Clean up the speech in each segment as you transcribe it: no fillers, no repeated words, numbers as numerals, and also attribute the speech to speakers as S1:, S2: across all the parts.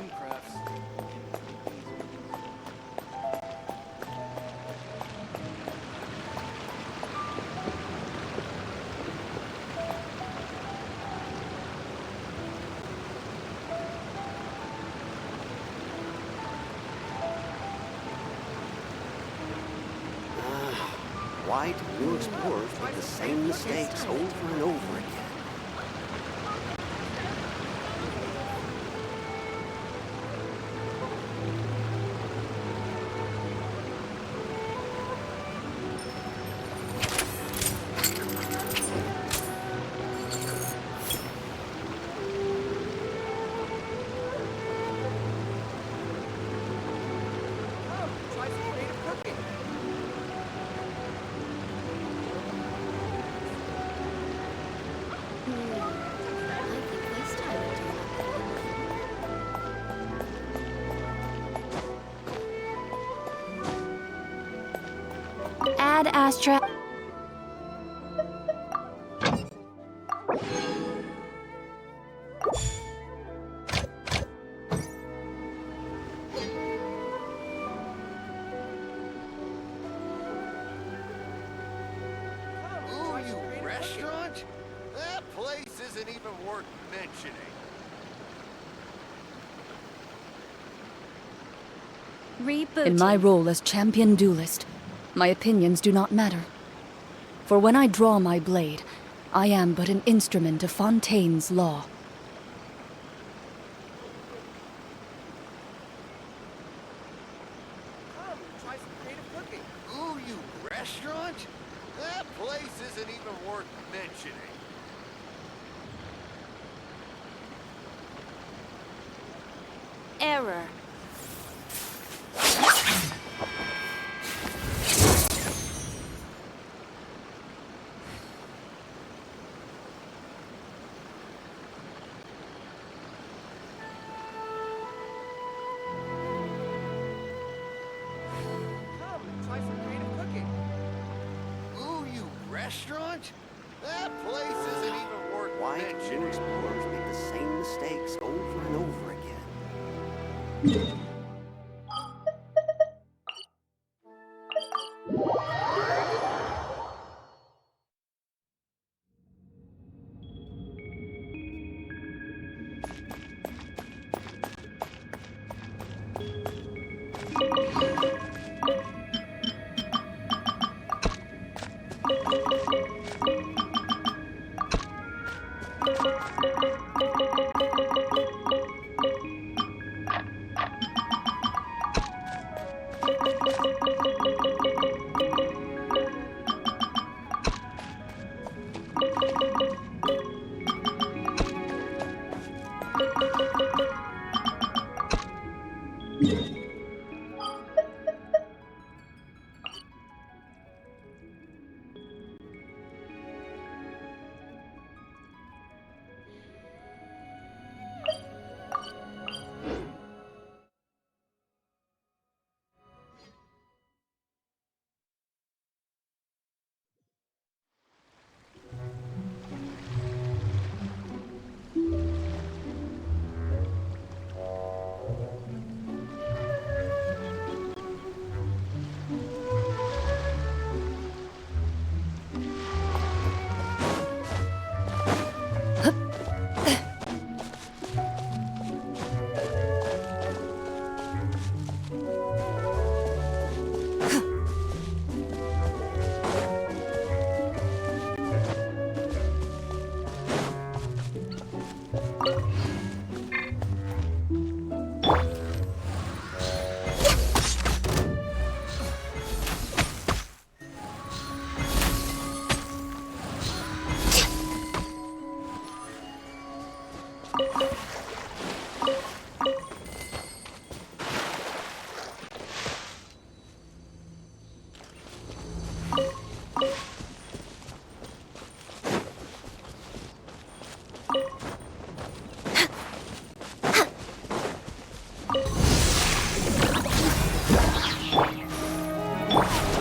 S1: Minecrafts.
S2: Why do new explorers make the same mistakes over and over again?
S3: Add Astra.
S4: Ooh, you restaurant? That place isn't even worth mentioning.
S3: Rebooting.
S5: In my role as champion duelist, my opinions do not matter. For when I draw my blade, I am but an instrument of Fontaine's law.
S1: Come, try some creative cooking.
S4: Ooh, you restaurant? That place isn't even worth mentioning.
S3: Error.
S1: Come, try some creative cooking.
S4: Ooh, you restaurant? That place isn't even worth
S2: Why do new
S4: mentioning.
S2: explorers make the same mistakes over and over again?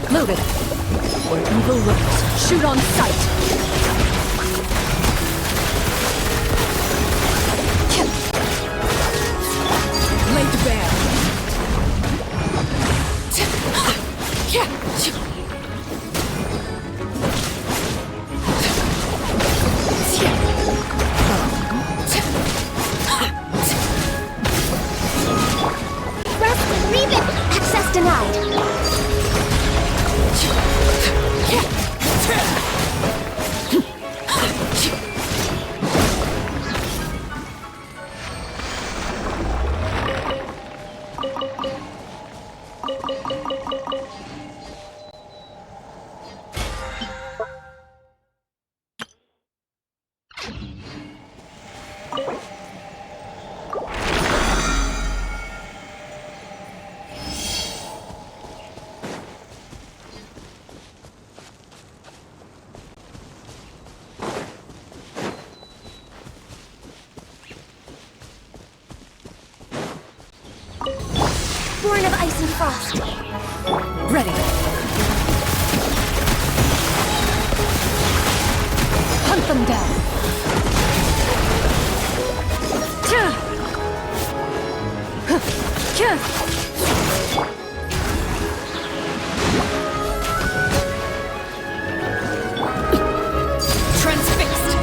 S5: Loaded. Where evil lurks, shoot on sight.
S3: Access denied. Born of ice and frost.
S5: Ready. Hunt them down. Transfixed.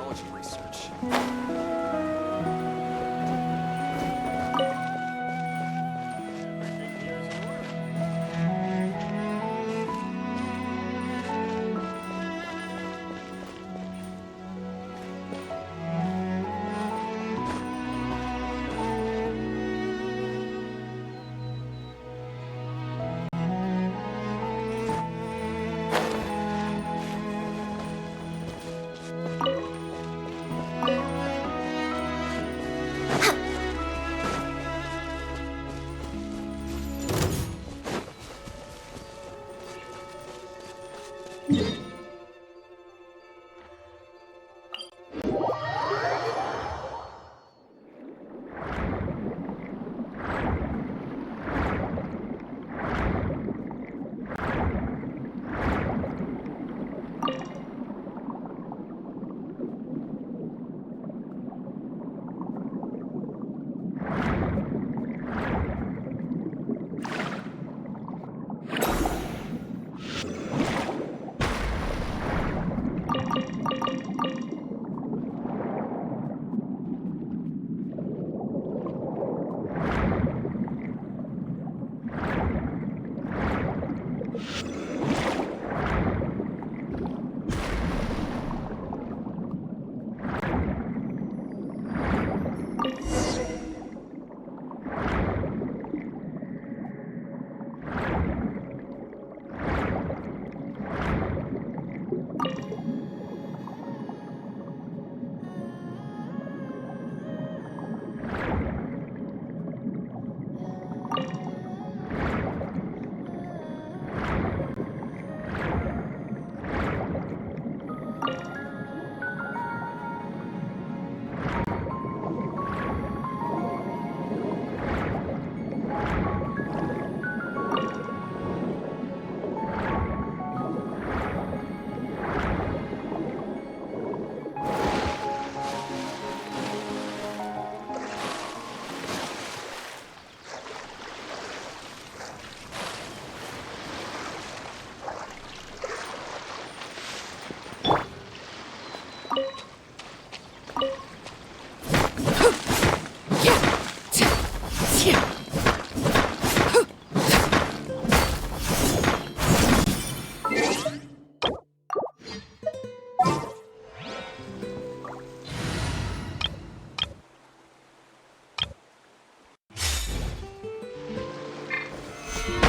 S6: archaeology research.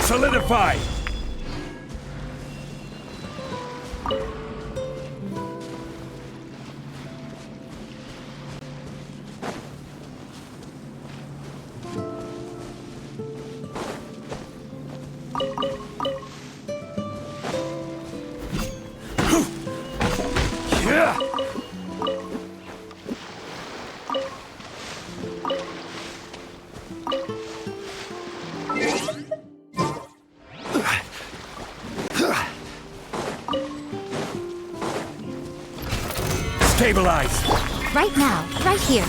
S7: Solidify! Yeah! Stabilize!
S3: Right now, right here.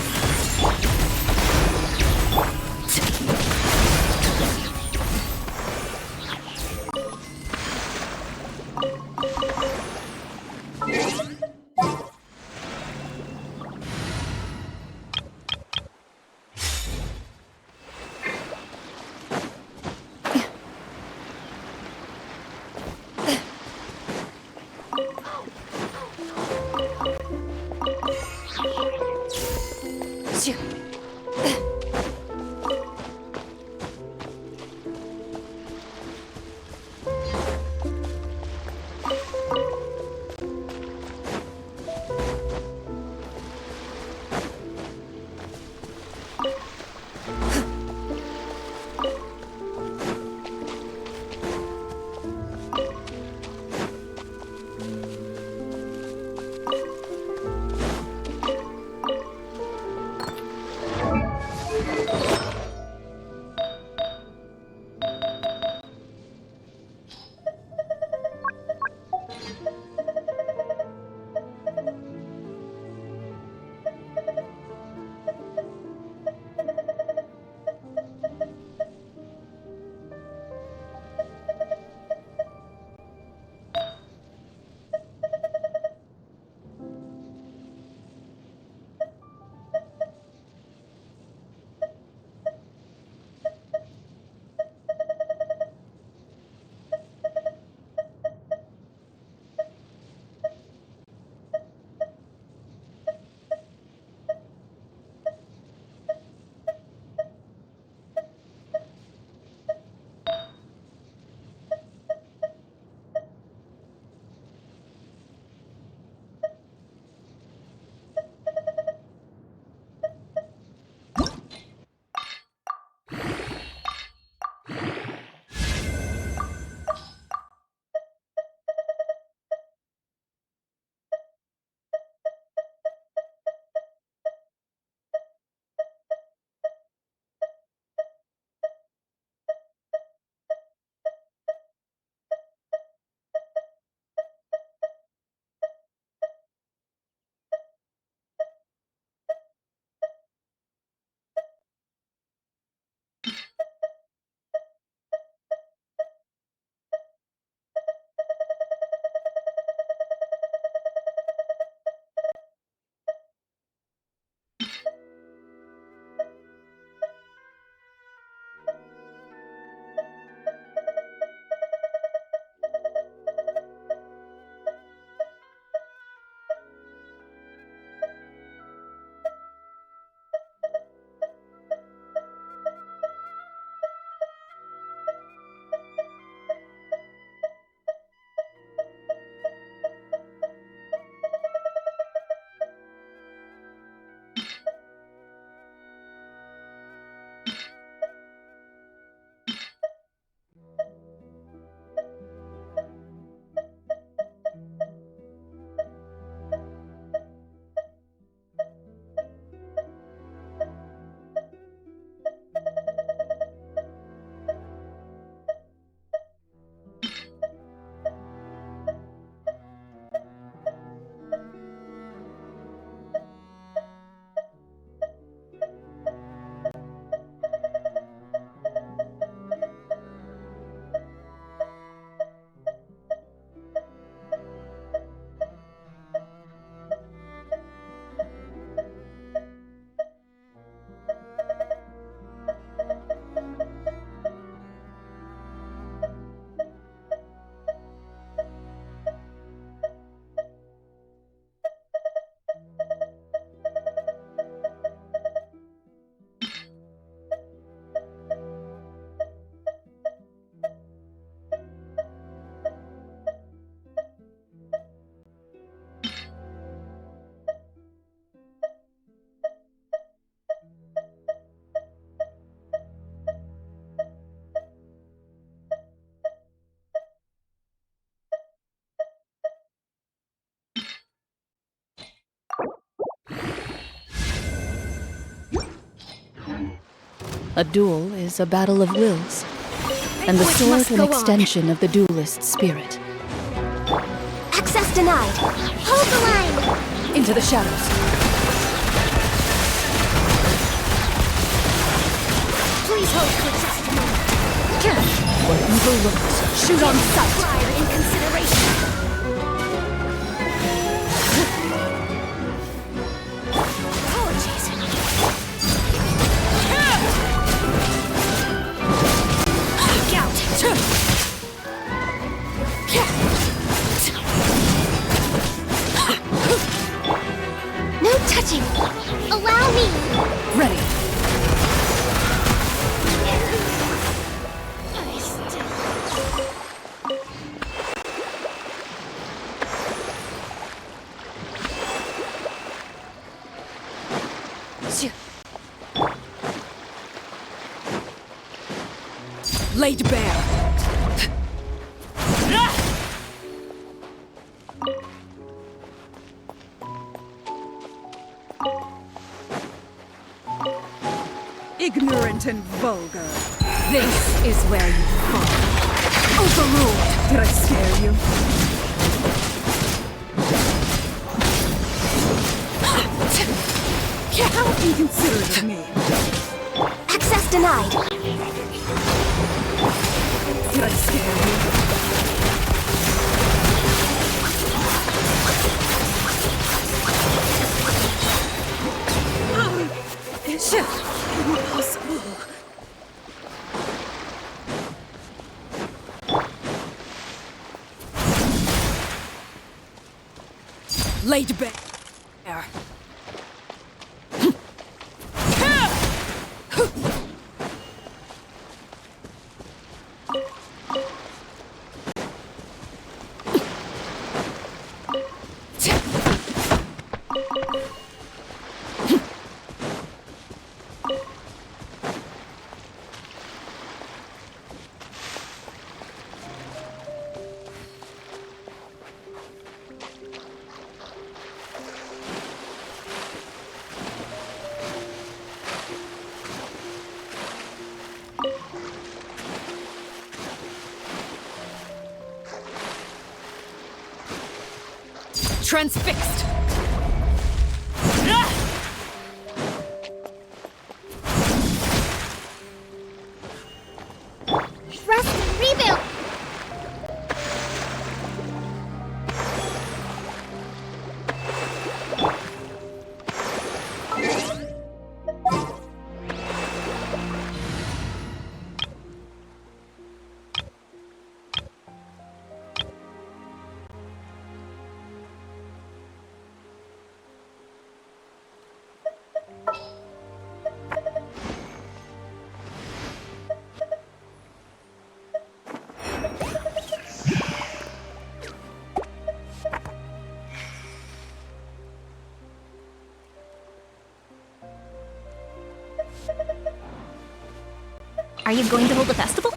S5: A duel is a battle of wills, and the
S3: Which
S5: sword
S3: must
S5: an
S3: go on.
S5: extension of the duelist's spirit.
S3: Access denied. Hold the line.
S5: Into the shadows.
S3: Please hold for just a moment.
S5: Where evil lurks, shoot on sight.
S3: Prior in consideration. Apologies. Peek out. No touching. Allow me.
S5: Ready. Laid bare.
S6: Ignorant and vulgar.
S5: This is where you fall.
S6: Overruled. Did I scare you? How inconsiderate of me.
S3: Access denied.
S6: Did I scare you? It's impossible.
S5: Laid bare. Transfixed!
S3: Rest and rebuild. Are you going to hold a festival?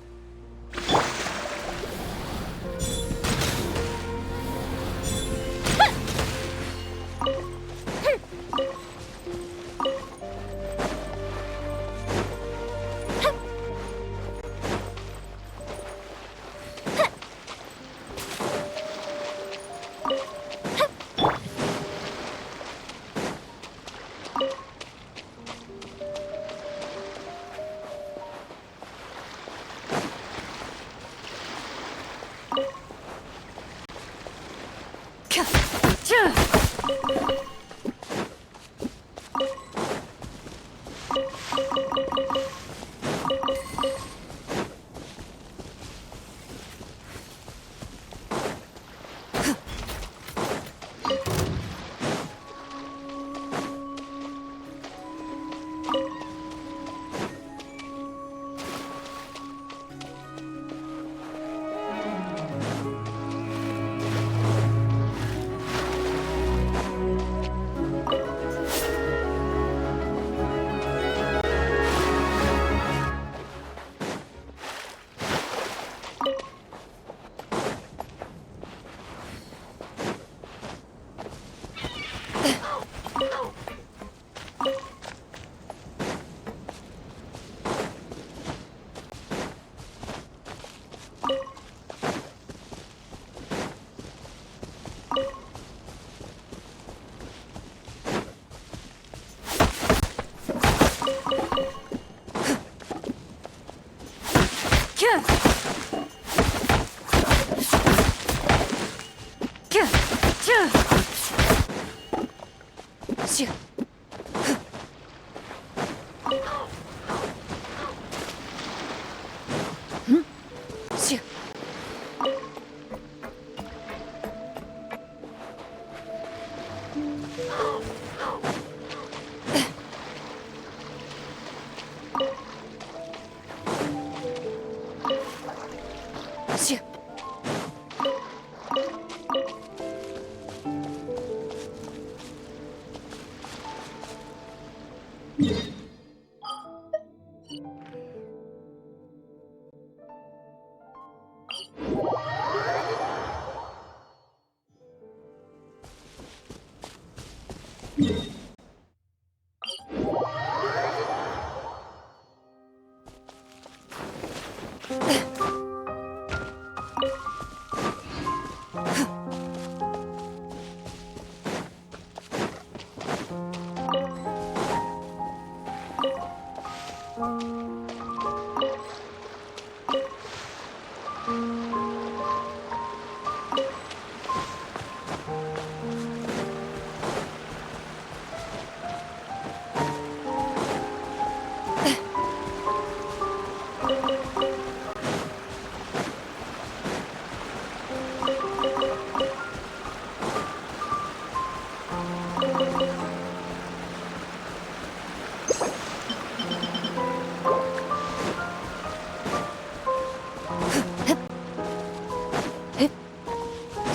S5: Shoo. Shoo. Shoo.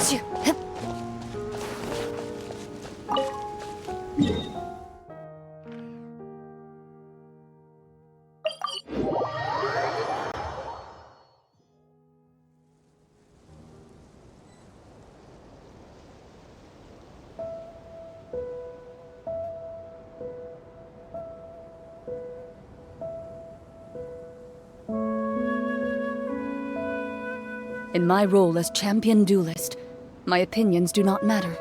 S5: Shoo. In my role as champion duelist, my opinions do not matter.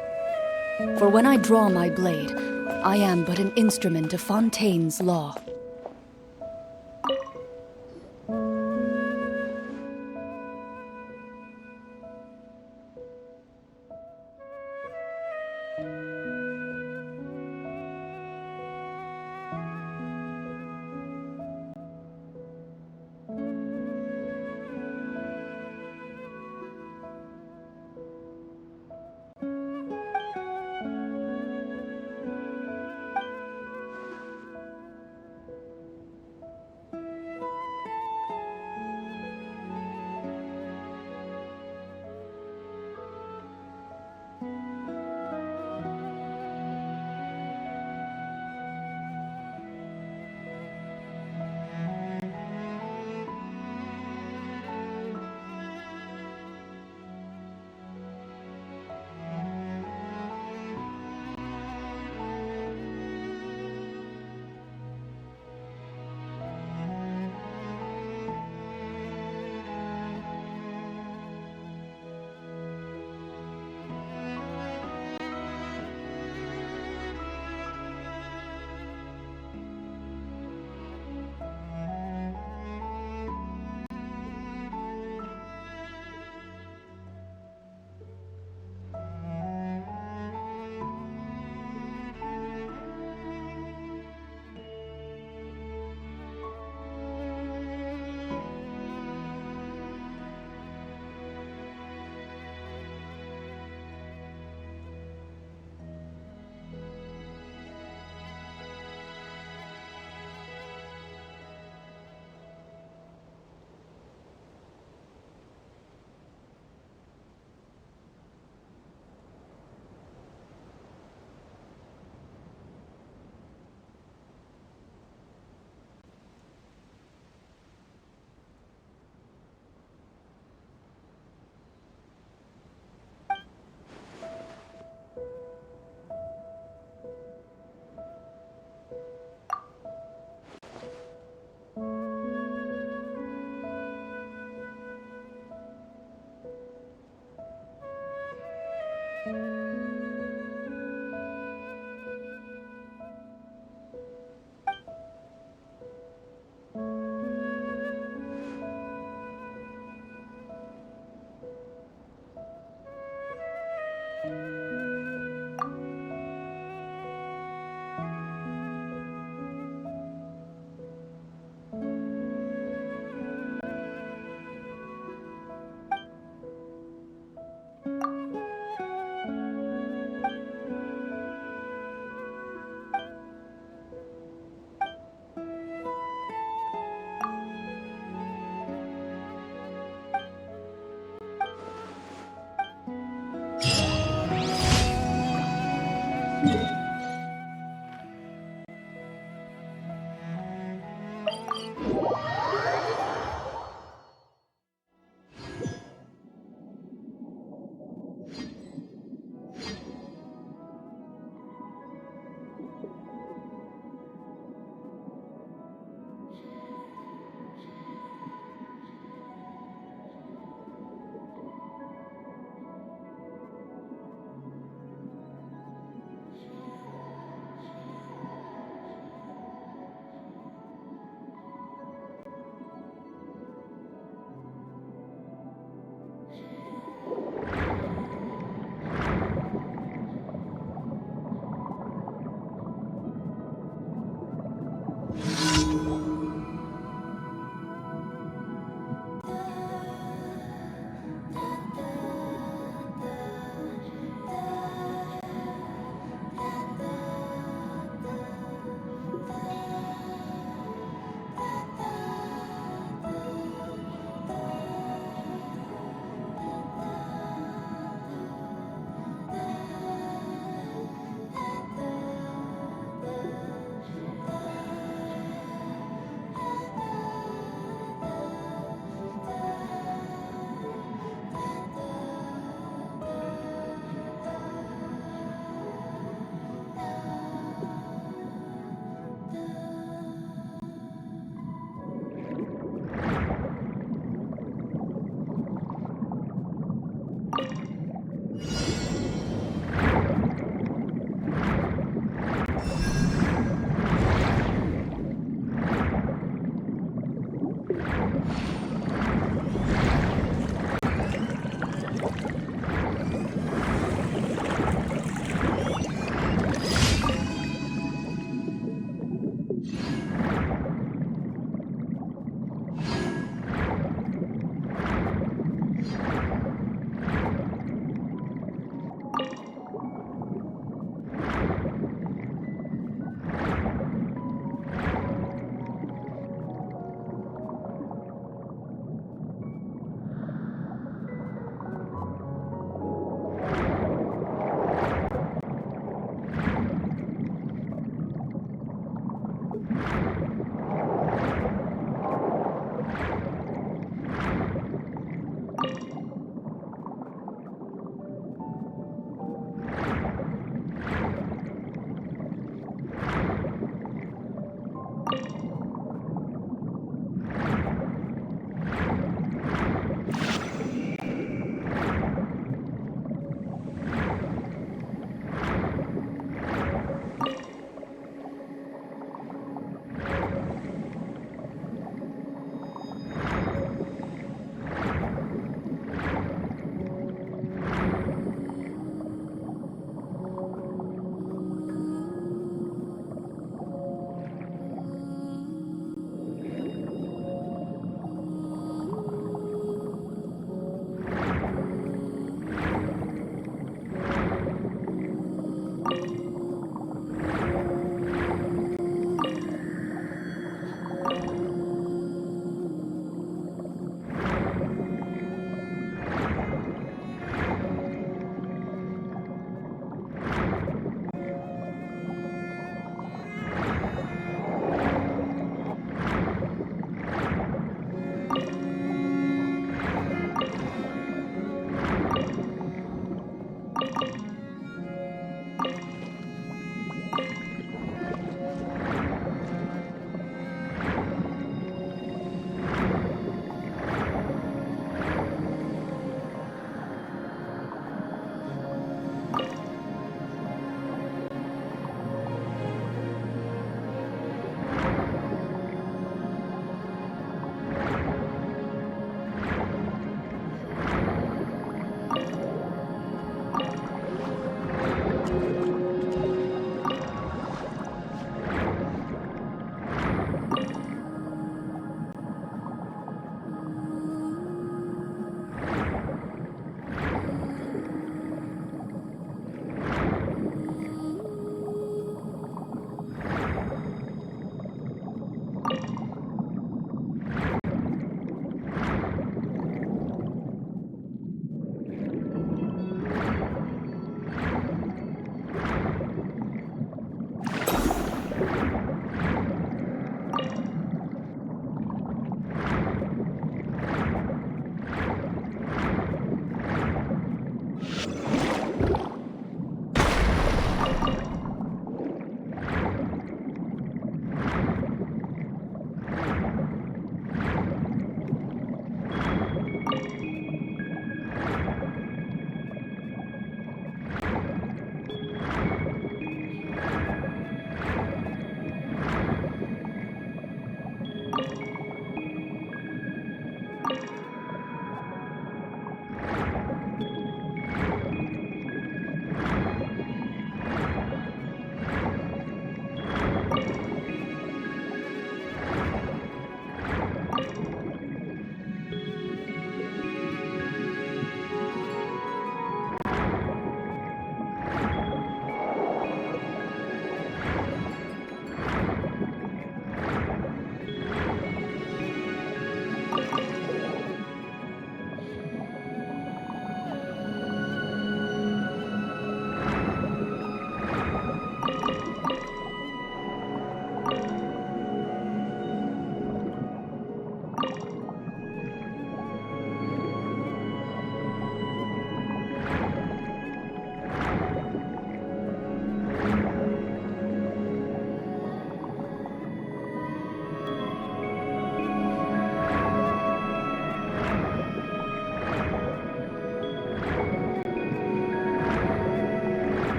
S5: For when I draw my blade, I am but an instrument of Fontaine's law.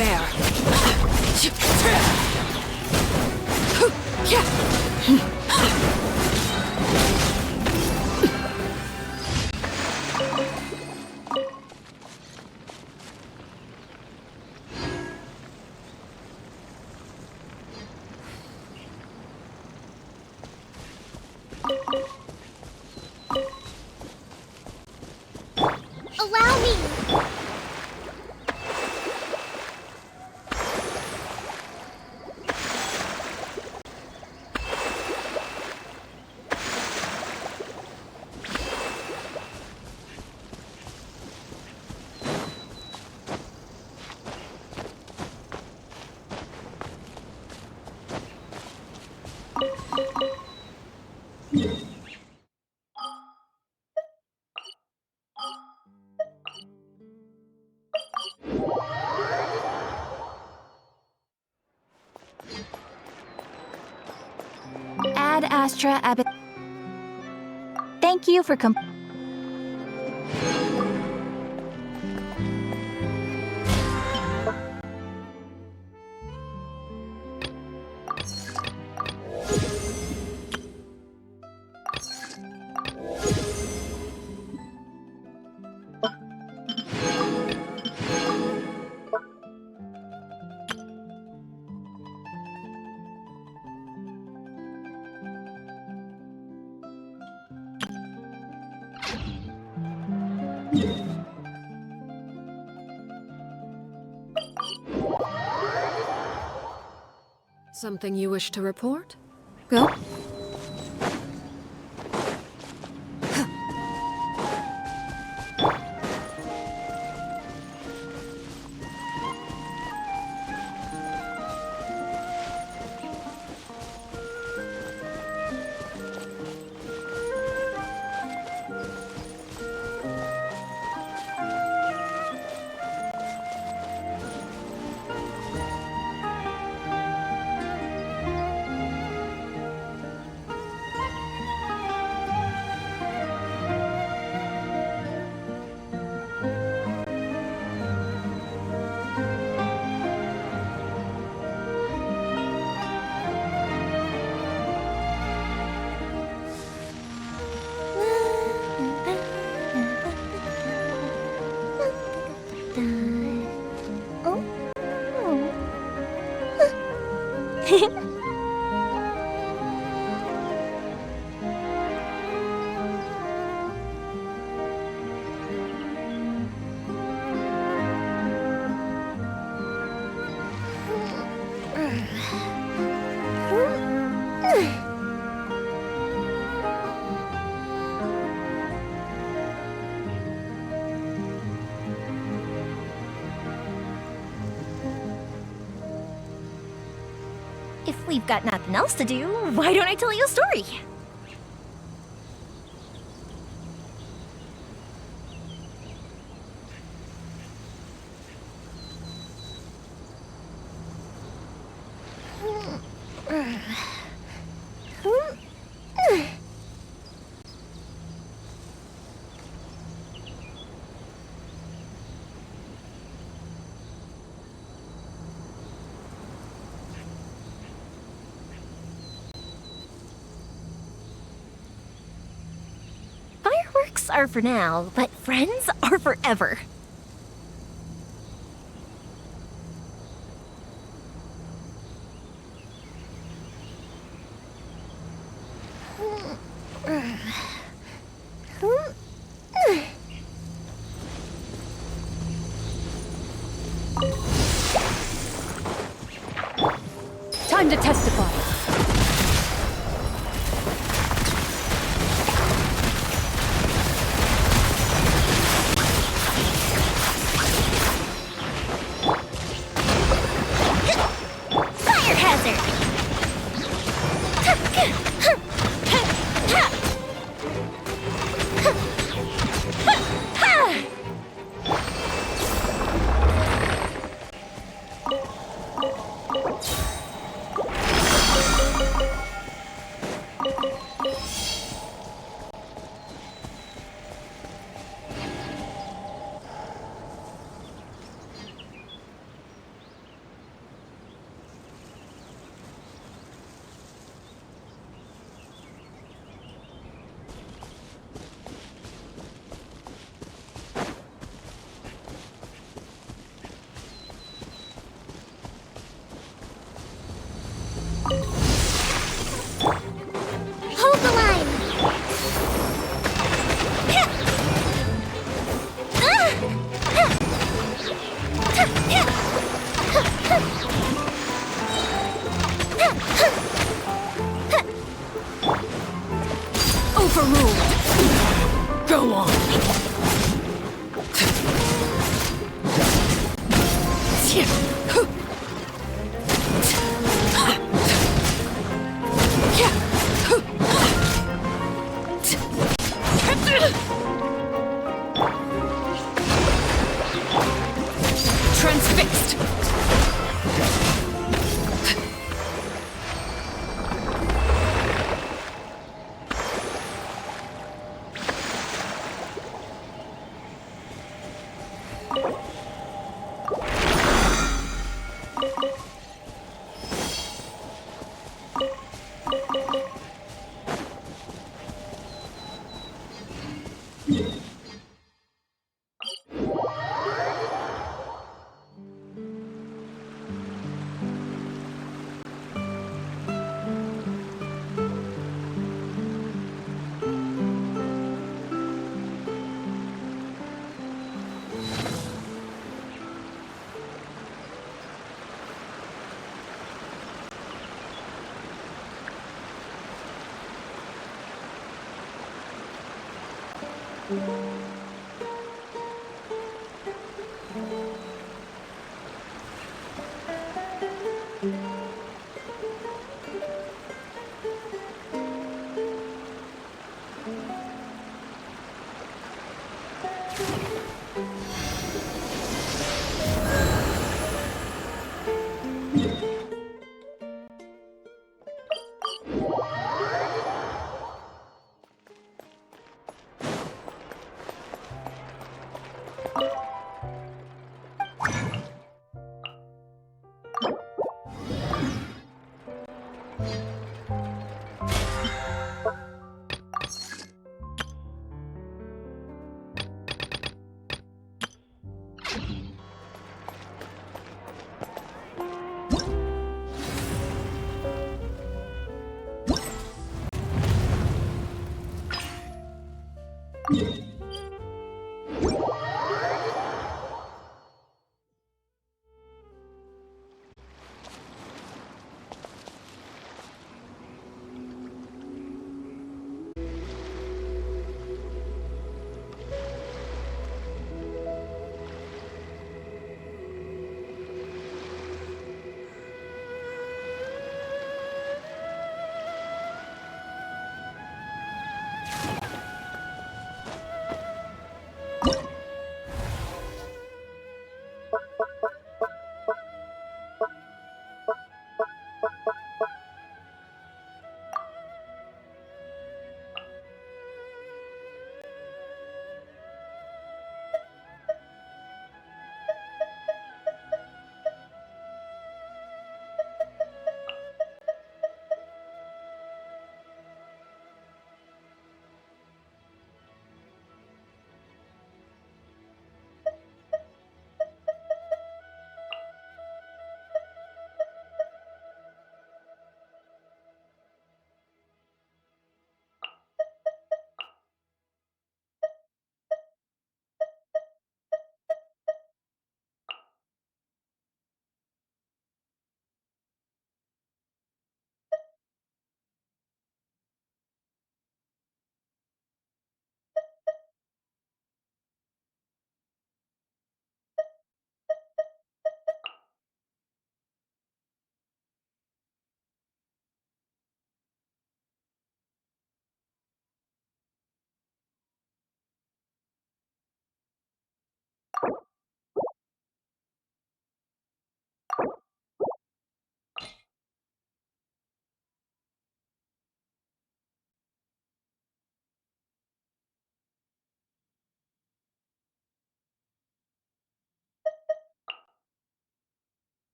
S6: bear.
S3: Allow me!
S7: Ad Astra Abbot. Thank you for
S6: Something you wish to report? Go.
S7: If we've got nothing else to do, why don't I tell you a story? Fireworks are for now, but friends are forever.
S5: Time to testify.
S7: Fire hazard!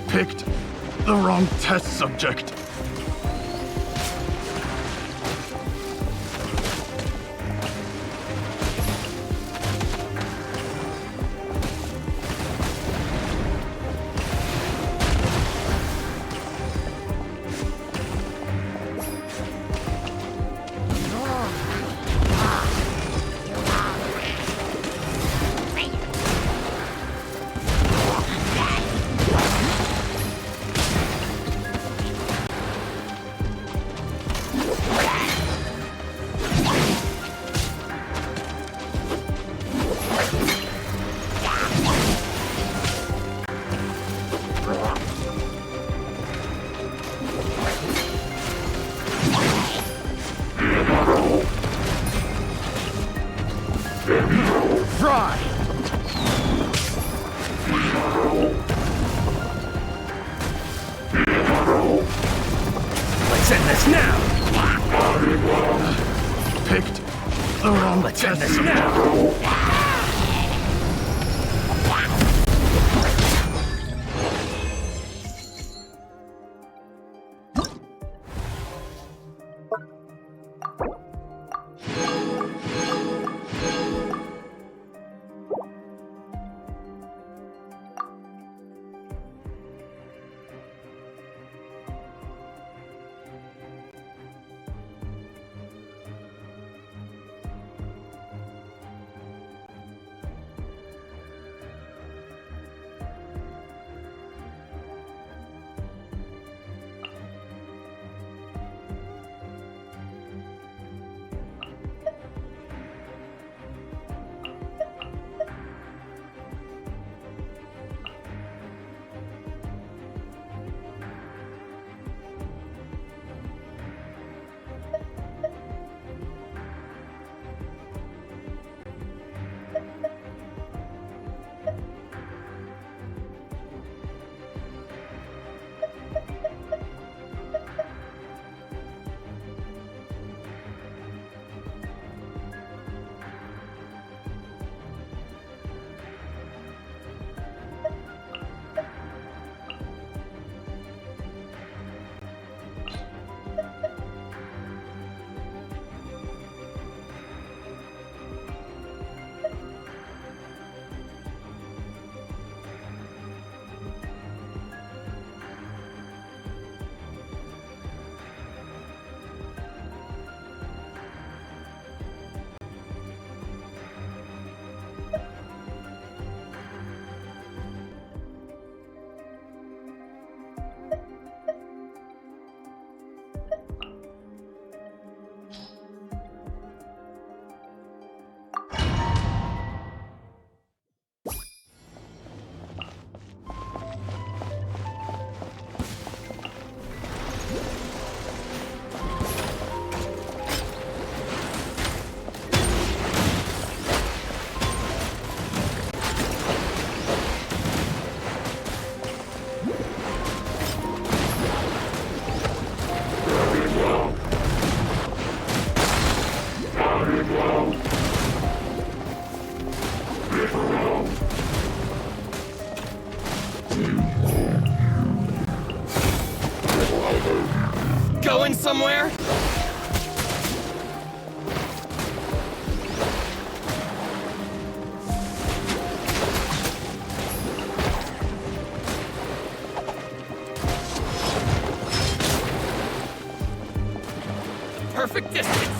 S8: Picked the wrong test subject.
S9: Let's end this now!
S8: Picked the wrong
S9: Let's end
S8: test
S9: this now! Going somewhere? Perfect distance!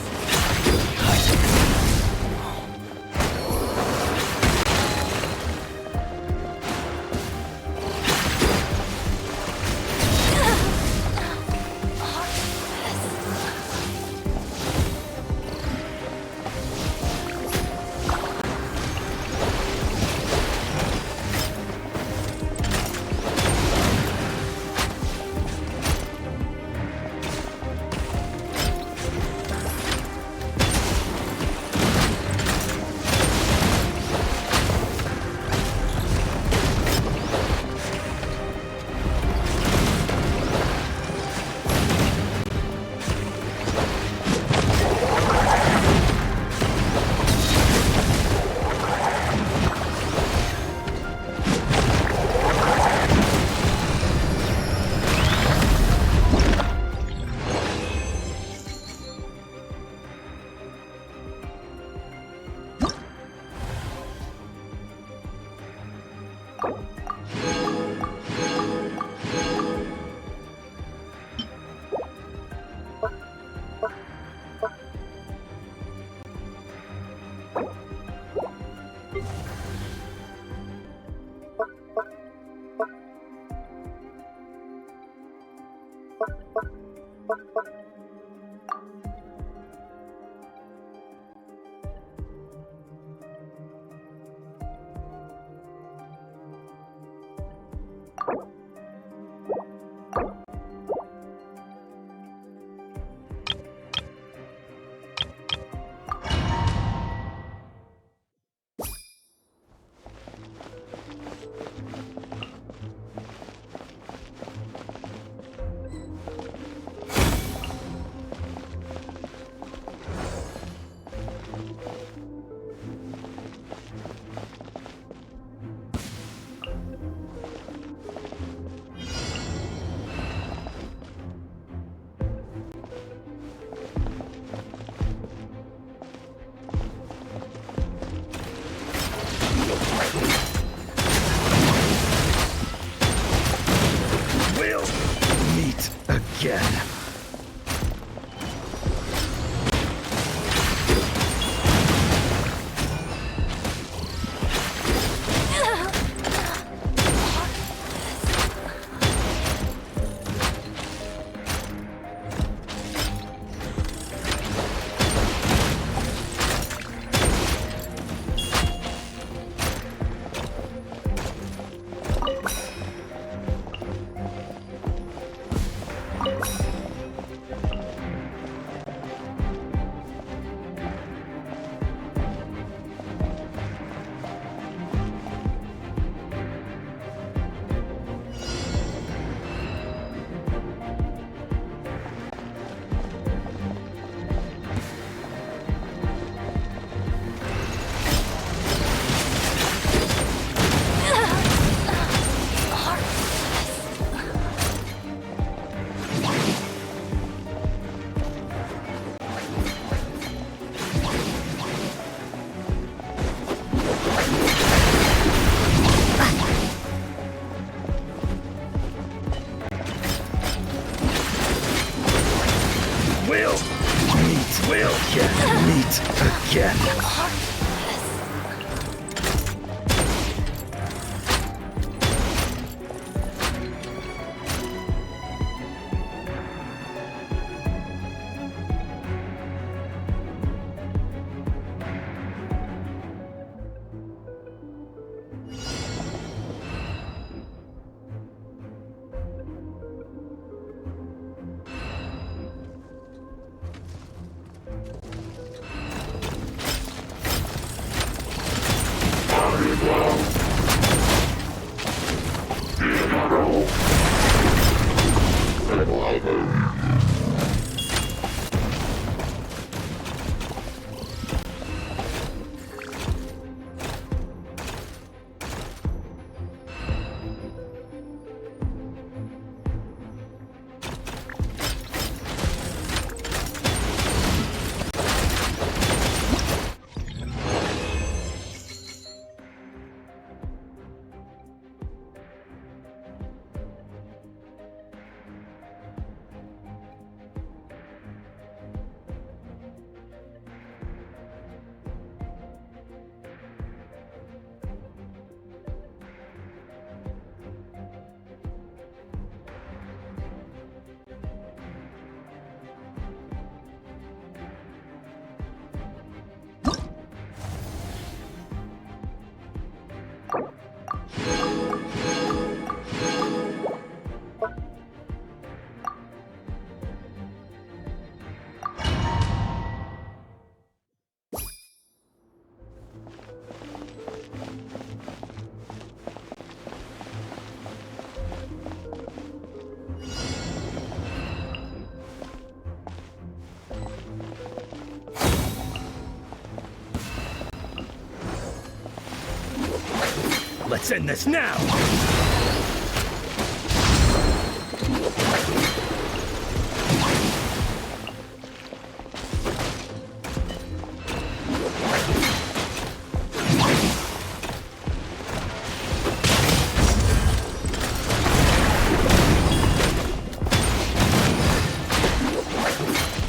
S9: Let's end this now!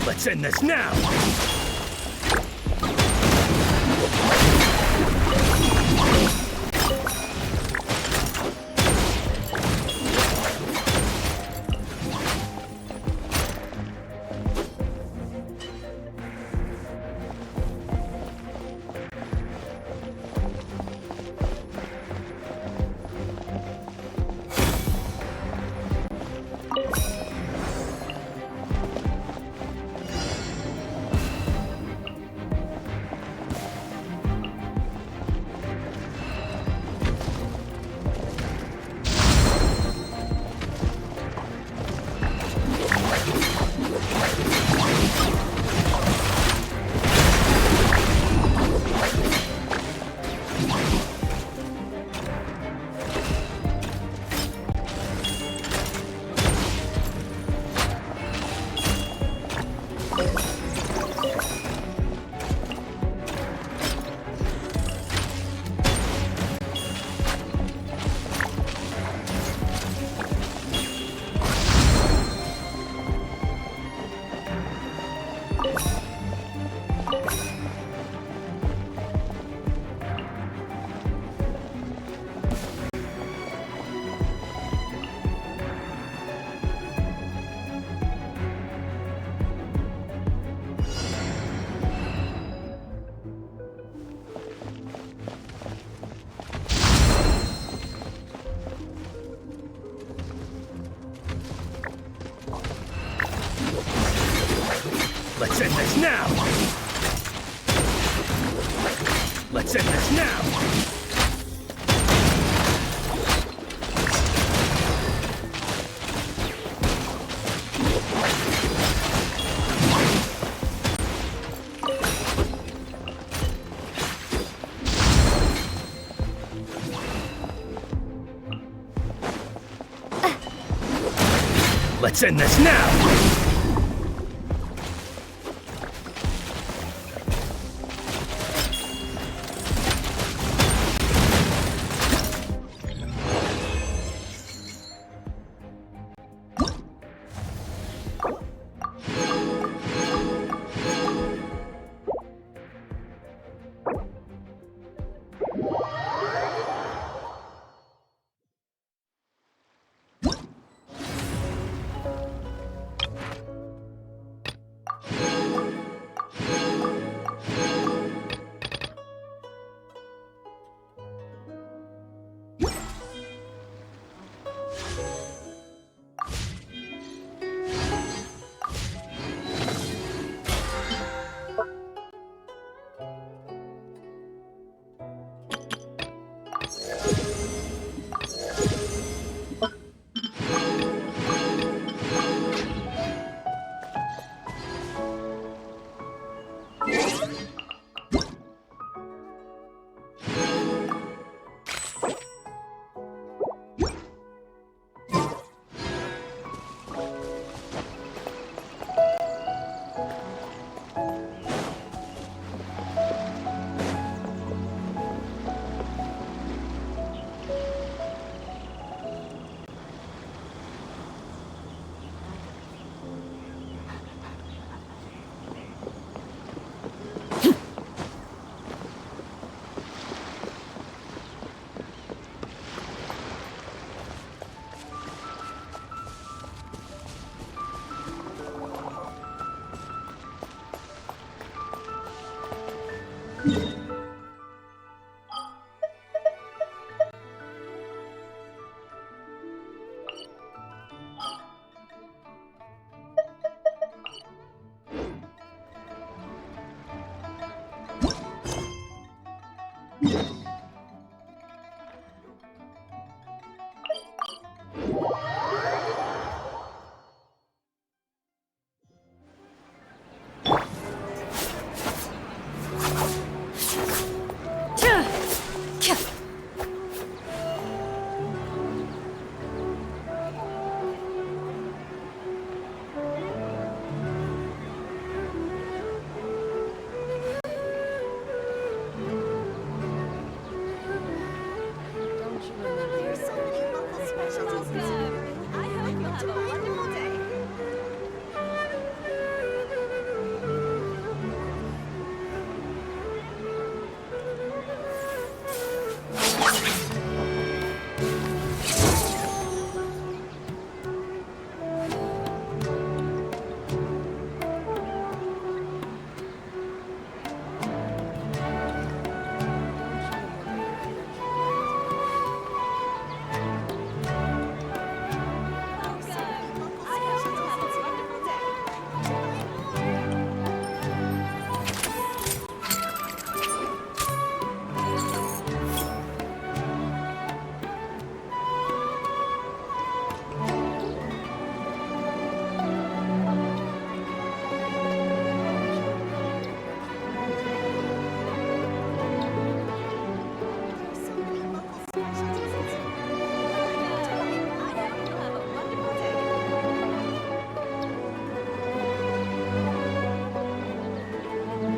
S9: Let's end this now! Let's end this now! Let's end this now! Let's end this now!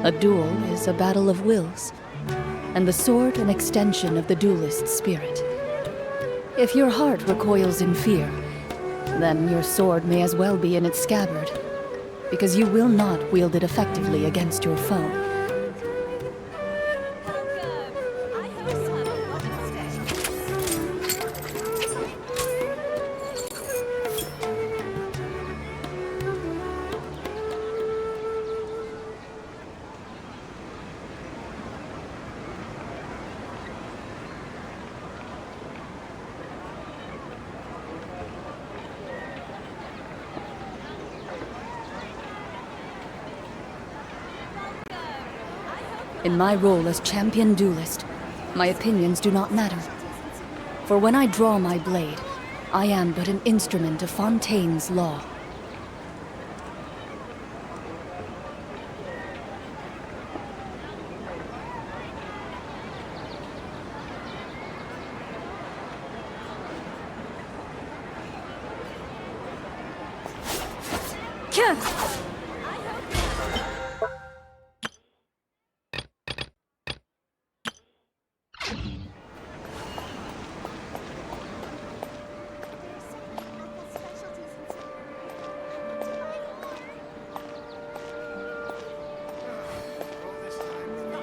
S5: A duel is a battle of wills, and the sword an extension of the duelist's spirit. If your heart recoils in fear, then your sword may as well be in its scabbard, because you will not wield it effectively against your foe. In my role as champion duelist, my opinions do not matter. For when I draw my blade, I am but an instrument of Fontaine's law.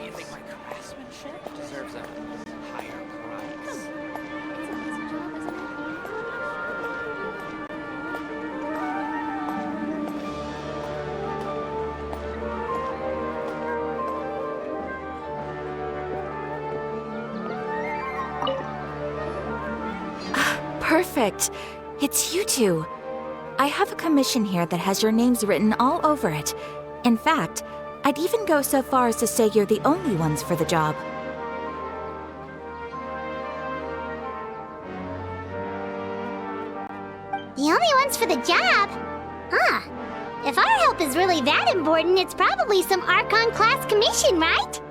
S1: You think my craftsmanship deserves a higher price?
S7: Perfect. It's you two. I have a commission here that has your names written all over it. In fact, I'd even go so far as to say you're the only ones for the job.
S3: The only ones for the job? Huh. If our help is really that important, it's probably some Archon class commission, right?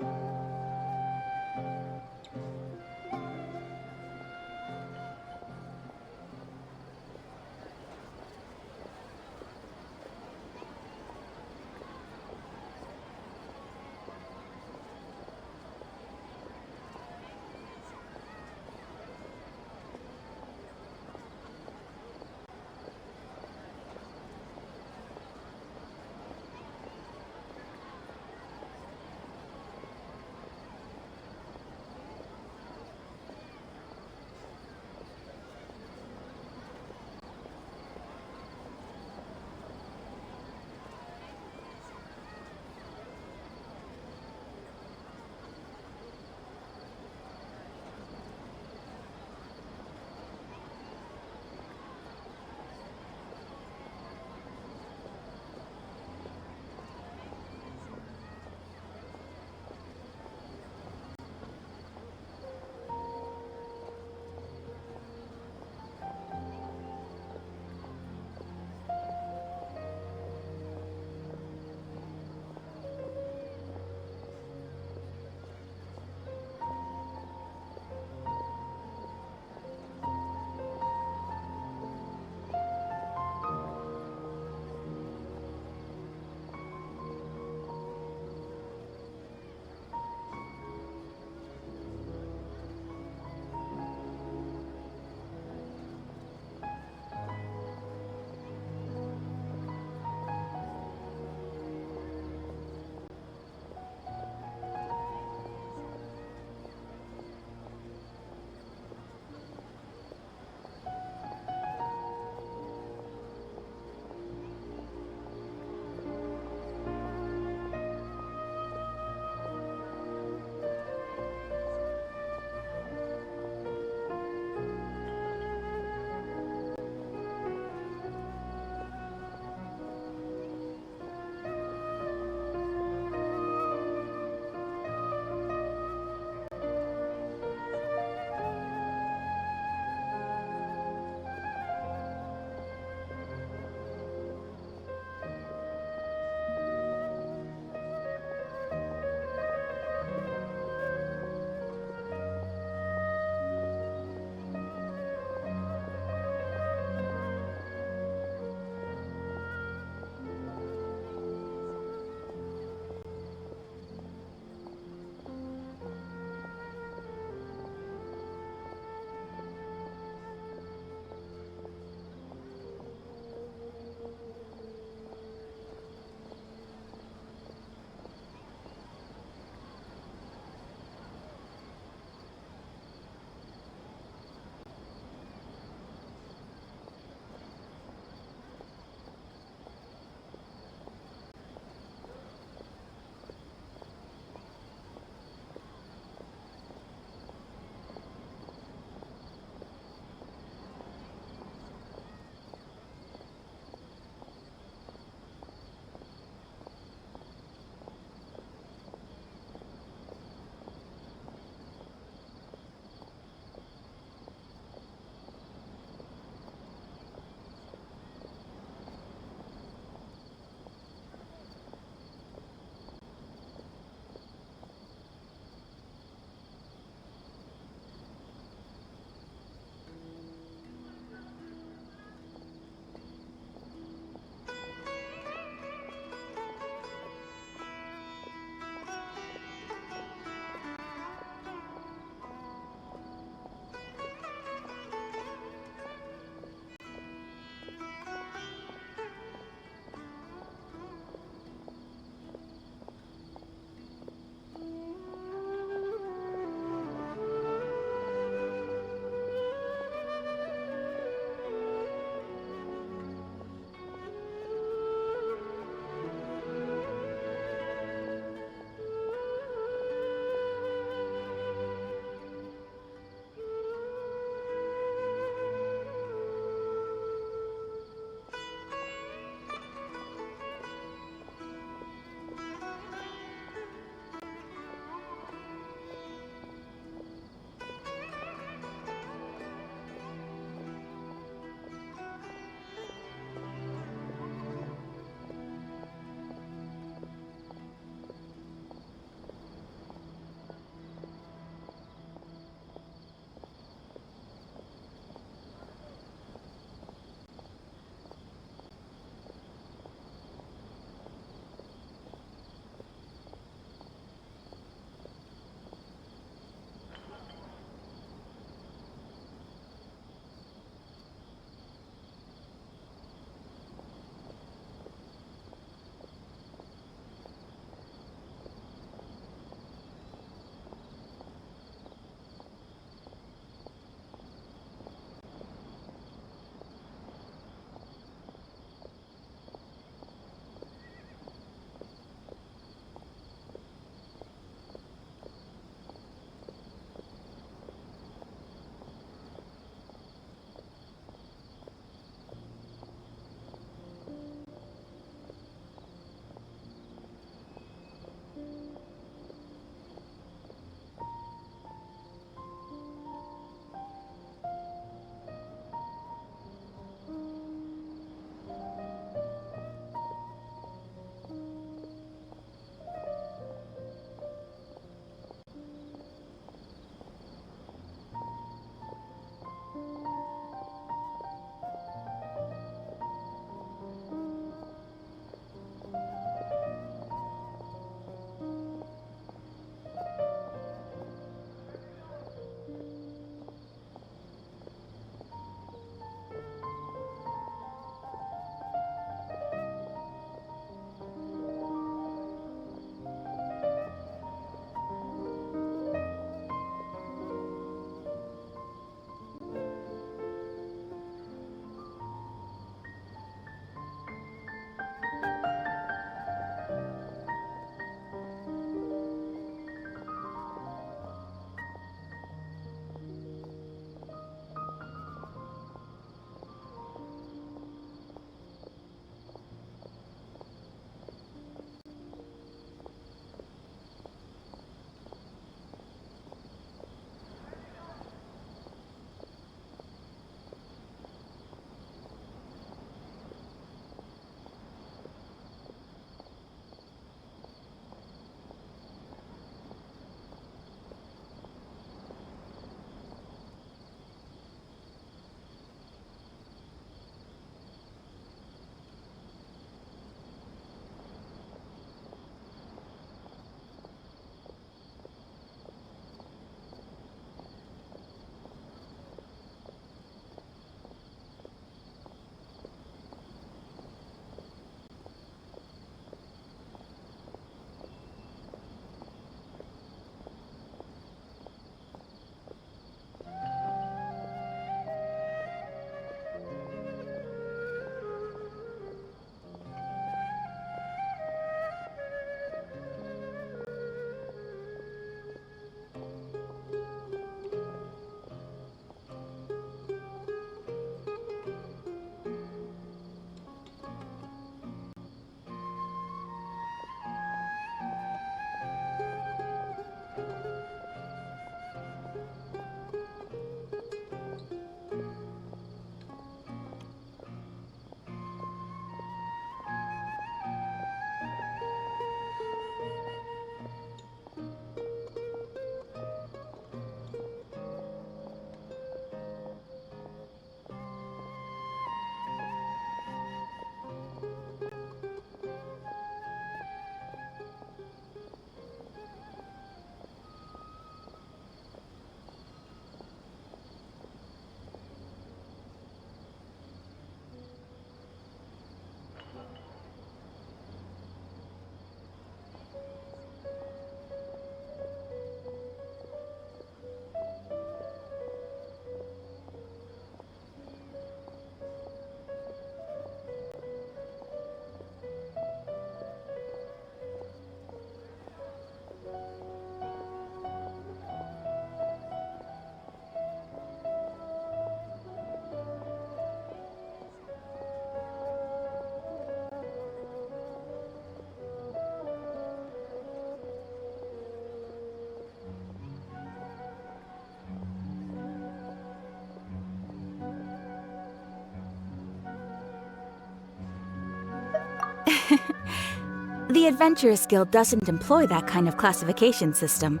S7: The Adventurers Guild doesn't employ that kind of classification system.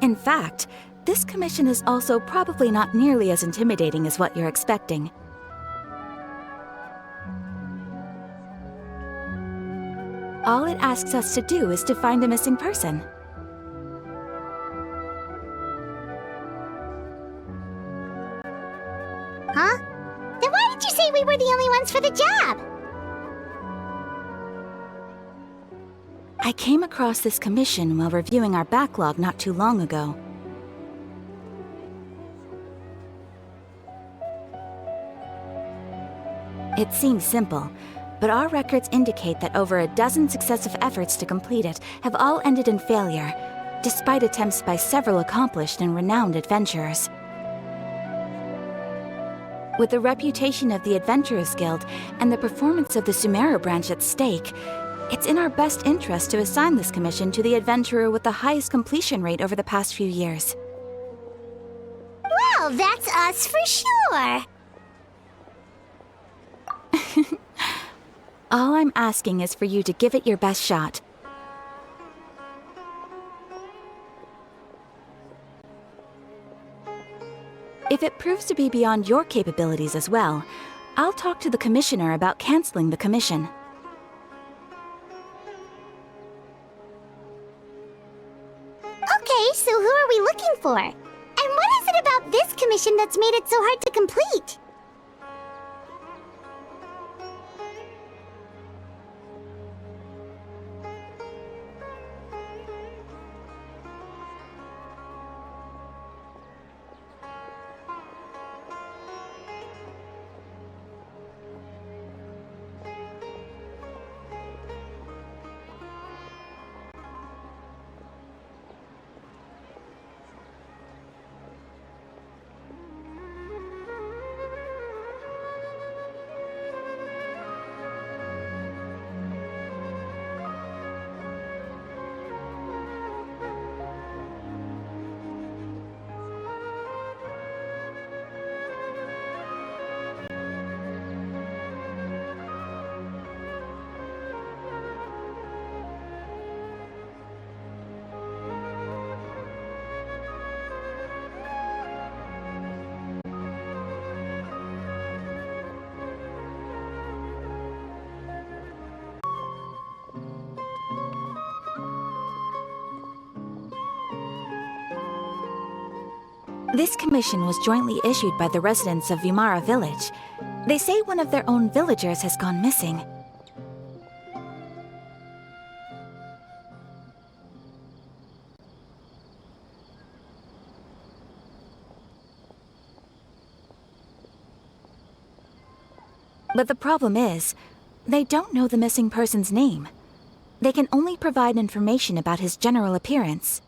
S7: In fact, this commission is also probably not nearly as intimidating as what you're expecting. All it asks us to do is to find a missing person.
S3: Huh? Then why did you say we were the only ones for the job?
S7: I came across this commission while reviewing our backlog not too long ago. It seems simple, but our records indicate that over a dozen successive efforts to complete it have all ended in failure, despite attempts by several accomplished and renowned adventurers. With the reputation of the Adventurers Guild and the performance of the Sumeru branch at stake, it's in our best interest to assign this commission to the adventurer with the highest completion rate over the past few years.
S3: Well, that's us for sure.
S7: All I'm asking is for you to give it your best shot. If it proves to be beyond your capabilities as well, I'll talk to the commissioner about canceling the commission.
S3: Okay, so who are we looking for? And what is it about this commission that's made it so hard to complete?
S7: This commission was jointly issued by the residents of Vimara Village. They say one of their own villagers has gone missing. But the problem is, they don't know the missing person's name. They can only provide information about his general appearance.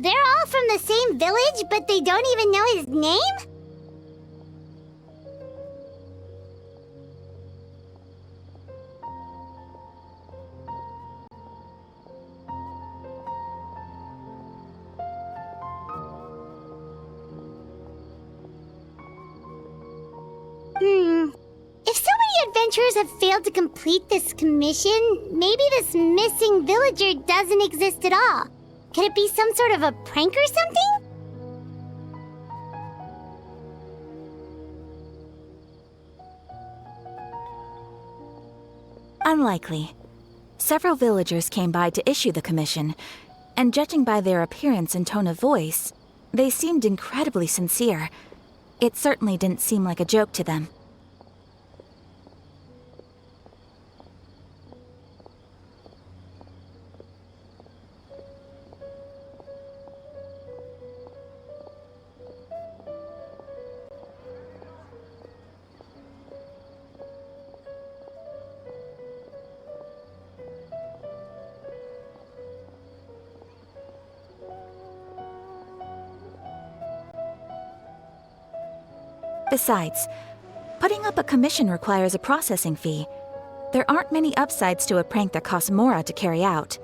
S3: They're all from the same village, but they don't even know his name? If so many adventurers have failed to complete this commission, maybe this missing villager doesn't exist at all. Could it be some sort of a prank or something?
S7: Unlikely. Several villagers came by to issue the commission, and judging by their appearance and tone of voice, they seemed incredibly sincere. It certainly didn't seem like a joke to them. Besides, putting up a commission requires a processing fee. There aren't many upsides to a prank that costs Mora to carry out.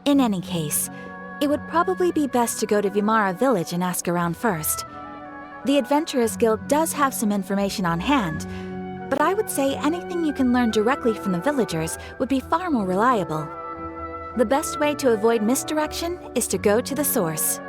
S7: In any case, it would probably be best to go to Vimara village and ask around first. The Adventurers Guild does have some information on hand, but I would say anything you can learn directly from the villagers would be far more reliable. The best way to avoid misdirection is to go to the source.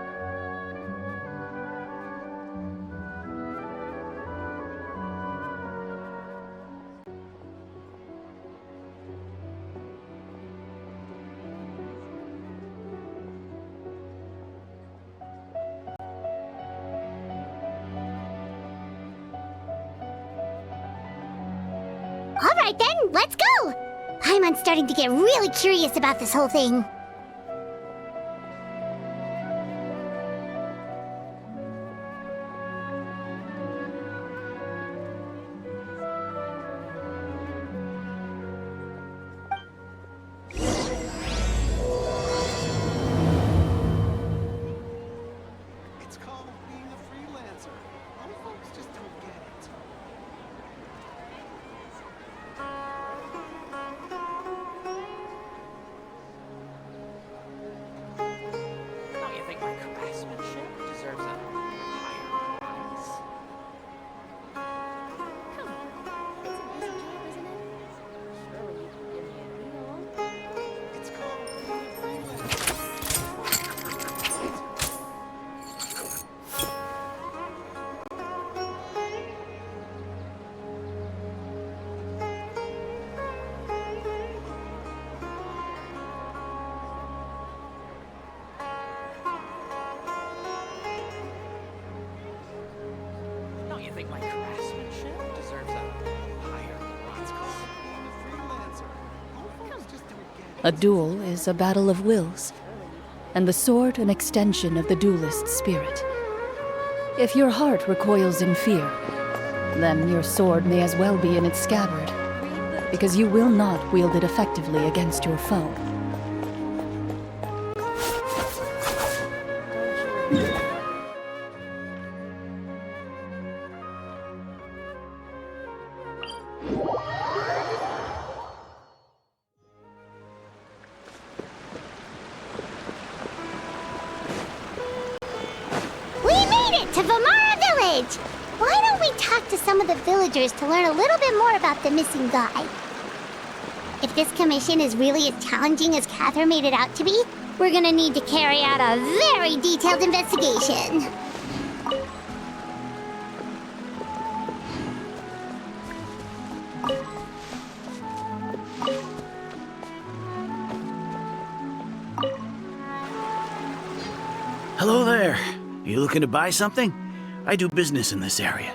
S3: All right then, let's go! Paimon's starting to get really curious about this whole thing.
S4: It's called being a freelancer. Some folks just don't get it.
S1: Don't you think my craftsmanship deserves a higher price?
S3: Come on, it's an easy job, isn't it? Surely you can give me a deal.
S4: It's called being a freelancer.
S1: Don't you think my craftsmanship deserves a higher price?
S4: Some folks just don't get it.
S5: A duel is a battle of wills, and the sword an extension of the duelist's spirit. If your heart recoils in fear, then your sword may as well be in its scabbard, because you will not wield it effectively against your foe.
S3: We made it to Vimara village! Why don't we talk to some of the villagers to learn a little bit more about the missing guy? If this commission is really as challenging as Catherine made it out to be, we're gonna need to carry out a very detailed investigation.
S10: Hello there. You looking to buy something? I do business in this area.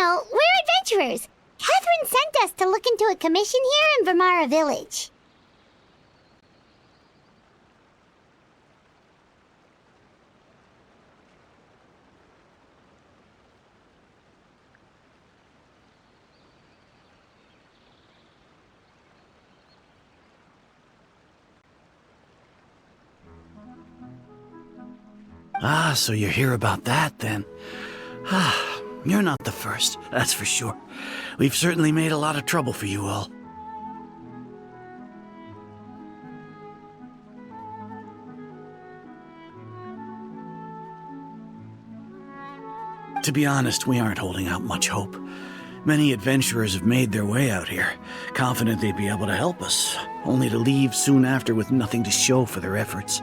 S3: know, we're adventurers. Catherine sent us to look into a commission here in Vermara Village.
S10: Ah, so you're here about that, then. Ah, you're not the first, that's for sure. We've certainly made a lot of trouble for you all. To be honest, we aren't holding out much hope. Many adventurers have made their way out here, confident they'd be able to help us, only to leave soon after with nothing to show for their efforts.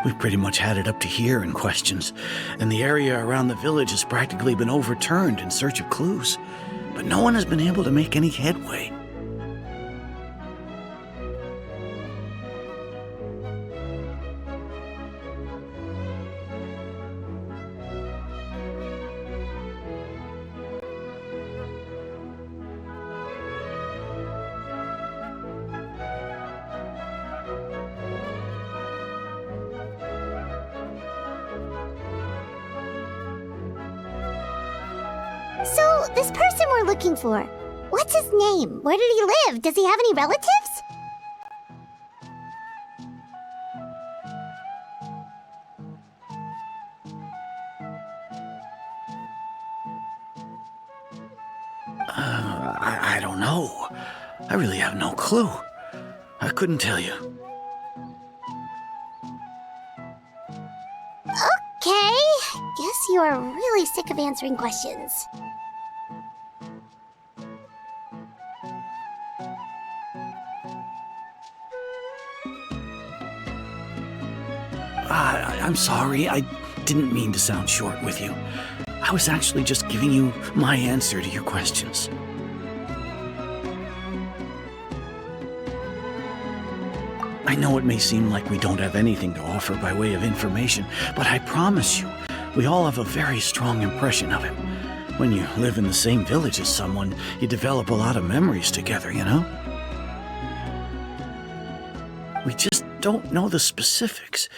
S10: We've pretty much had it up to here in questions, and the area around the village has practically been overturned in search of clues, but no one has been able to make any headway.
S3: So, this person we're looking for, what's his name? Where did he live? Does he have any relatives?
S10: I don't know. I really have no clue. I couldn't tell you.
S3: Okay, guess you are really sick of answering questions.
S10: I'm sorry, I didn't mean to sound short with you. I was actually just giving you my answer to your questions. I know it may seem like we don't have anything to offer by way of information, but I promise you, we all have a very strong impression of him. When you live in the same village as someone, you develop a lot of memories together, you know? We just don't know the specifics.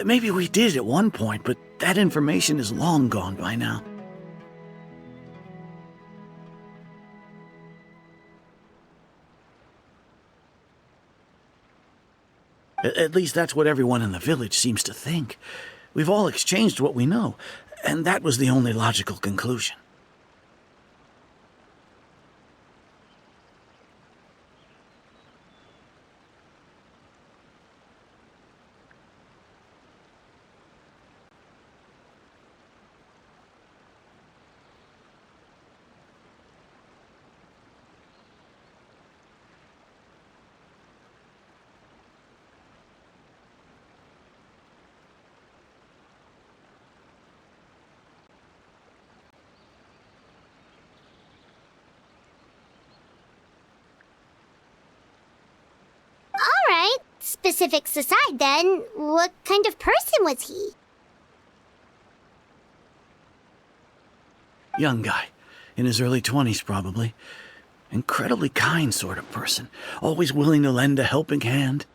S10: Maybe we did at one point, but that information is long gone by now. At least that's what everyone in the village seems to think. We've all exchanged what we know, and that was the only logical conclusion.
S3: Alright, specifics aside then, what kind of person was he?
S10: Young guy, in his early 20s probably. Incredibly kind sort of person, always willing to lend a helping hand.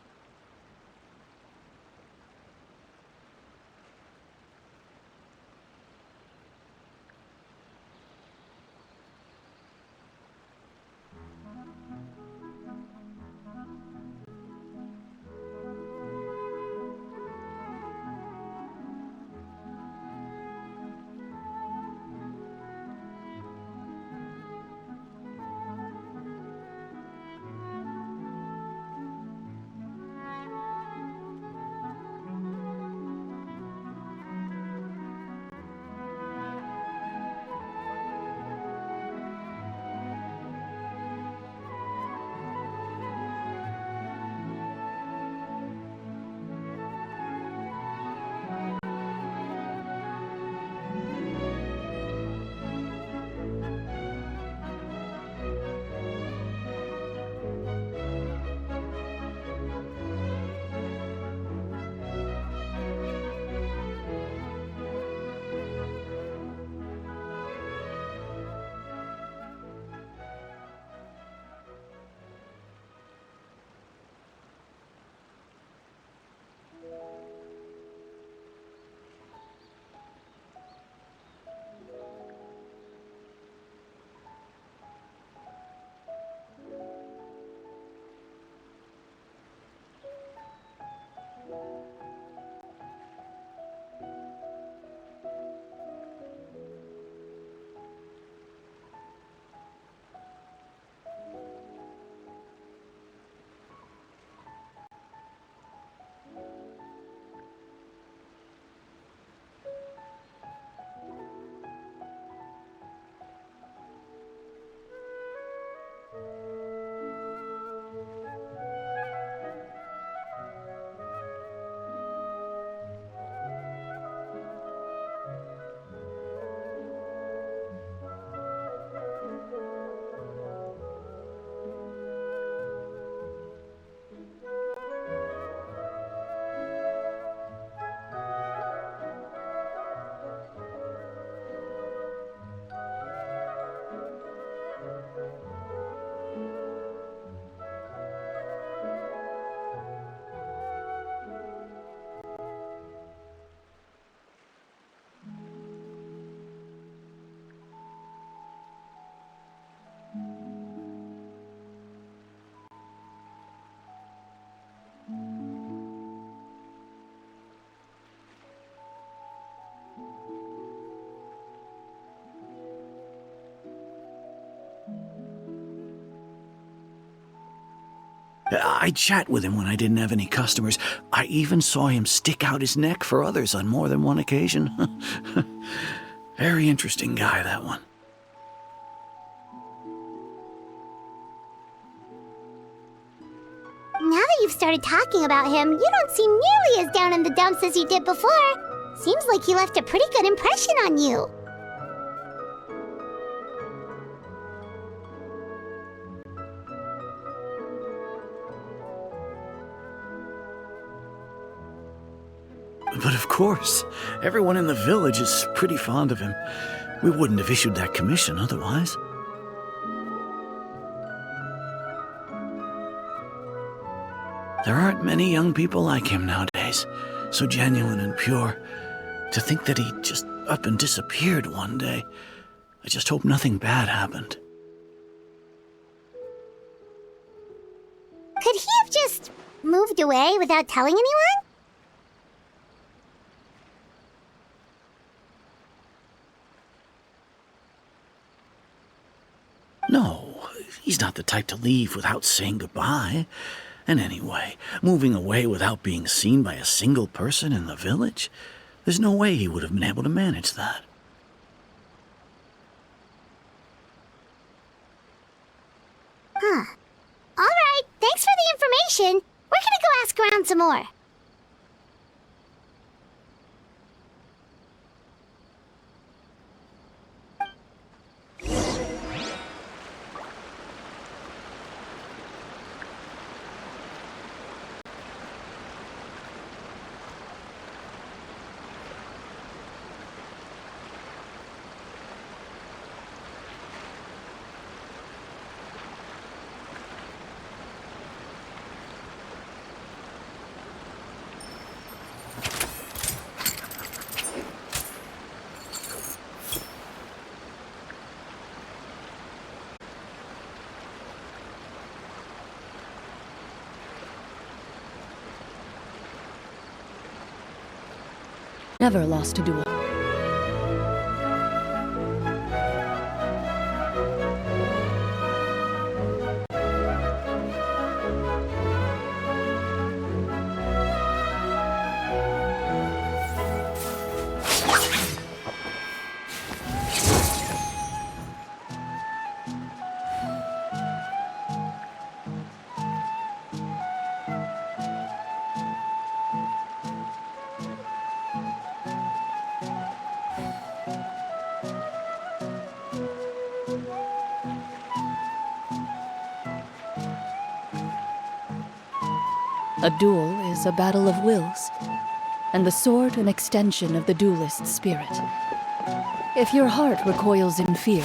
S10: I'd chat with him when I didn't have any customers. I even saw him stick out his neck for others on more than one occasion. Very interesting guy, that one.
S3: Now that you've started talking about him, you don't seem nearly as down in the dumps as you did before. Seems like he left a pretty good impression on you.
S10: But of course, everyone in the village is pretty fond of him. We wouldn't have issued that commission otherwise. There aren't many young people like him nowadays, so genuine and pure. To think that he just up and disappeared one day. I just hope nothing bad happened.
S3: Could he have just moved away without telling anyone?
S10: No, he's not the type to leave without saying goodbye. And anyway, moving away without being seen by a single person in the village? There's no way he would have been able to manage that.
S3: Huh. Alright, thanks for the information. We're gonna go ask around some more.
S5: Never lost a duel. A duel is a battle of wills, and the sword an extension of the duelist's spirit. If your heart recoils in fear,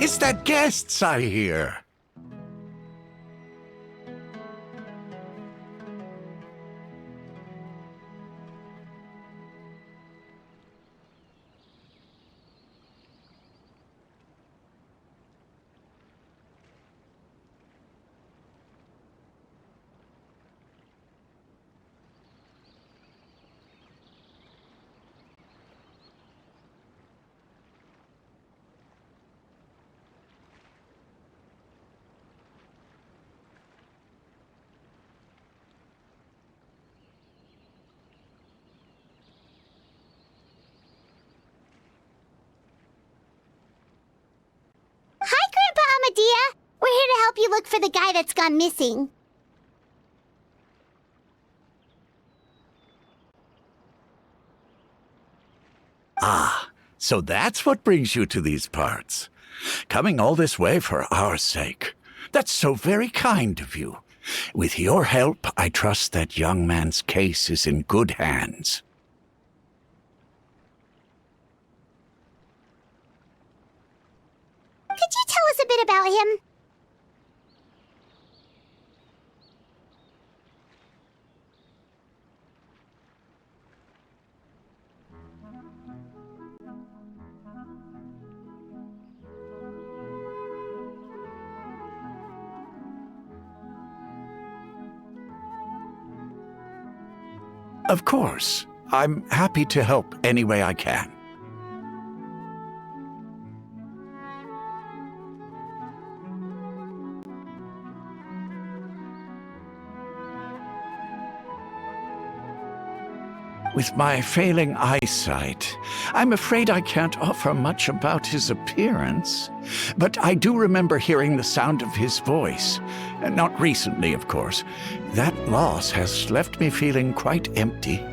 S11: It's the guests I hear.
S3: Hi, Grandpa Amadea! We're here to help you look for the guy that's gone missing.
S11: Ah, so that's what brings you to these parts. Coming all this way for our sake. That's so very kind of you. With your help, I trust that young man's case is in good hands.
S3: Could you tell us a bit about him?
S11: Of course. I'm happy to help any way I can. With my failing eyesight, I'm afraid I can't offer much about his appearance. But I do remember hearing the sound of his voice. Not recently, of course. That loss has left me feeling quite empty.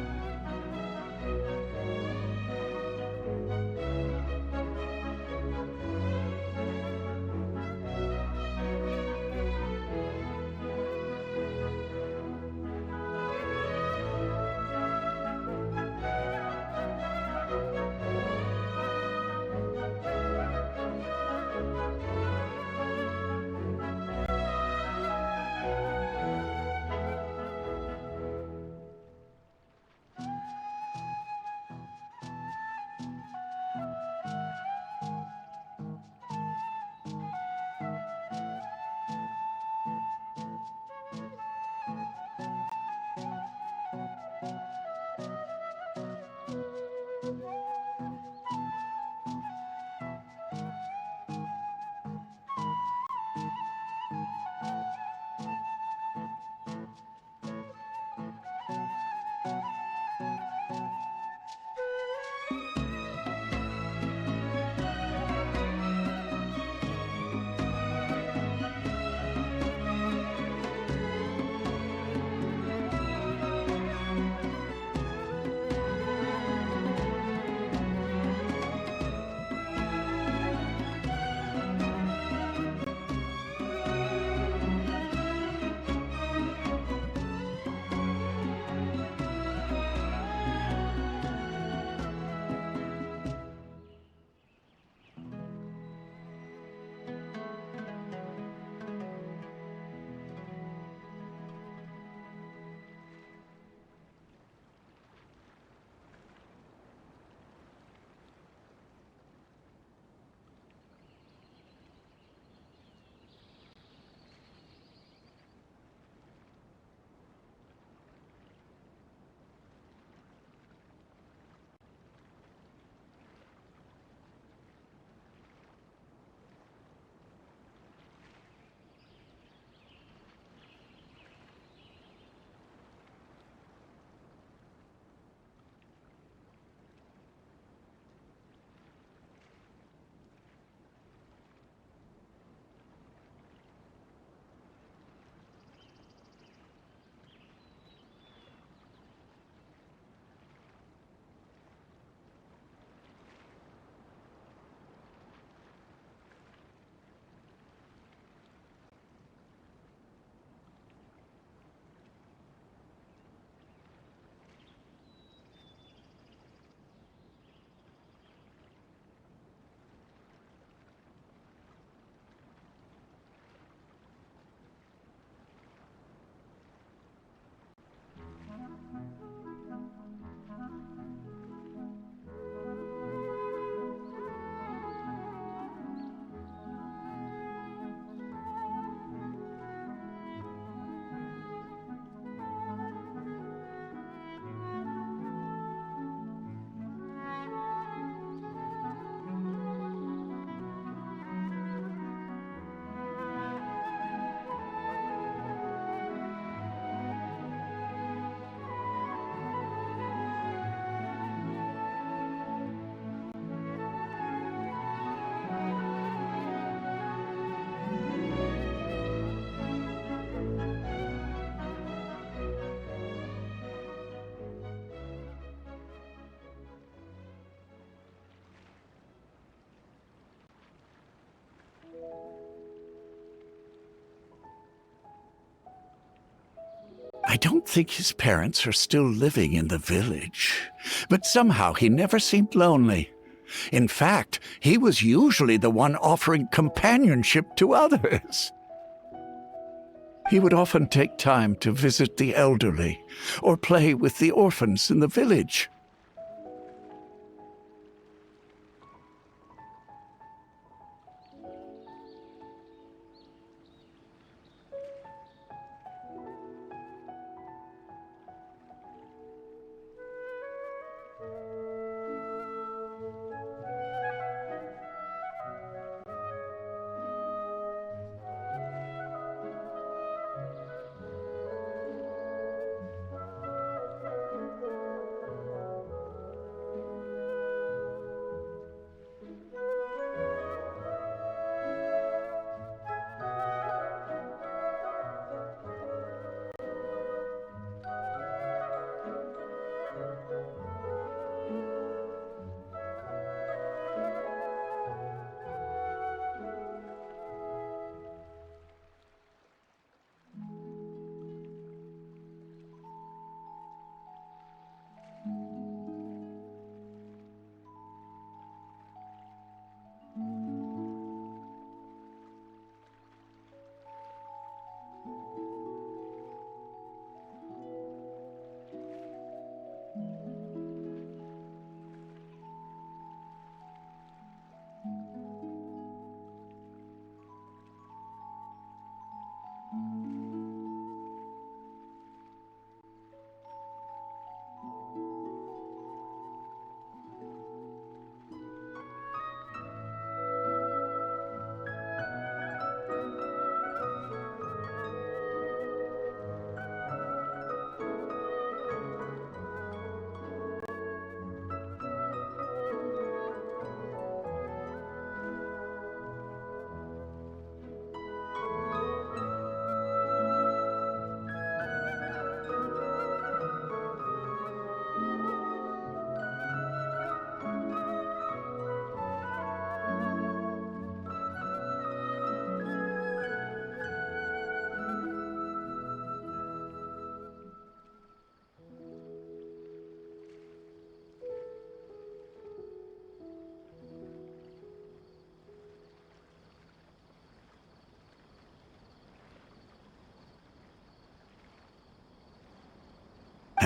S11: I don't think his parents are still living in the village, but somehow he never seemed lonely. In fact, he was usually the one offering companionship to others. He would often take time to visit the elderly or play with the orphans in the village.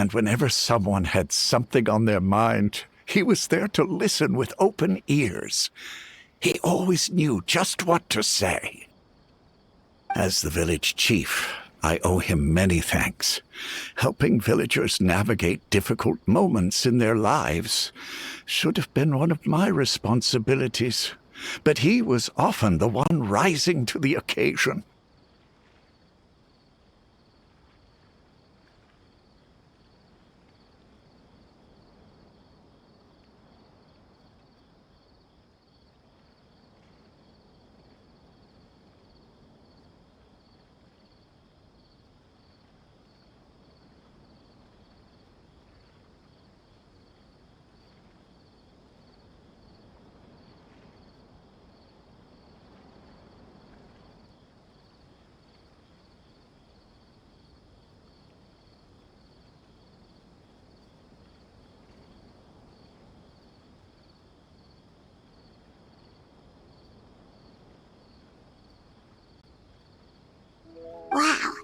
S11: And whenever someone had something on their mind, he was there to listen with open ears. He always knew just what to say. As the village chief, I owe him many thanks. Helping villagers navigate difficult moments in their lives should have been one of my responsibilities, but he was often the one rising to the occasion.
S3: Wow,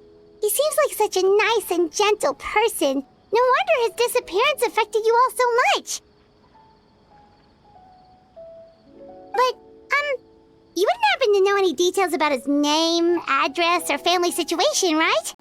S3: he seems like such a nice and gentle person. No wonder his disappearance affected you all so much. But, you wouldn't happen to know any details about his name, address, or family situation, right?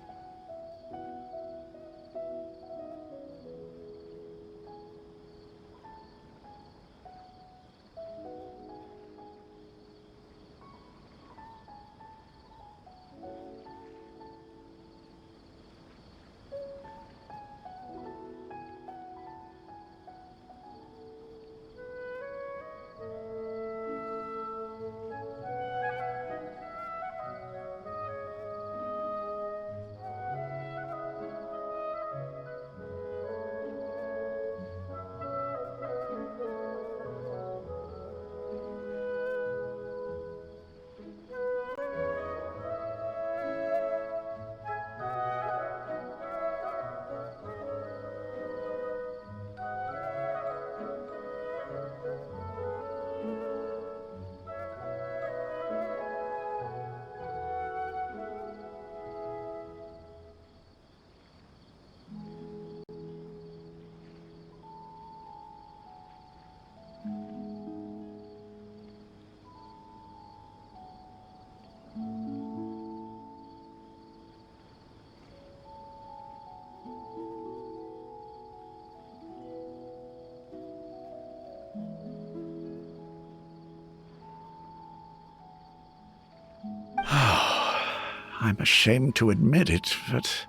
S11: I'm ashamed to admit it, but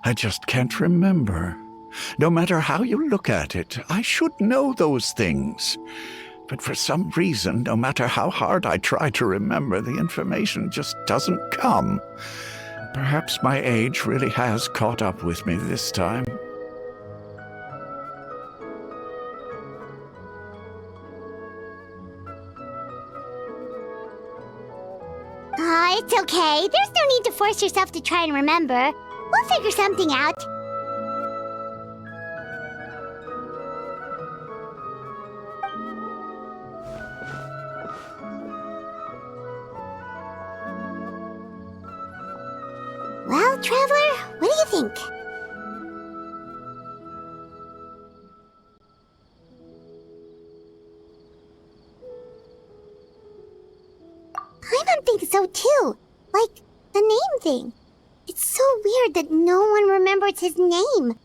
S11: I just can't remember. No matter how you look at it, I should know those things. But for some reason, no matter how hard I try to remember, the information just doesn't come. Perhaps my age really has caught up with me this time.
S3: It's okay. There's no need to force yourself to try and remember. We'll figure something out. Well, Traveler, what do you think? I don't think so, too. Like, the name thing. It's so weird that no one remembers his name.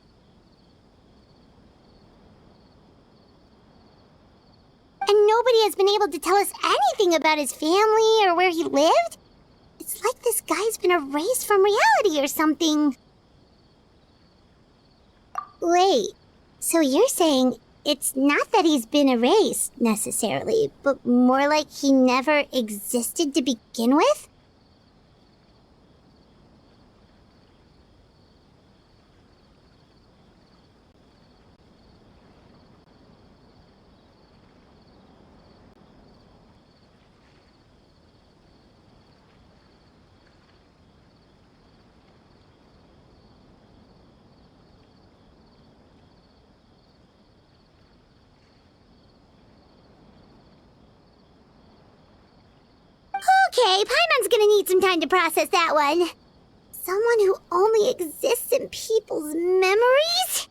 S3: And nobody has been able to tell us anything about his family or where he lived. It's like this guy's been erased from reality or something. Wait, so you're saying it's not that he's been erased, necessarily, but more like he never existed to begin with? Okay, Paimon's gonna need some time to process that one. Someone who only exists in people's memories?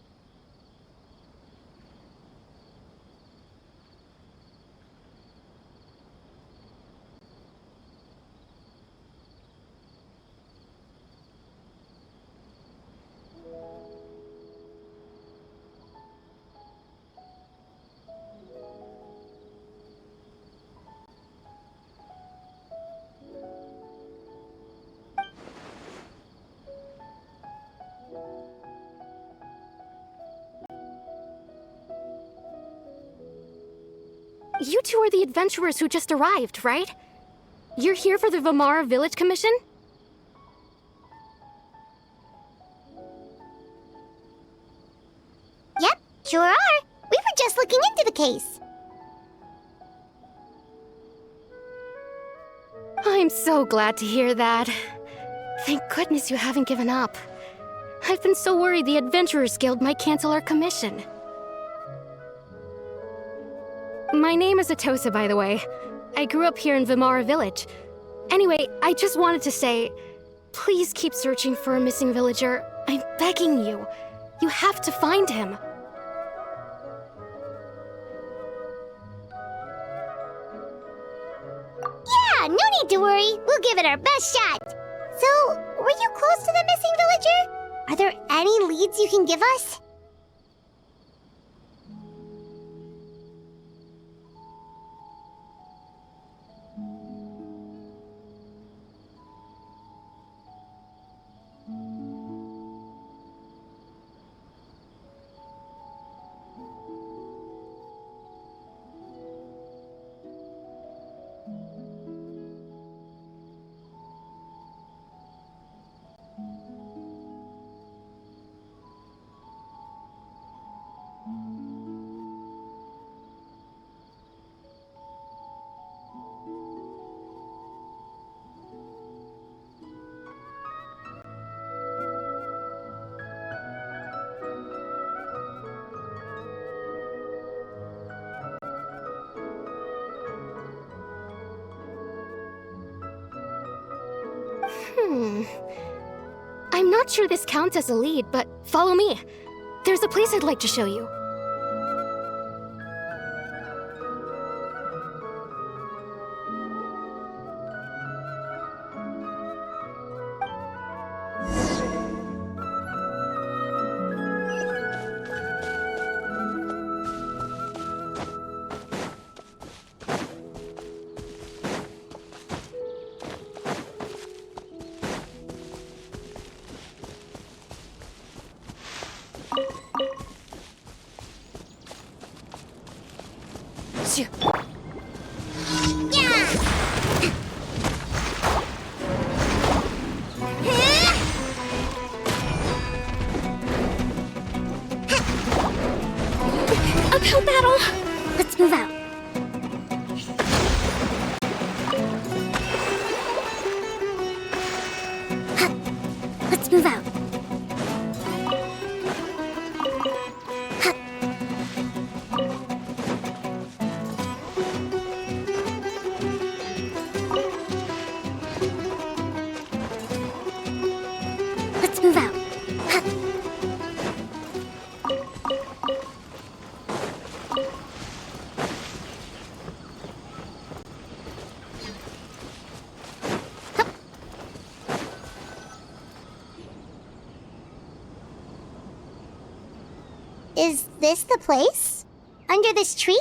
S6: You two are the adventurers who just arrived, right? You're here for the Vamara Village Commission?
S3: Yep, sure are. We were just looking into the case.
S6: I'm so glad to hear that. Thank goodness you haven't given up. I've been so worried the Adventurers Guild might cancel our commission. My name is Atosa, by the way. I grew up here in Vamara Village. Anyway, I just wanted to say, please keep searching for a missing villager. I'm begging you. You have to find him.
S3: Yeah, no need to worry. We'll give it our best shot. So, were you close to the missing villager? Are there any leads you can give us?
S6: I'm not sure this counts as a lead, but follow me. There's a place I'd like to show you.
S3: Uphill battle! Let's move out. Let's move out. Let's move out. Is this the place? Under this tree?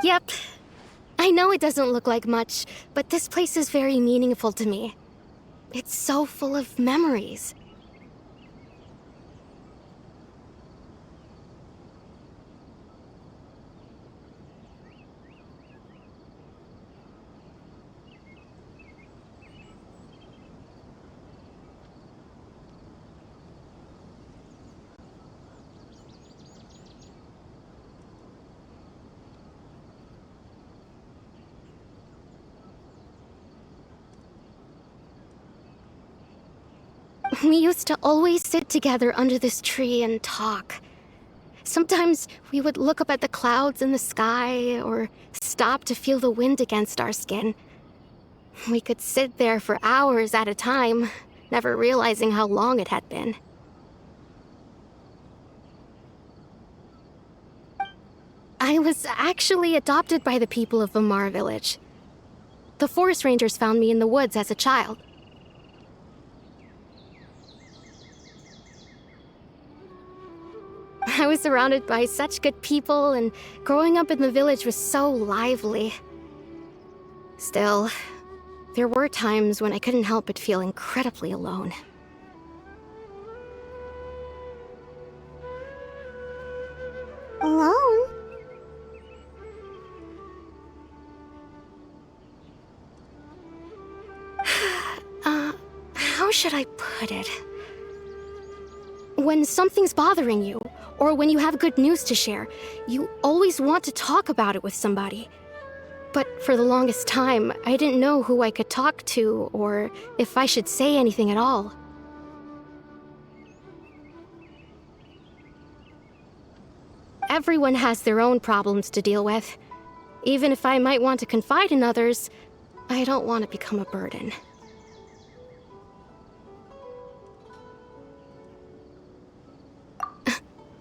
S6: Yep. I know it doesn't look like much, but this place is very meaningful to me. It's so full of memories. We used to always sit together under this tree and talk. Sometimes we would look up at the clouds in the sky, or stop to feel the wind against our skin. We could sit there for hours at a time, never realizing how long it had been. I was actually adopted by the people of Vimar Village. The forest rangers found me in the woods as a child. I was surrounded by such good people, and growing up in the village was so lively. Still, there were times when I couldn't help but feel incredibly alone.
S3: Alone?
S6: How should I put it? When something's bothering you, or when you have good news to share, you always want to talk about it with somebody. But for the longest time, I didn't know who I could talk to, or if I should say anything at all. Everyone has their own problems to deal with. Even if I might want to confide in others, I don't want to become a burden.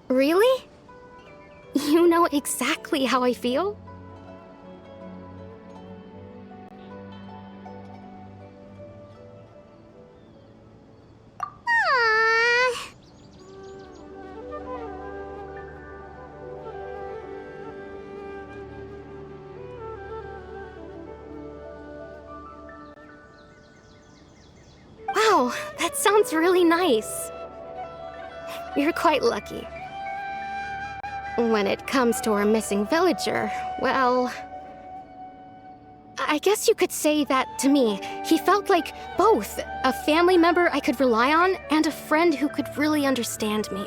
S6: Really? You know exactly how I feel?
S3: Aww.
S6: Wow, that sounds really nice. You're quite lucky. When it comes to our missing villager, well, I guess you could say that to me. He felt like both a family member I could rely on and a friend who could really understand me.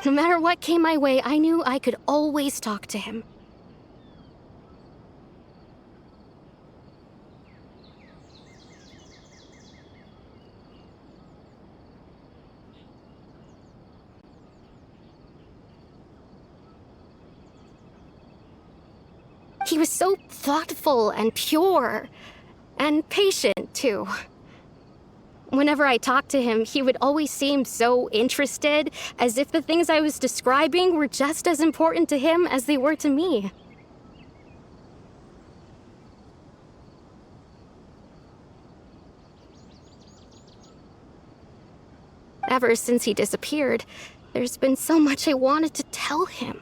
S6: No matter what came my way, I knew I could always talk to him. He was so thoughtful and pure, and patient, too. Whenever I talked to him, he would always seem so interested, as if the things I was describing were just as important to him as they were to me. Ever since he disappeared, there's been so much I wanted to tell him.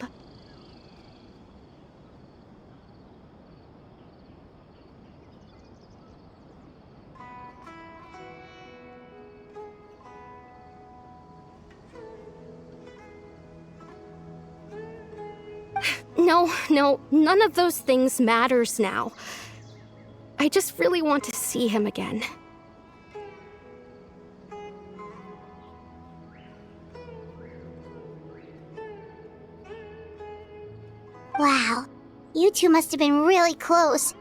S6: No, none of those things matters now. I just really want to see him again.
S3: Wow, you two must have been really close.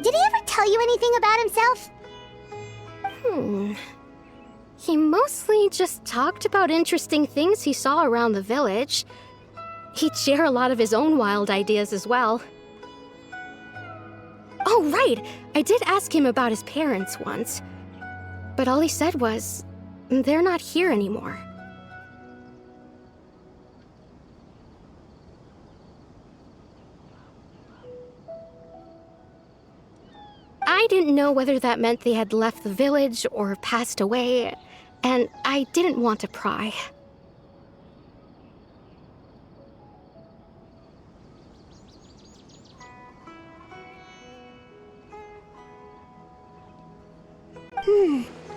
S3: Did he ever tell you anything about himself?
S6: He mostly just talked about interesting things he saw around the village. He'd share a lot of his own wild ideas as well. Oh, right! I did ask him about his parents once. But all he said was, they're not here anymore. I didn't know whether that meant they had left the village or passed away, and I didn't want to pry.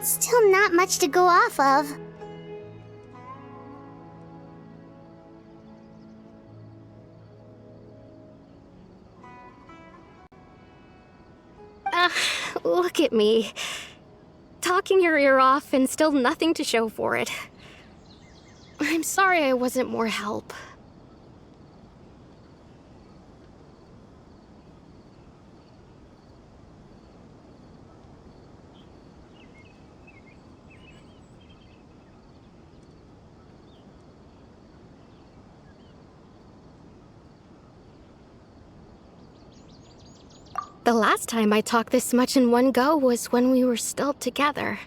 S3: Still not much to go off of.
S6: Look at me. Talking your ear off and still nothing to show for it. I'm sorry I wasn't more help. The last time I talked this much in one go was when we were still together.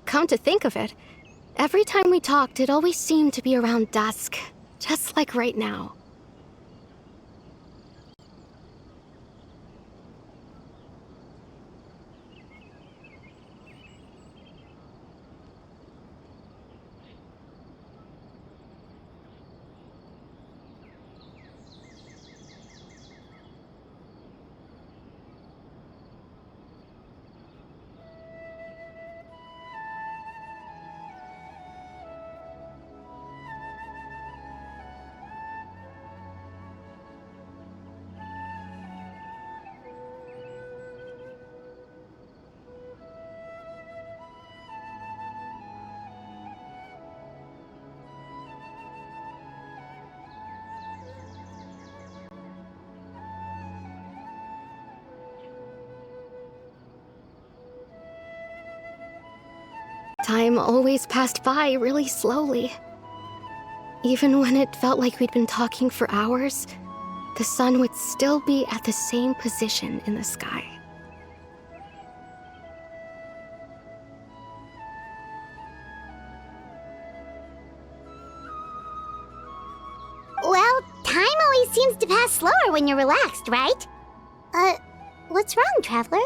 S6: Come to think of it, every time we talked, it always seemed to be around dusk. Just like right now. Time always passed by really slowly. Even when it felt like we'd been talking for hours, the sun would still be at the same position in the sky.
S3: Well, time always seems to pass slower when you're relaxed, right? What's wrong, Traveler?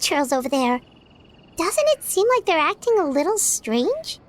S3: churls over there. Doesn't it seem like they're acting a little strange?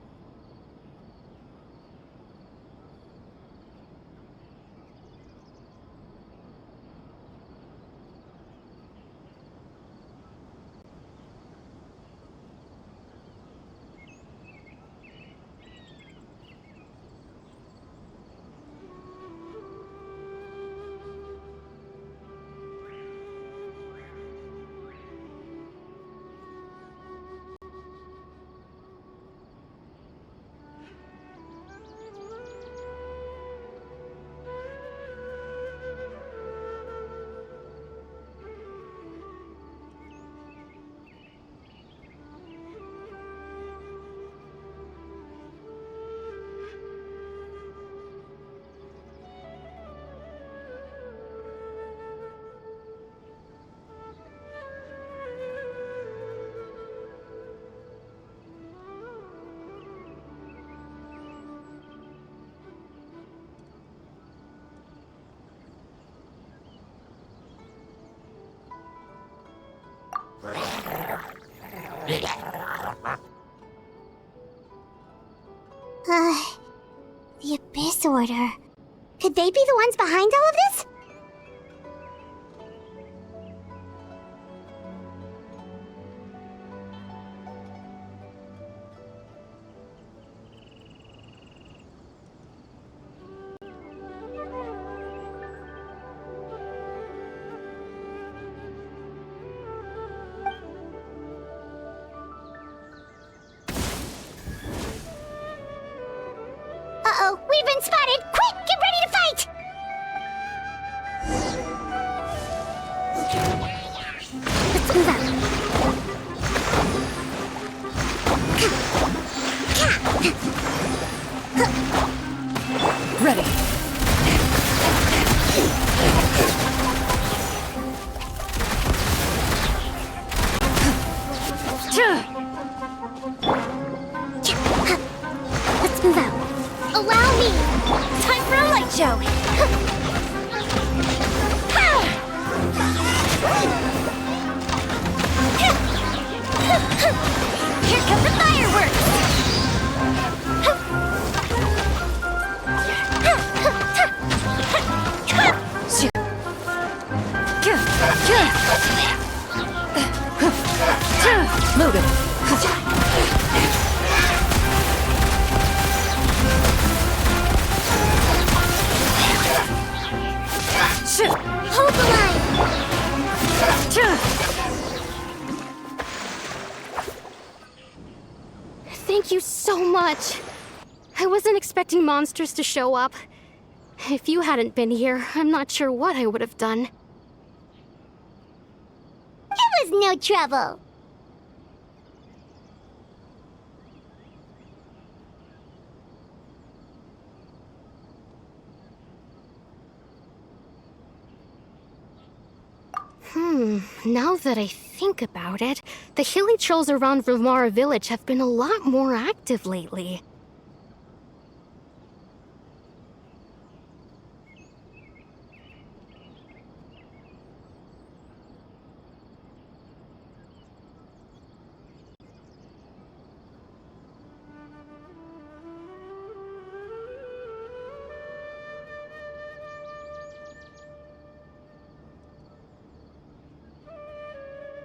S3: The Abyss Order. Could they be the ones behind all of this? Uh-oh, we've been spotted! Quick, get ready to fight! Let's move out.
S5: Ready.
S3: Let's move out. Allow me! Time for a light show! Here come the fireworks!
S5: Load 'em.
S3: Hold the line!
S6: Thank you so much. I wasn't expecting monsters to show up. If you hadn't been here, I'm not sure what I would have done.
S3: It was no trouble.
S6: Now that I think about it, the hilly trolls around Vimara village have been a lot more active lately.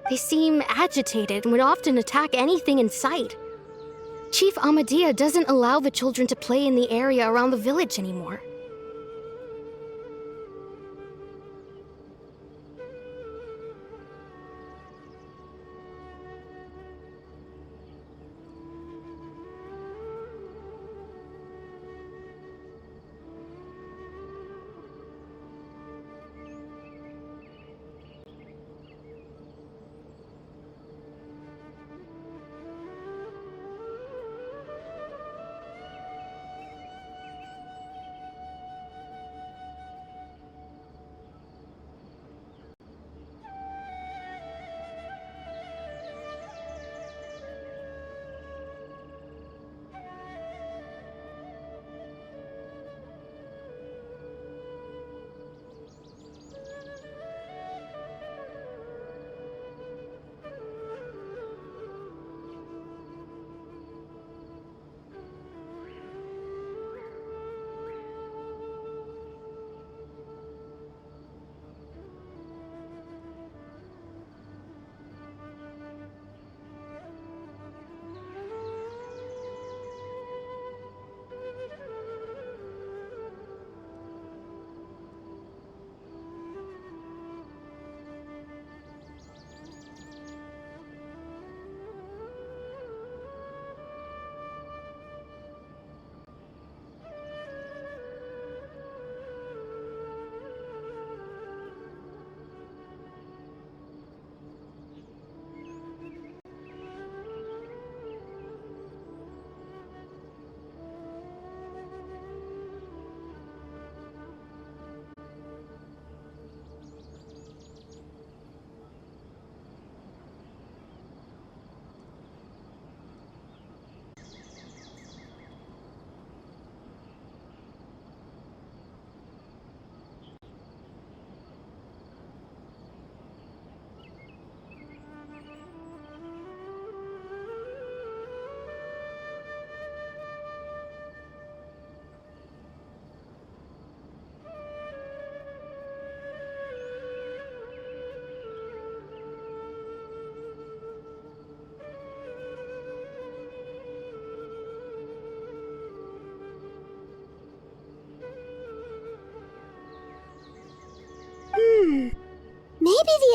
S6: They seem agitated and would often attack anything in sight. Chief Amadea doesn't allow the children to play in the area around the village anymore.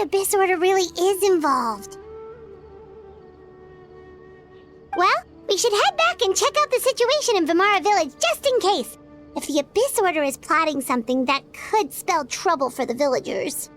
S3: Abyss Order really is involved. Well, we should head back and check out the situation in Vimara Village just in case. If the Abyss Order is plotting something that could spell trouble for the villagers.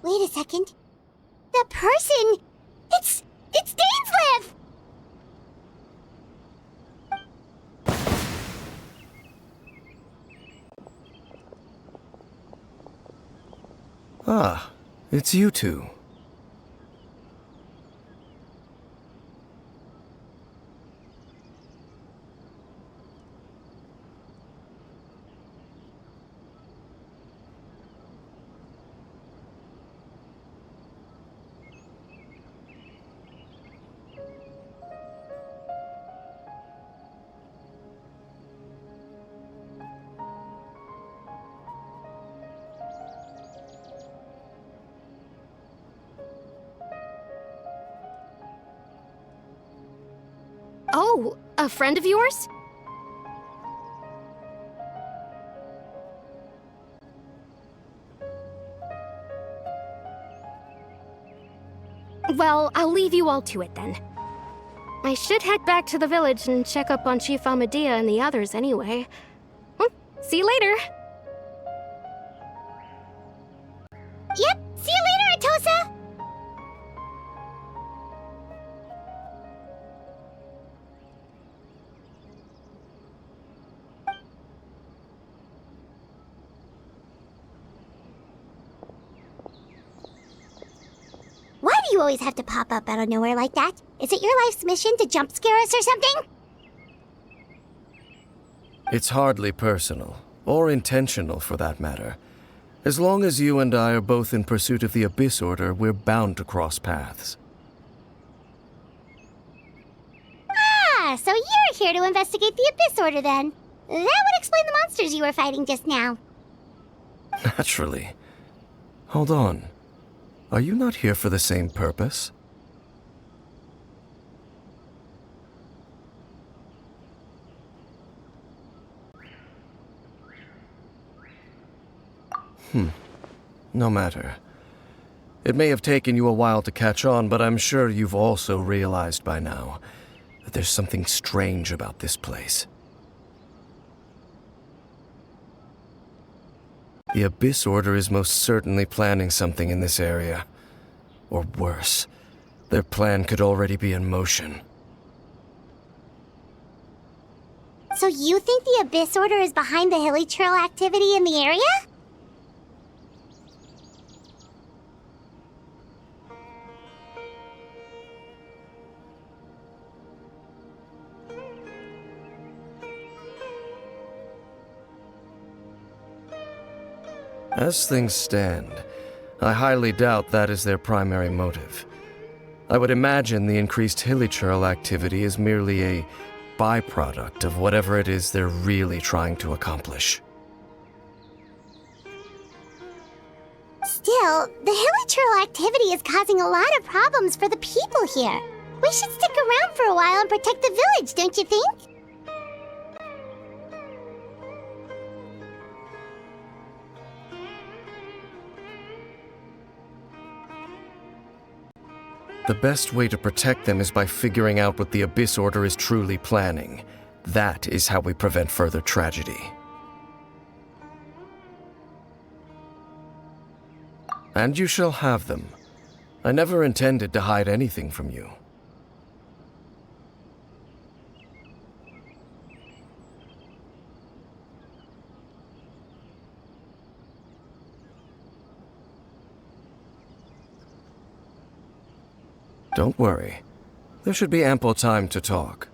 S3: Wait a second. The person... It's Dainsleif!
S12: Ah, it's you two.
S6: Oh, a friend of yours? Well, I'll leave you all to it then. I should head back to the village and check up on Chief Amadea and the others anyway. See you later.
S3: Yep, see you later, Atosa! Why do you always have to pop up out of nowhere like that? Is it your life's mission to jump scare us or something?
S12: It's hardly personal, or intentional for that matter. As long as you and I are both in pursuit of the Abyss Order, we're bound to cross paths.
S3: Ah, so you're here to investigate the Abyss Order then. That would explain the monsters you were fighting just now.
S12: Naturally. Hold on. Are you not here for the same purpose? No matter. It may have taken you a while to catch on, but I'm sure you've also realized by now that there's something strange about this place. The Abyss Order is most certainly planning something in this area. Or worse, their plan could already be in motion.
S3: So you think the Abyss Order is behind the hilly trail activity in the area?
S12: As things stand, I highly doubt that is their primary motive. I would imagine the increased hilly trail activity is merely a byproduct of whatever it is they're really trying to accomplish.
S3: Still, the hilly trail activity is causing a lot of problems for the people here. We should stick around for a while and protect the village, don't you think?
S12: The best way to protect them is by figuring out what the Abyss Order is truly planning. That is how we prevent further tragedy. And you shall have them. I never intended to hide anything from you. Don't worry. There should be ample time to talk.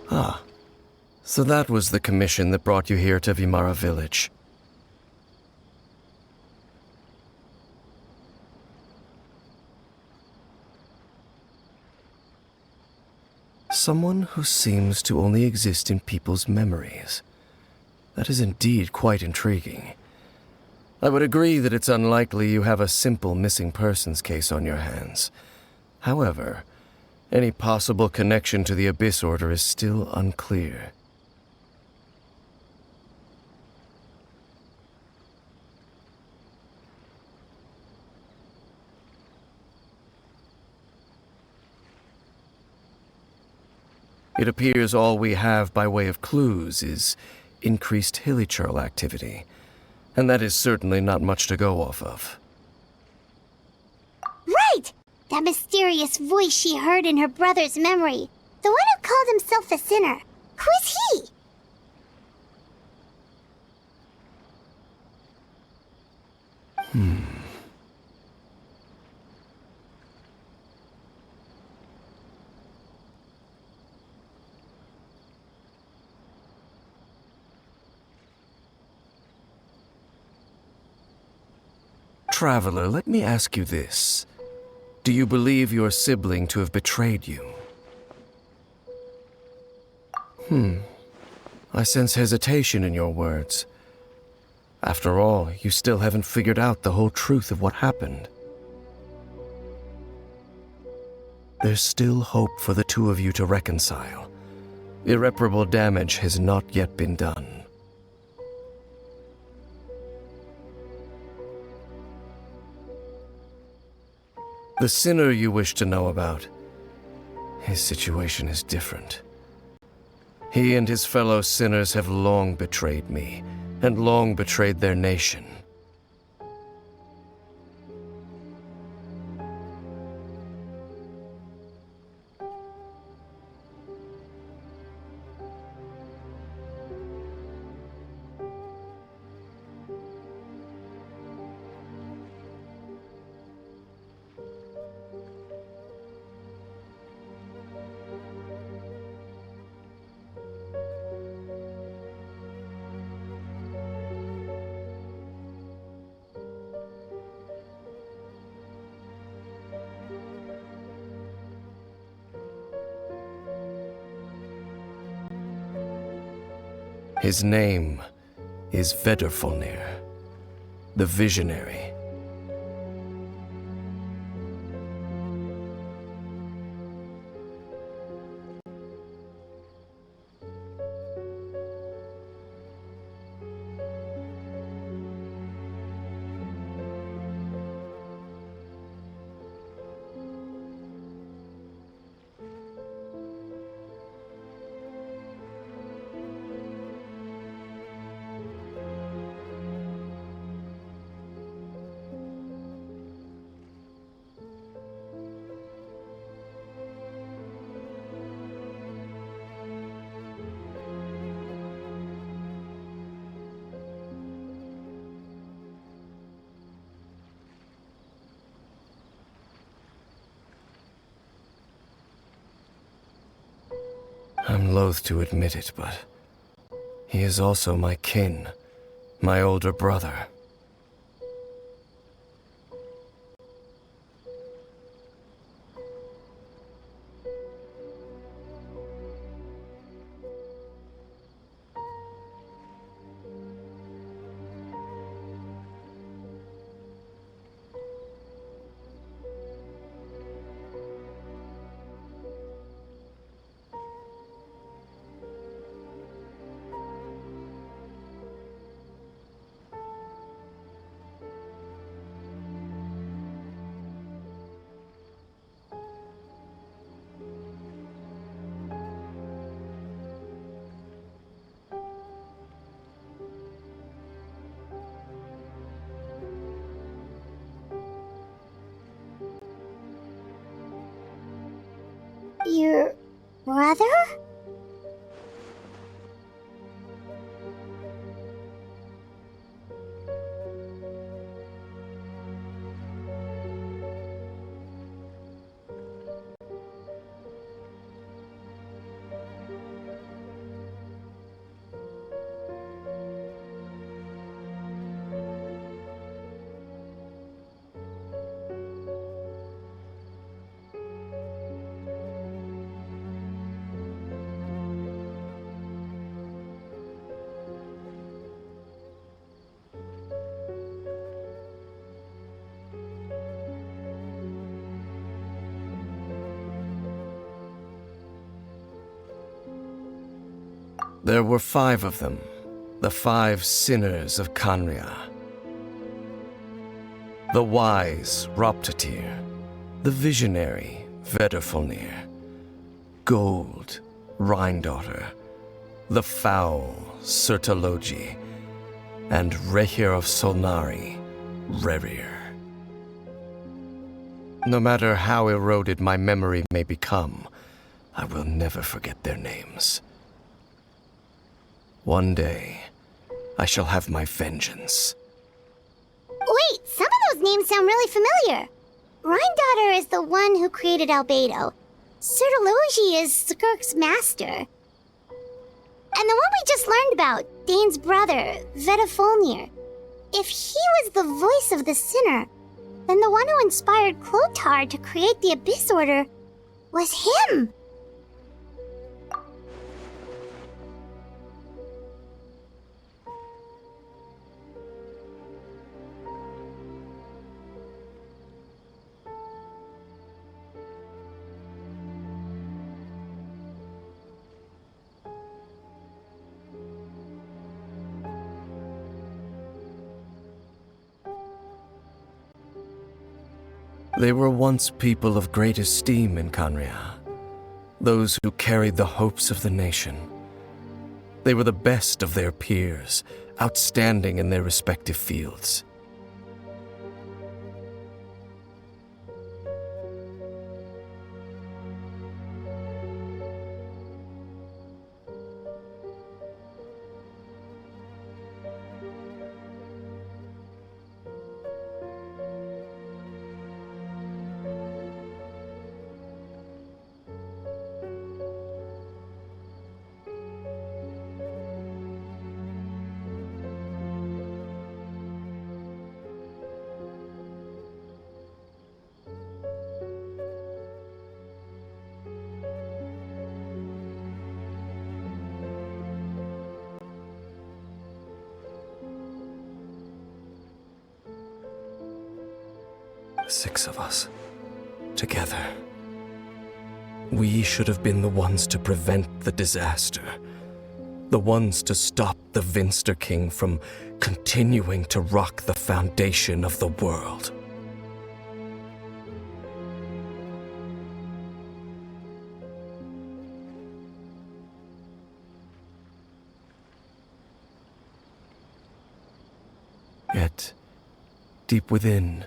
S12: Ah, so that was the commission that brought you here to Vimara Village. Someone who seems to only exist in people's memories. That is indeed quite intriguing. I would agree that it's unlikely you have a simple missing persons case on your hands. However, any possible connection to the Abyss Order is still unclear. It appears all we have by way of clues is increased hilly trail activity, and that is certainly not much to go off of.
S3: Right! That mysterious voice she heard in her brother's memory. The one who called himself a sinner. Who is he?
S12: Traveler, let me ask you this. Do you believe your sibling to have betrayed you? I sense hesitation in your words. After all, you still haven't figured out the whole truth of what happened. There's still hope for the two of you to reconcile. Irreparable damage has not yet been done. The sinner you wish to know about, his situation is different. He and his fellow sinners have long betrayed me, and long betrayed their nation. His name is Vedderfolnir. the Visionary. I'm loath to admit it, but he is also my kin, my older brother.
S3: Your brother?
S12: There were 5 of them, the 5 sinners of Canria. The wise Roptatir, the visionary Vedderfolnir, Gold Rhine-daughter, the foul Sertologi, and Rehir of Solnari, Rerir. No matter how eroded my memory may become, I will never forget their names. One day, I shall have my vengeance.
S3: Wait, some of those names sound really familiar. Rhine-daughter is the one who created Albedo. Sertologi is Skirk's master. And the one we just learned about, Dane's brother, Vedderfolnir. If he was the voice of the sinner, then the one who inspired Clotar to create the Abyss Order was him.
S12: They were once people of great esteem in Canria, those who carried the hopes of the nation. They were the best of their peers, outstanding in their respective fields. 6 of us. Together. We should have been the ones to prevent the disaster. The ones to stop the Vinster King from continuing to rock the foundation of the world. Yet, deep within,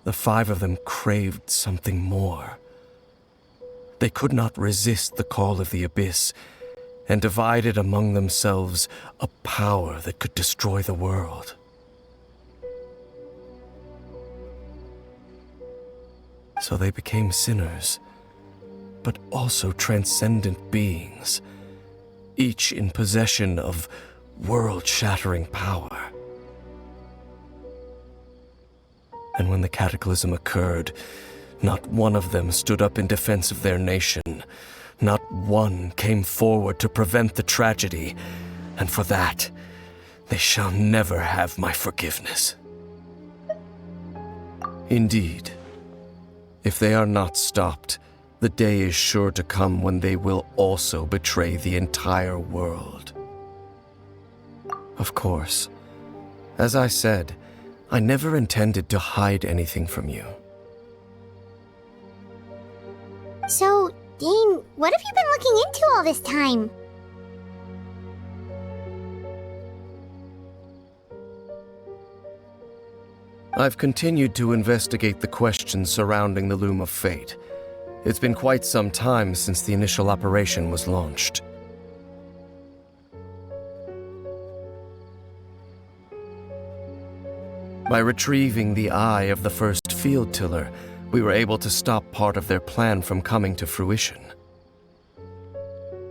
S12: the 5 of them craved something more. They could not resist the call of the Abyss, and divided among themselves a power that could destroy the world. So they became sinners, but also transcendent beings, each in possession of world-shattering power. And when the cataclysm occurred, not one of them stood up in defense of their nation. Not one came forward to prevent the tragedy, and for that, they shall never have my forgiveness. Indeed, if they are not stopped, the day is sure to come when they will also betray the entire world. Of course, as I said, I never intended to hide anything from you.
S3: So, Dane, what have you been looking into all this time?
S12: I've continued to investigate the questions surrounding the Loom of Fate. It's been quite some time since the initial operation was launched. By retrieving the eye of the first field tiller, we were able to stop part of their plan from coming to fruition.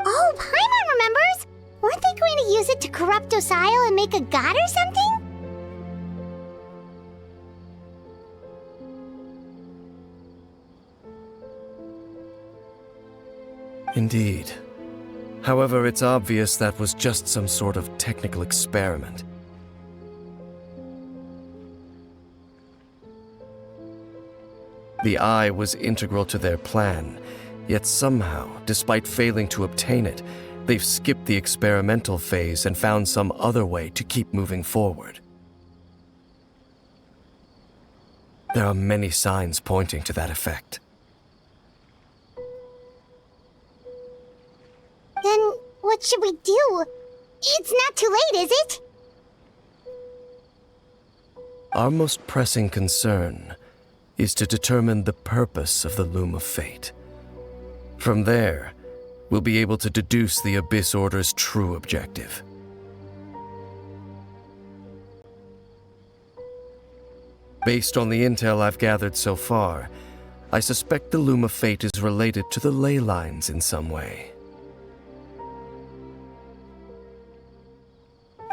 S3: Oh, Paimon remembers! Weren't they going to use it to corrupt Docile and make a god or something?
S12: Indeed. However, it's obvious that was just some sort of technical experiment. The eye was integral to their plan, yet somehow, despite failing to obtain it, they've skipped the experimental phase and found some other way to keep moving forward. There are many signs pointing to that effect.
S3: Then what should we do? It's not too late, is it?
S12: Our most pressing concern is to determine the purpose of the Loom of Fate. From there, we'll be able to deduce the Abyss Order's true objective. Based on the intel I've gathered so far, I suspect the Loom of Fate is related to the ley lines in some way.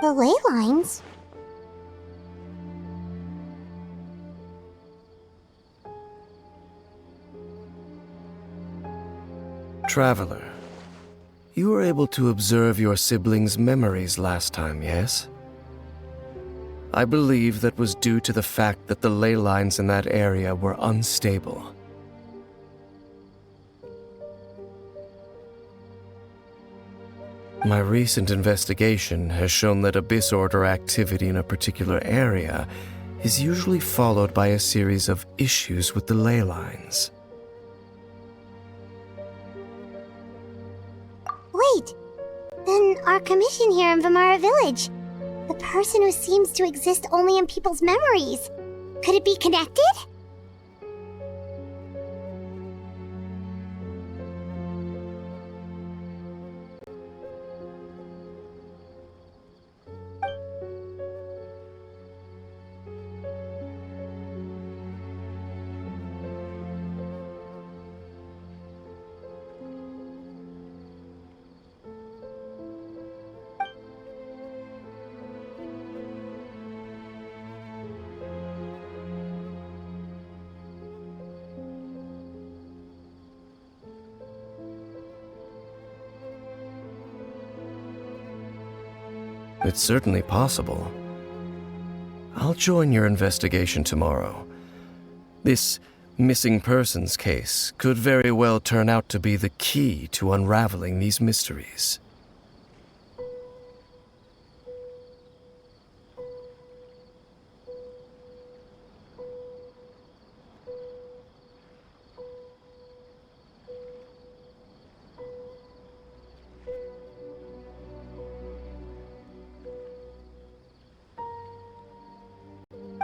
S3: The ley lines?
S12: Traveler, you were able to observe your siblings' memories last time, yes? I believe that was due to the fact that the ley lines in that area were unstable. My recent investigation has shown that Abyss Order activity in a particular area is usually followed by a series of issues with the ley lines.
S3: Wait, then our commission here in Vimara Village, the person who seems to exist only in people's memories, could it be connected?
S12: It's certainly possible. I'll join your investigation tomorrow. This missing persons case could very well turn out to be the key to unraveling these mysteries.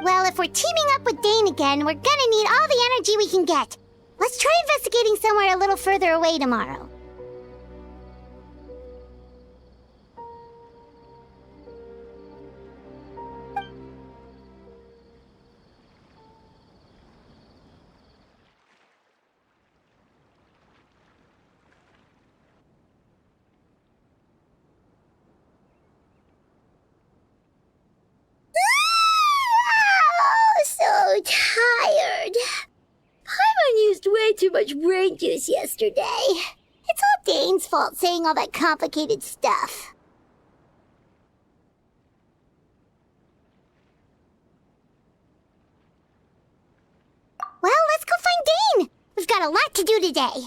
S3: Well, if we're teaming up with Dane again, we're gonna need all the energy we can get. Let's try investigating somewhere a little further away tomorrow. So tired. Paimon used way too much brain juice yesterday. It's all Dane's fault saying all that complicated stuff. Well, let's go find Dane! We've got a lot to do today.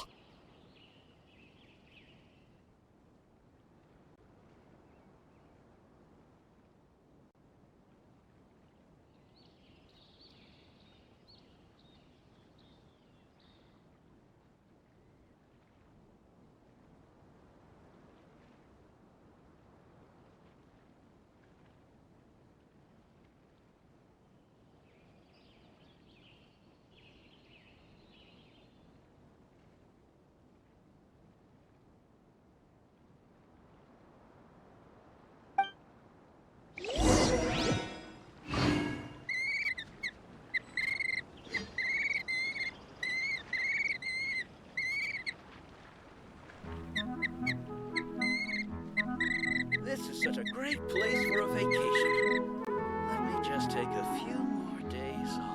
S9: This is such a great place for a vacation. Let me just take a few more days off.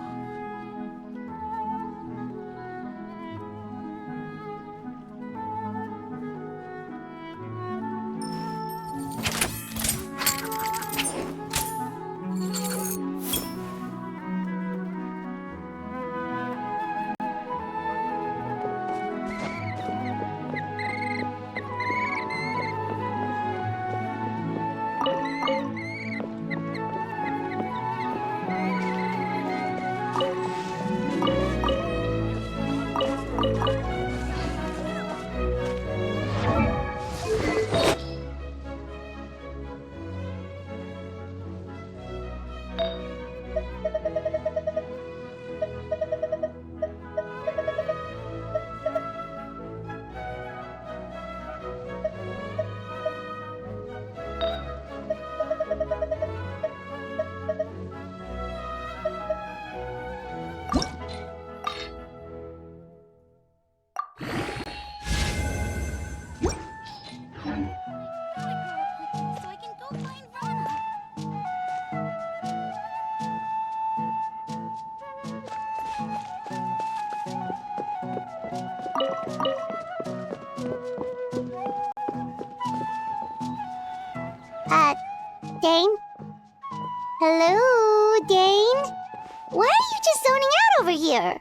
S3: Dane? Hello, Dane? Why are you just zoning out over here?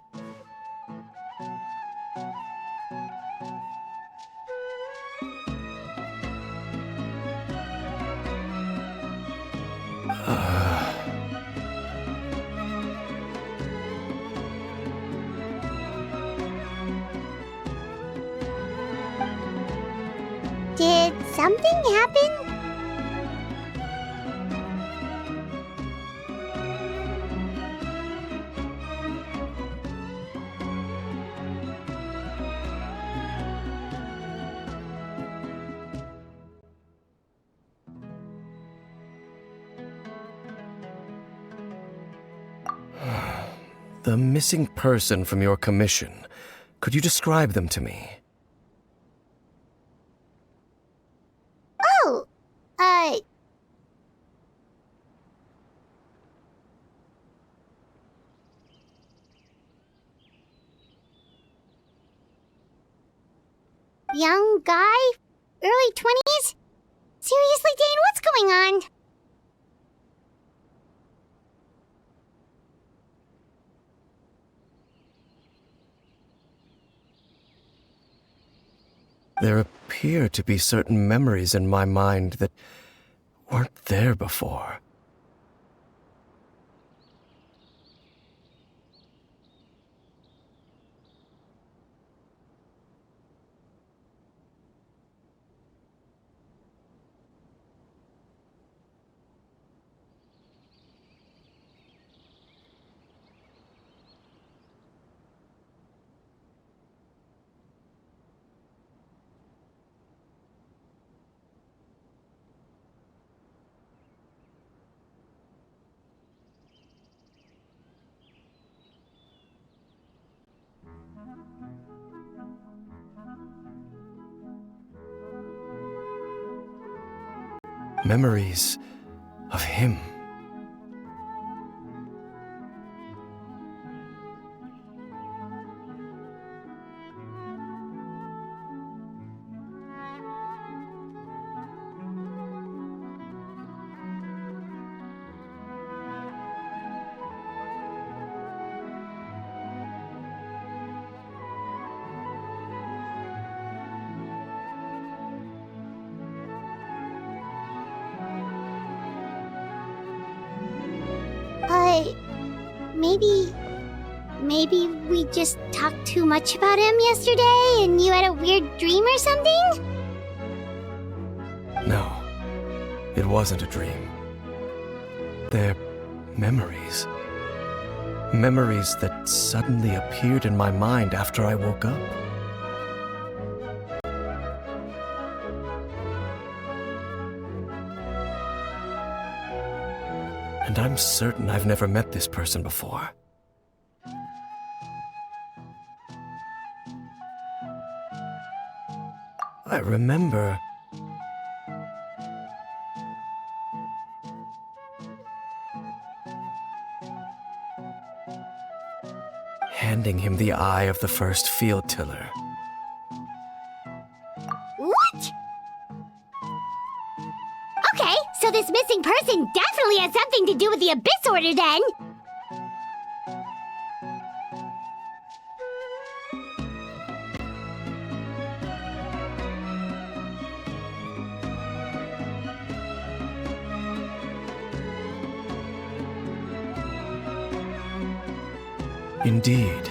S3: Did something happen?
S12: The missing person from your commission. Could you describe them to me?
S3: Oh, young guy? Early 20s? Seriously, Dane, what's going on?
S12: There appear to be certain memories in my mind that weren't there before. Memories of him.
S3: Maybe we just talked too much about him yesterday and you had a weird dream or something?
S12: No, it wasn't a dream. They're memories. Memories that suddenly appeared in my mind after I woke up. And I'm certain I've never met this person before. I remember handing him the eye of the first field tiller.
S3: What? Okay, so this missing person definitely has something to do with the Abyss Order then!
S12: Indeed.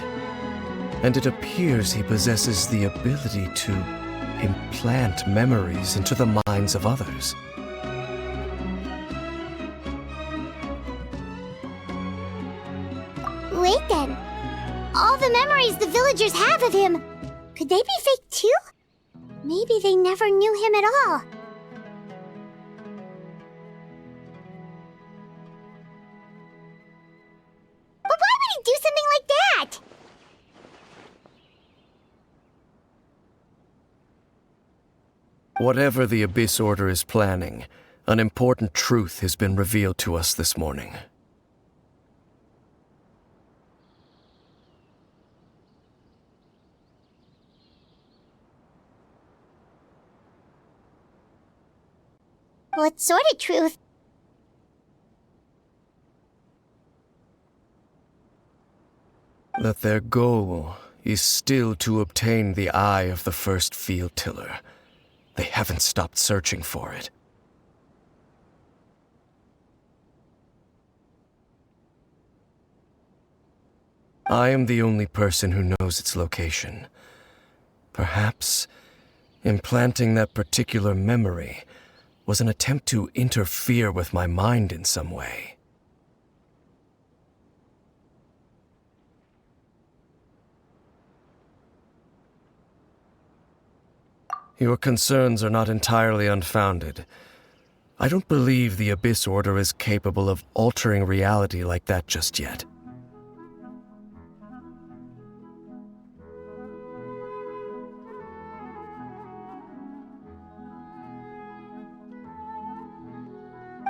S12: And it appears he possesses the ability to implant memories into the minds of others.
S3: Wait then. All the memories the villagers have of him, could they be fake too? Maybe they never knew him at all. But why would he do something like that?
S12: Whatever the Abyss Order is planning, an important truth has been revealed to us this morning.
S3: What sort of truth?
S12: That their goal is still to obtain the eye of the first field tiller. They haven't stopped searching for it. I am the only person who knows its location. Perhaps implanting that particular memory was an attempt to interfere with my mind in some way. Your concerns are not entirely unfounded. I don't believe the Abyss Order is capable of altering reality like that just yet.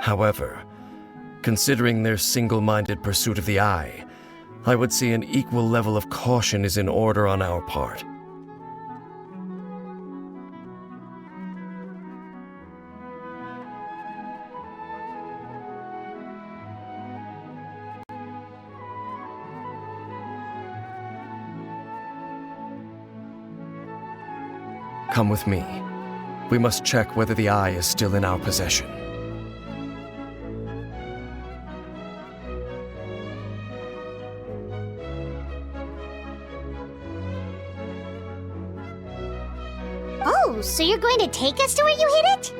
S12: However, considering their single-minded pursuit of the Eye, I would say an equal level of caution is in order on our part. come with me. We must check whether the eye is still in our possession.
S3: Oh, so you're going to take us to where you hid it?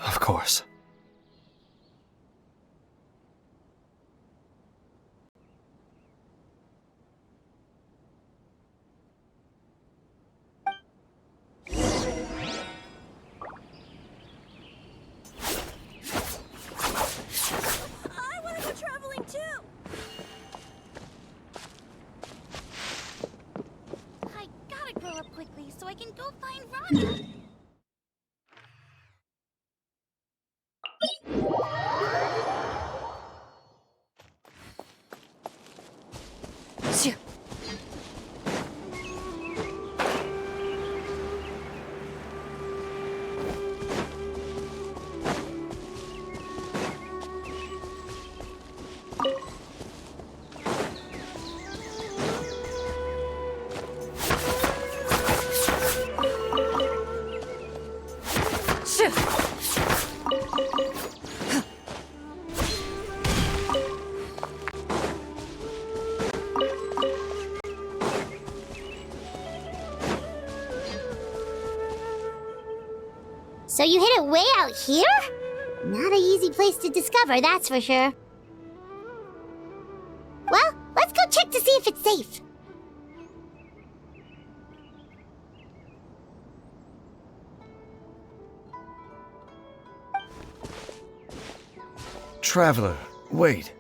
S12: Of course.
S13: I want to go traveling too! I gotta grow up quickly so I can go find Rana.
S3: So you hid it way out here? Not an easy place to discover, that's for sure. Well, let's go check to see if it's safe.
S12: Traveler, wait.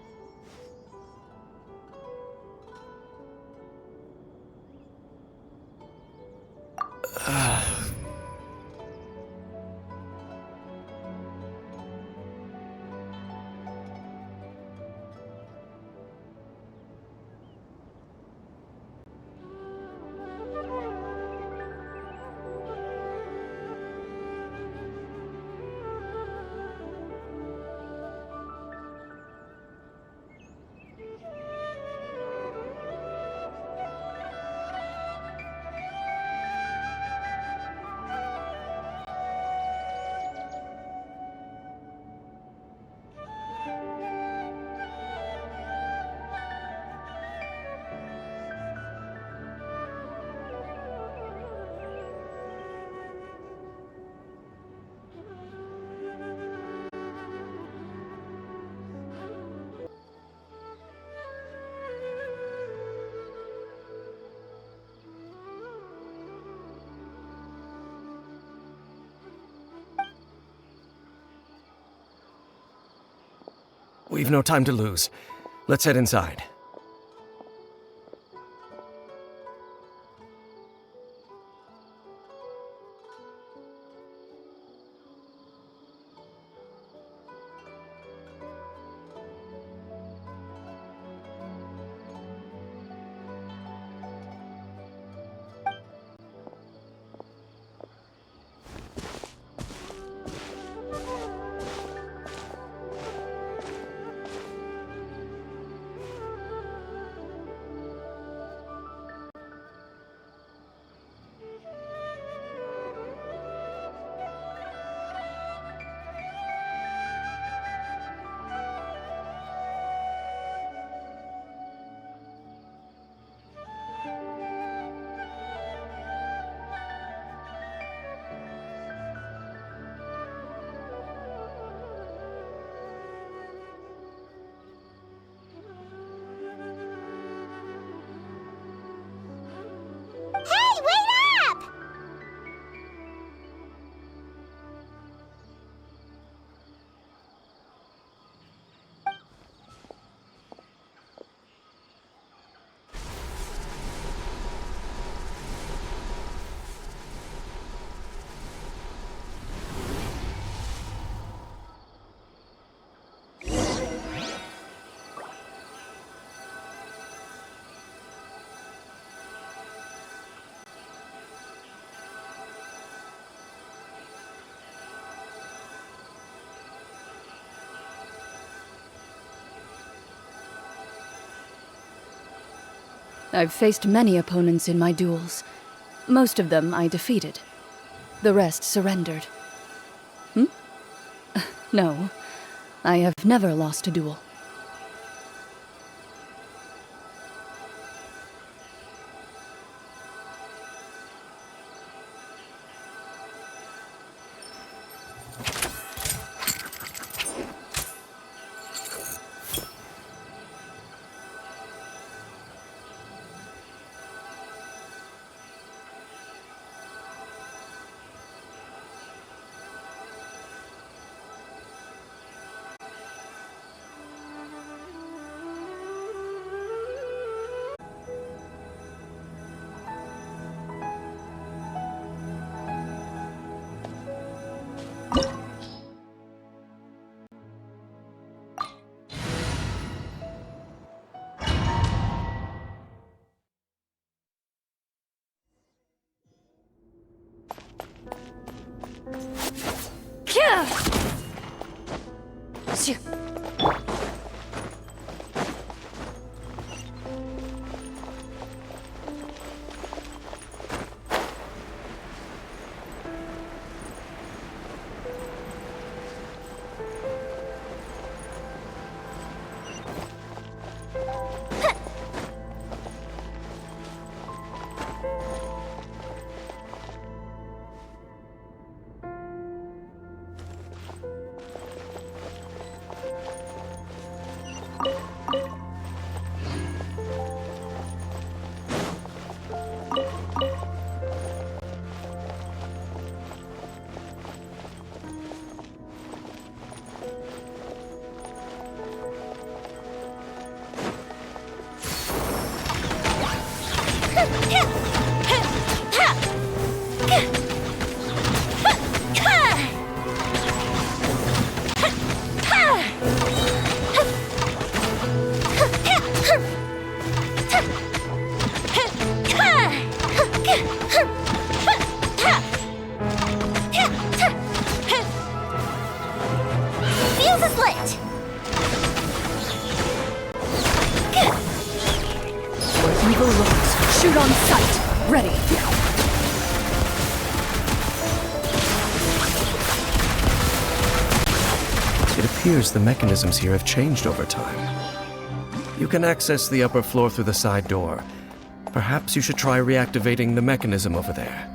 S12: We've no time to lose. Let's head inside.
S5: I've faced many opponents in my duels. Most of them I defeated. The rest surrendered. No, I have never lost a duel.
S12: The mechanisms here have changed over time. You can access the upper floor through the side door. Perhaps you should try reactivating the mechanism over there.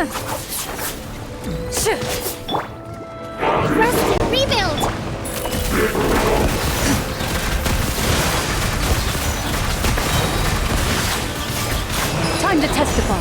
S3: Rest and rebuild!
S5: Time to testify.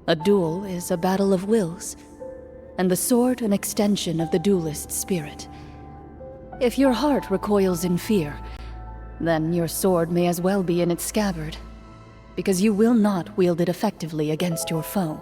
S5: A duel is a battle of wills, and the sword an extension of the duelist's spirit. If your heart recoils in fear, then your sword may as well be in its scabbard, because you will not wield it effectively against your foe.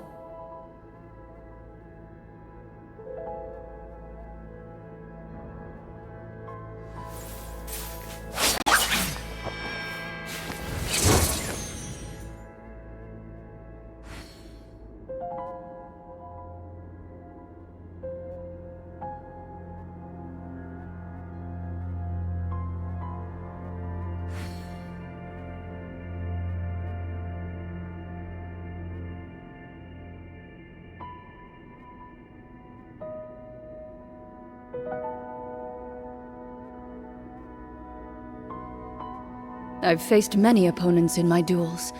S5: I've faced many opponents in my duels.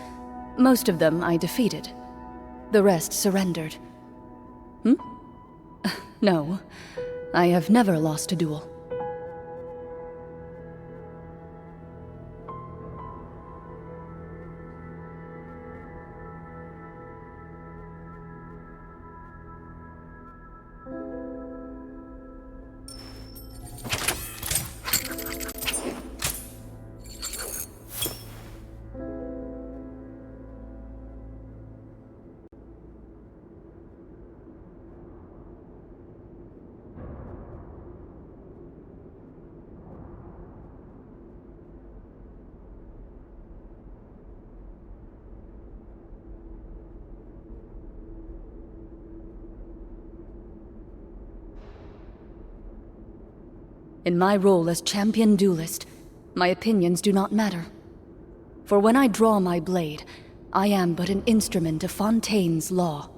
S5: Most of them I defeated. The rest surrendered. No, I have never lost a duel. In my role as champion duelist, my opinions do not matter. For when I draw my blade, I am but an instrument of Fontaine's law.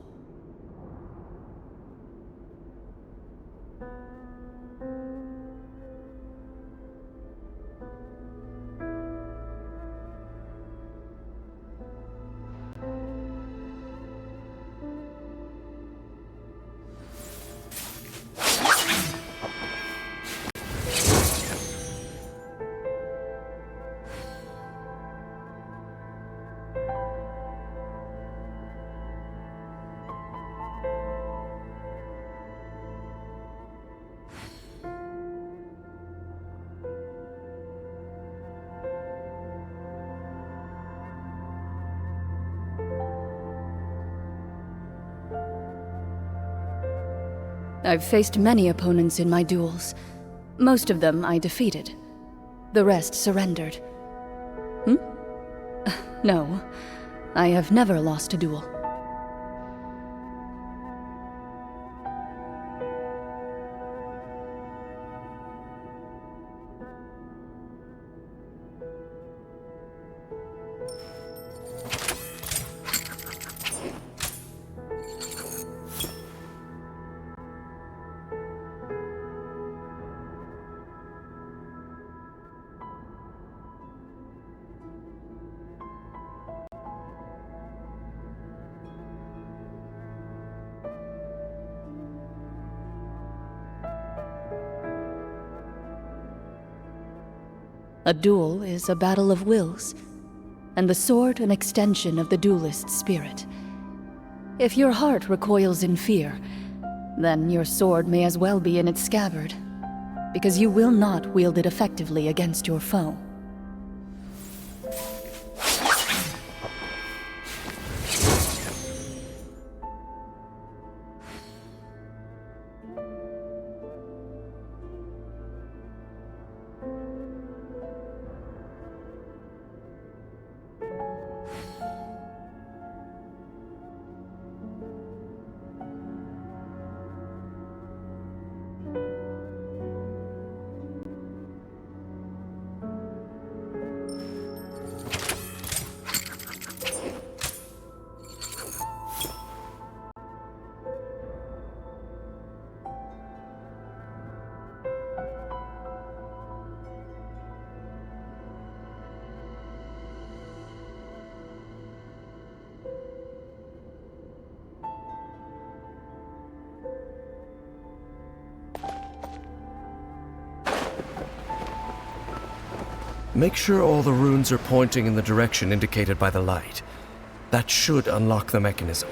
S5: I've faced many opponents in my duels. Most of them I defeated. The rest surrendered. No, I have never lost a duel. A duel is a battle of wills, and the sword an extension of the duelist's spirit. If your heart recoils in fear, then your sword may as well be in its scabbard, because you will not wield it effectively against your foe.
S12: Make sure all the runes are pointing in the direction indicated by the light. That should unlock the mechanism.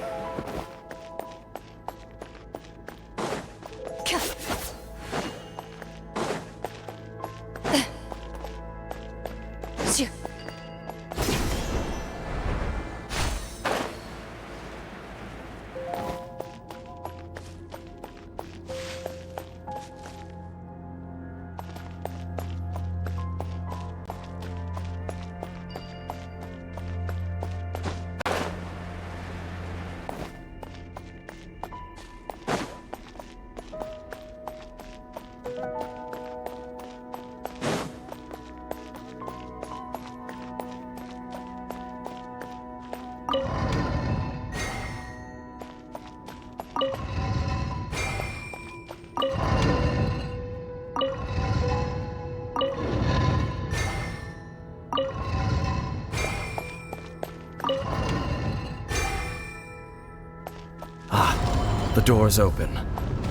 S12: The door's open.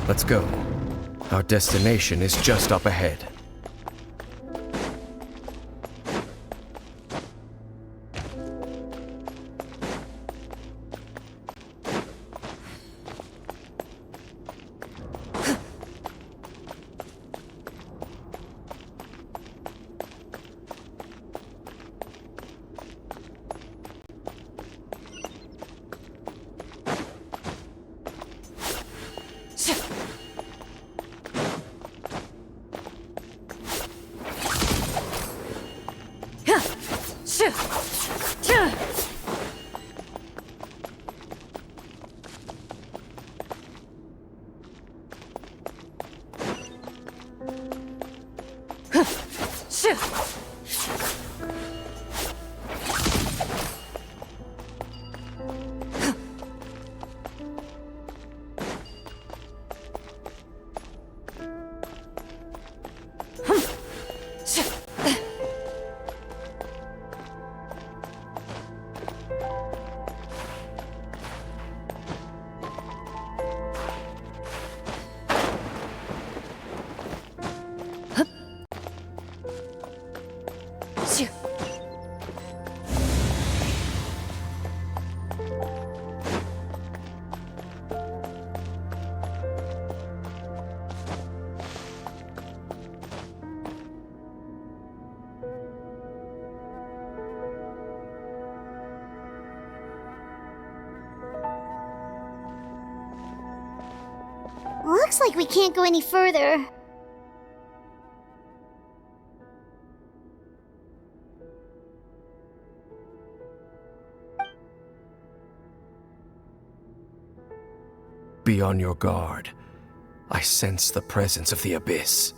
S12: Let's go. Our destination is just up ahead.
S3: Looks Looks like we can't go any further.
S12: Be on your guard. I sense the presence of the abyss.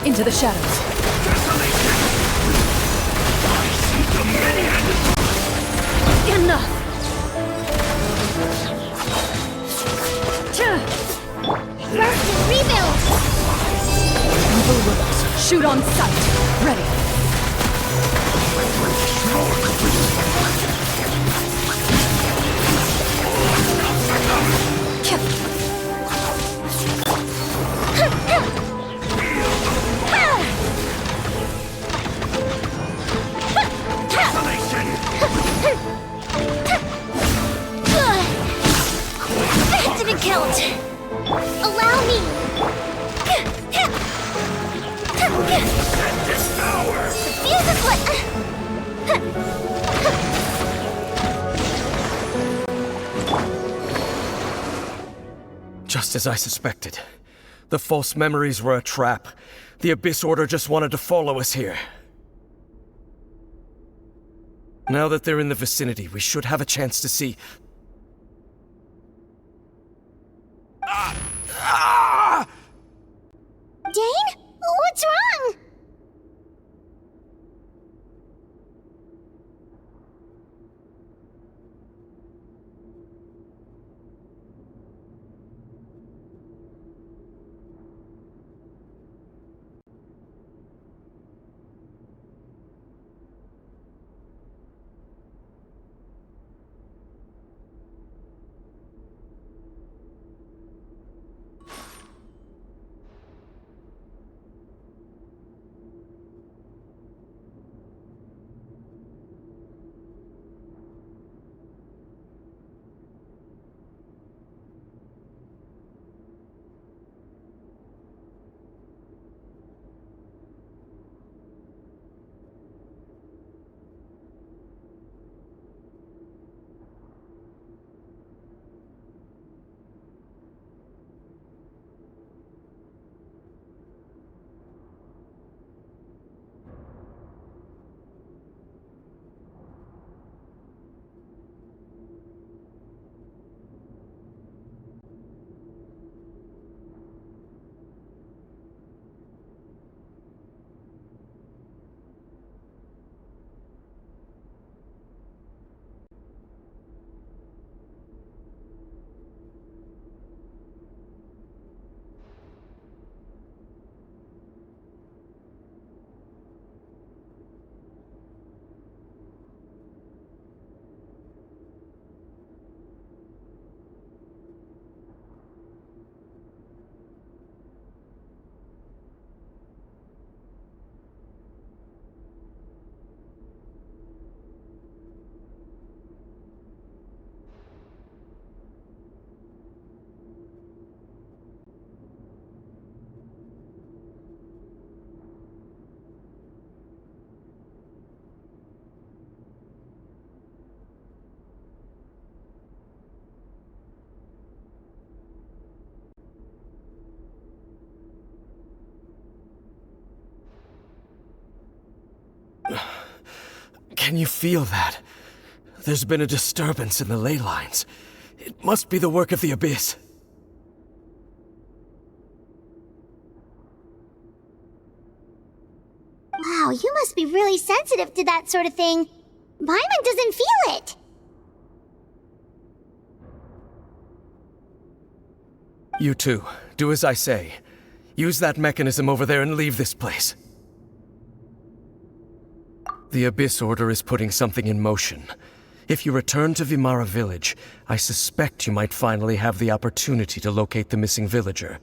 S5: Into the shadows. Enough!
S3: Burst and rebuild!
S5: Evil willows, shoot on sight. Ready.
S3: That didn't count! Allow me! Fuse is what...
S12: Just as I suspected. The false memories were a trap. The Abyss Order just wanted to follow us here. Now that they're in the vicinity, we should have a chance to see...
S3: Dane? What's wrong?
S12: Can you feel that? There's been a disturbance in the ley lines. It must be the work of the Abyss.
S3: Wow, you must be really sensitive to that sort of thing. Paimon doesn't feel it.
S12: You too. Do as I say. Use that mechanism over there and leave this place. The Abyss Order is putting something in motion. If you return to Vimara Village, I suspect you might finally have the opportunity to locate the missing villager.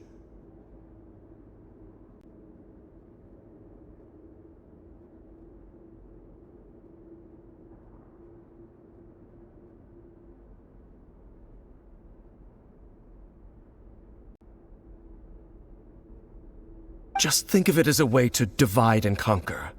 S12: Just think of it as a way to divide and conquer.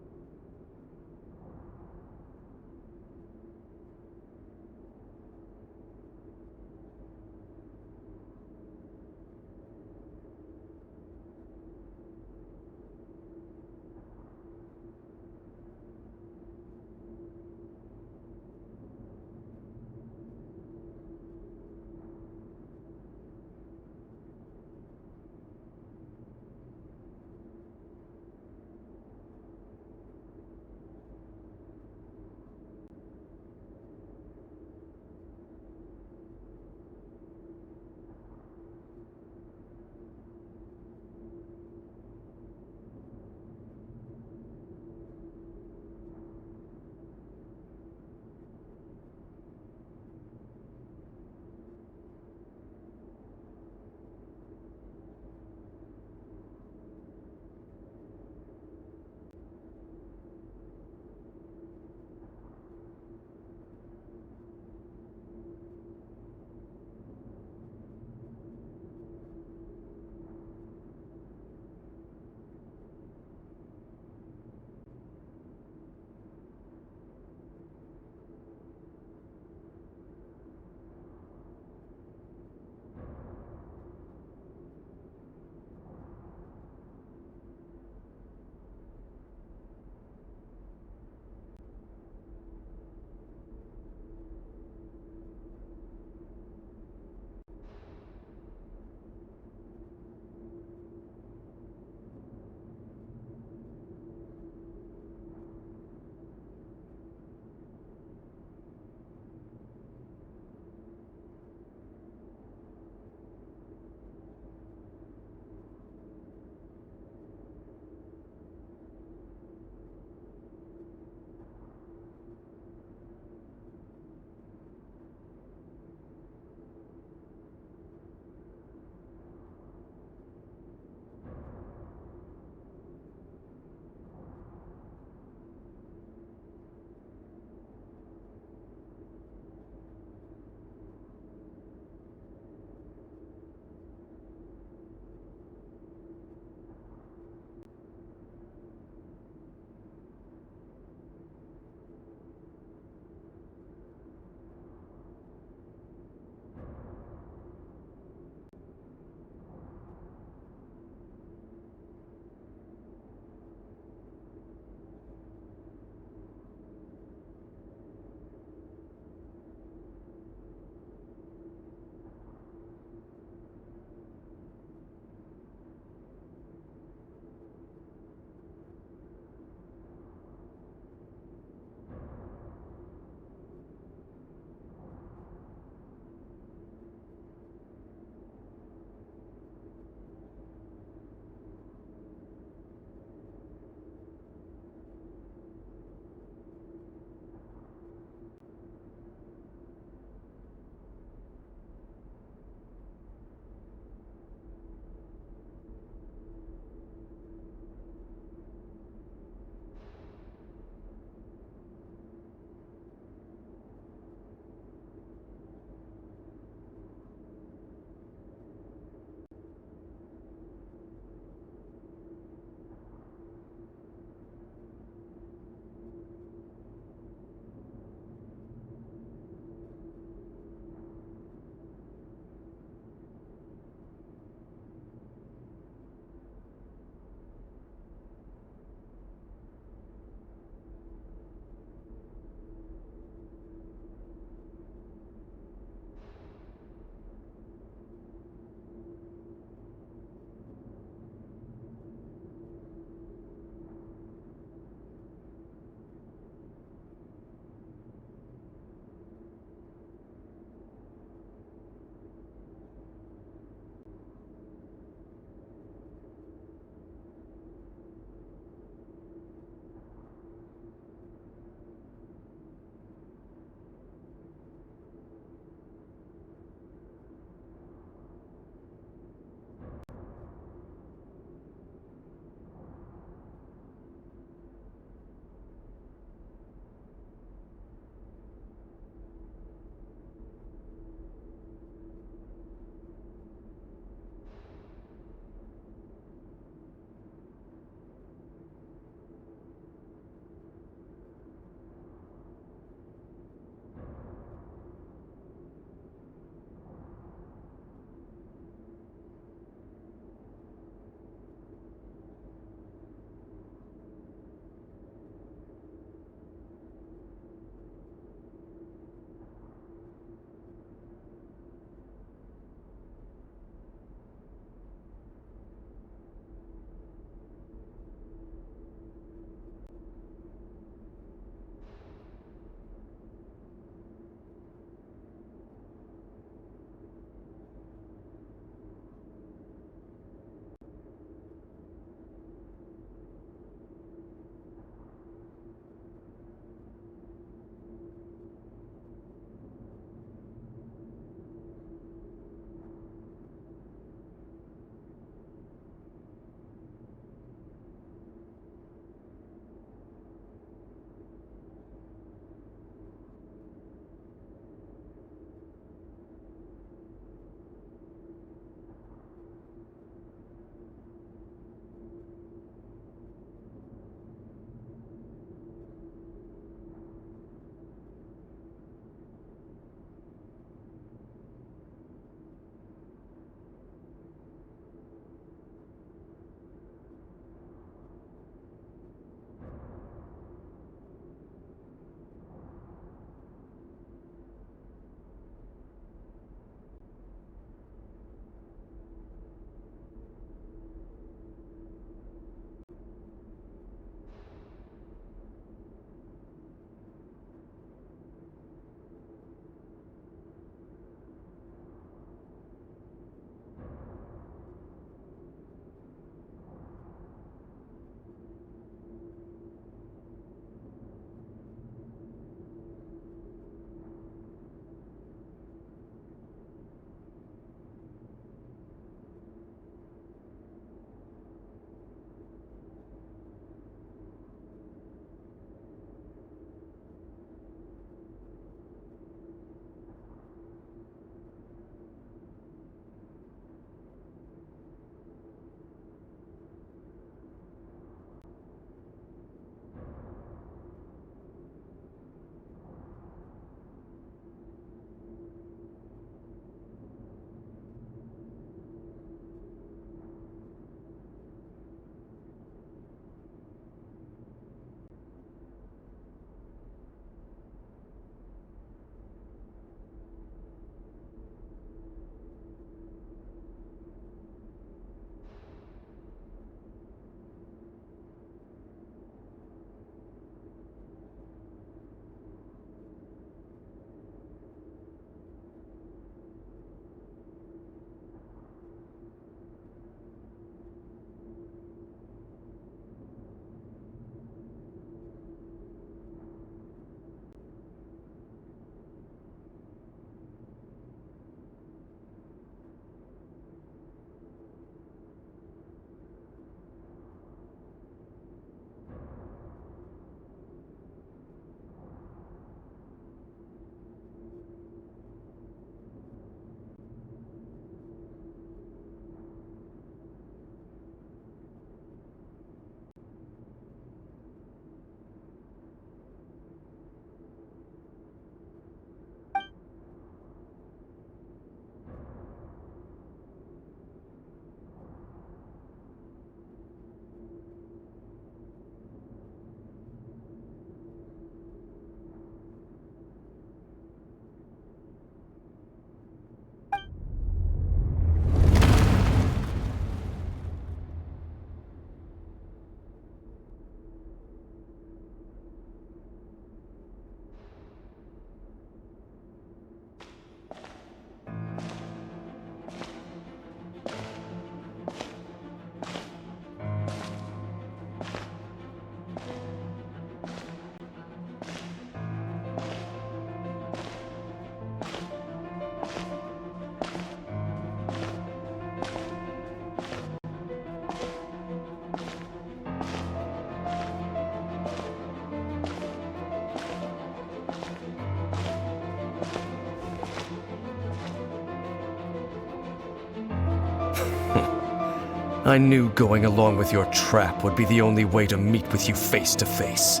S12: I knew going along with your trap would be the only way to meet with you face to face.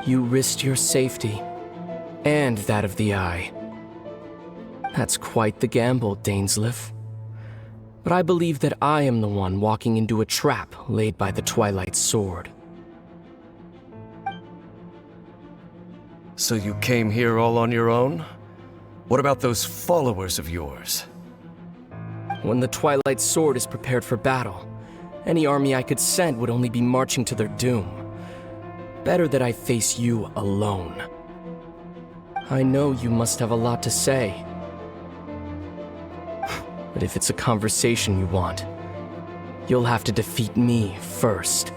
S14: You risked your safety, and that of the Eye. That's quite the gamble, Dainsleif. But I believe that I am the one walking into a trap laid by the Twilight Sword.
S12: So you came here all on your own? What about those followers of yours?
S14: When the Twilight Sword is prepared for battle, any army I could send would only be marching to their doom. Better that I face you alone. I know you must have a lot to say. But if it's a conversation you want, you'll have to defeat me first.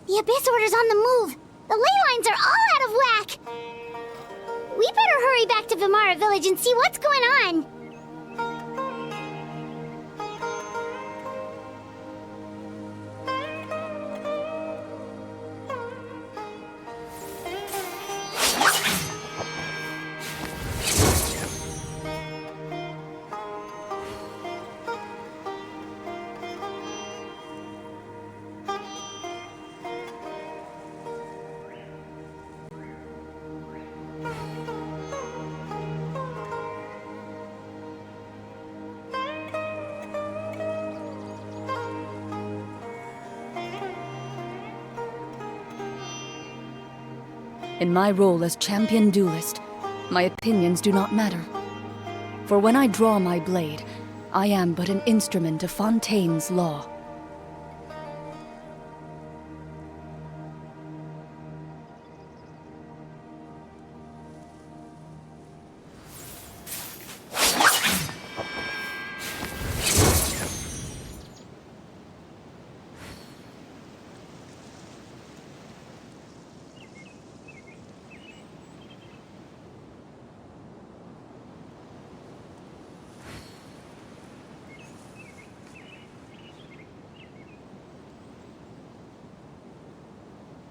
S3: The Abyss Order's on the move! The ley lines are all out of whack! We better hurry back to Vimara Village and see what's going on!
S5: In my role as champion duelist, my opinions do not matter. For when I draw my blade, I am but an instrument of Fontaine's law.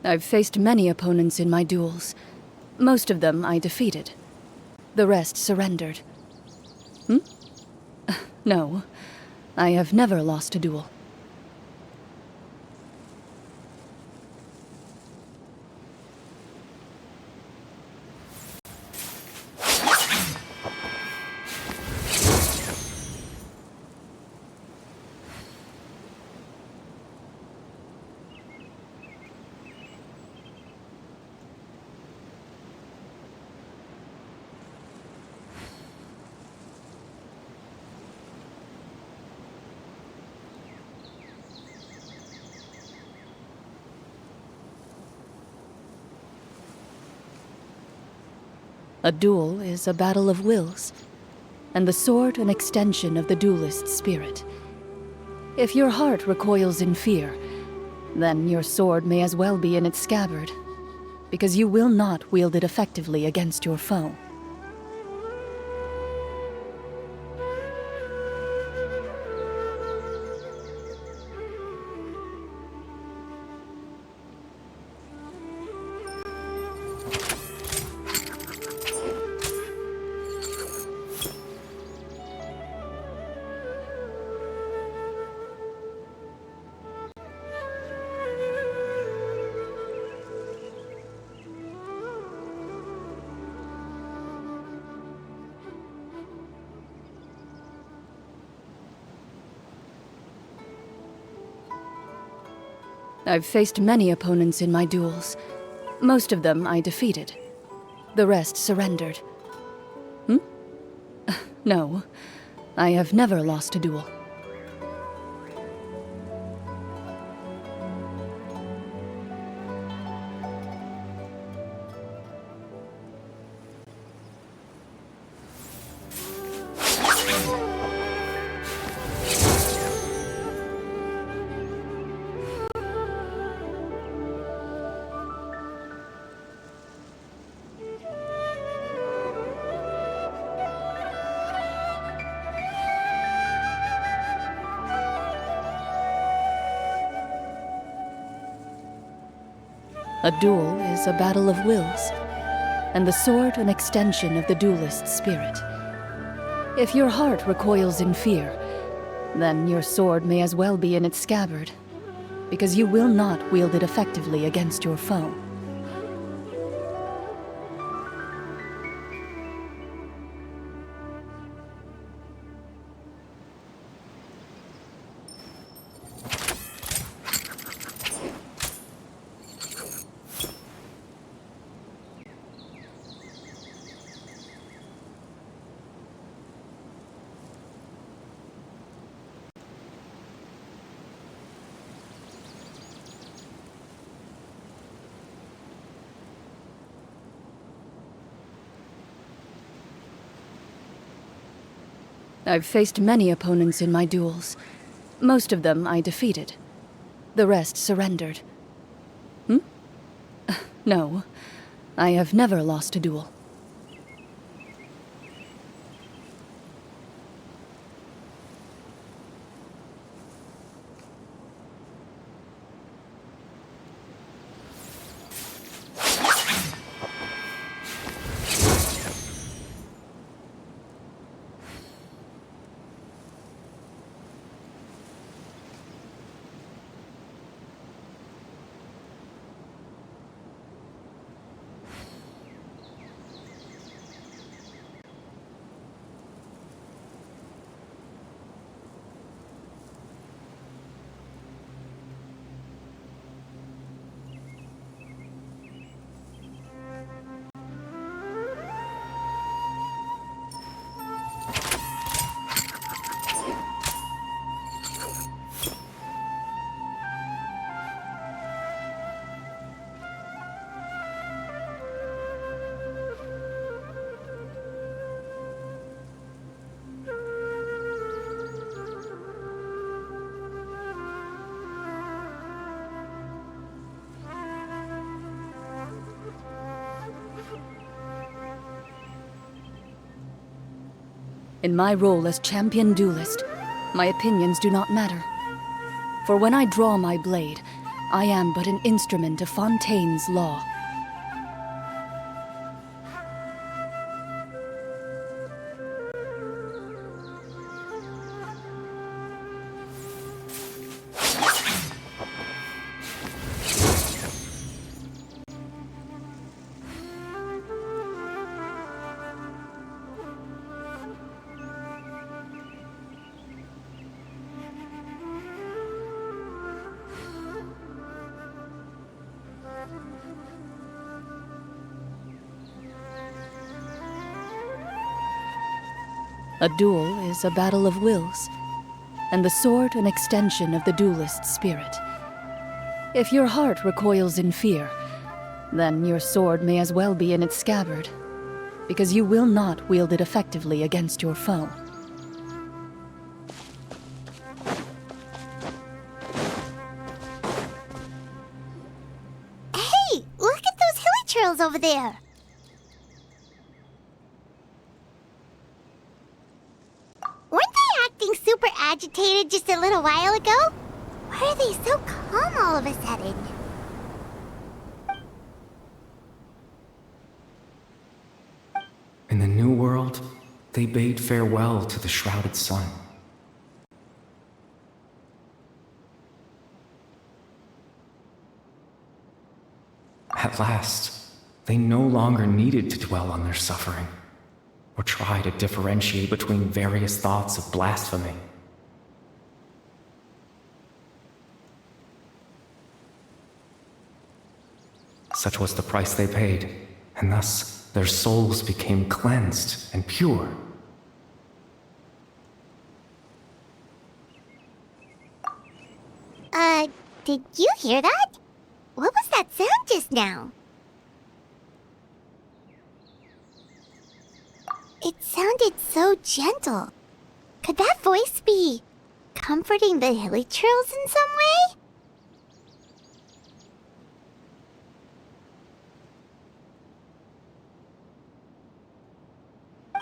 S5: I've faced many opponents in my duels. Most of them I defeated. The rest surrendered. No, I have never lost a duel. A duel is a battle of wills, and the sword an extension of the duelist's spirit. If your heart recoils in fear, then your sword may as well be in its scabbard, because you will not wield it effectively against your foe. I've faced many opponents in my duels. Most of them I defeated. The rest surrendered. No, I have never lost a duel. A duel is a battle of wills, and the sword an extension of the duelist's spirit. If your heart recoils in fear, then your sword may as well be in its scabbard, because you will not wield it effectively against your foe. I've faced many opponents in my duels. Most of them I defeated. The rest surrendered. No, I have never lost a duel. In my role as champion duelist, my opinions do not matter. For when I draw my blade, I am but an instrument of Fontaine's law. A duel is a battle of wills, and the sword an extension of the duelist's spirit. If your heart recoils in fear, then your sword may as well be in its scabbard, because you will not wield it effectively against your foe.
S3: Hey, look at those hilly trails over there. Weren't they acting super agitated just a little while ago? Why are they so calm all of a sudden?
S14: In the New World, they bade farewell to the shrouded sun. At last, they no longer needed to dwell on their suffering, or try to differentiate between various thoughts of blasphemy. Such was the price they paid, and thus their souls became cleansed and pure.
S3: Did you hear that? What was that sound just now? It sounded so gentle. Could that voice be comforting the hilichurls in some way?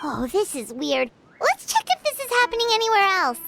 S3: Oh, this is weird. Let's check if this is happening anywhere else.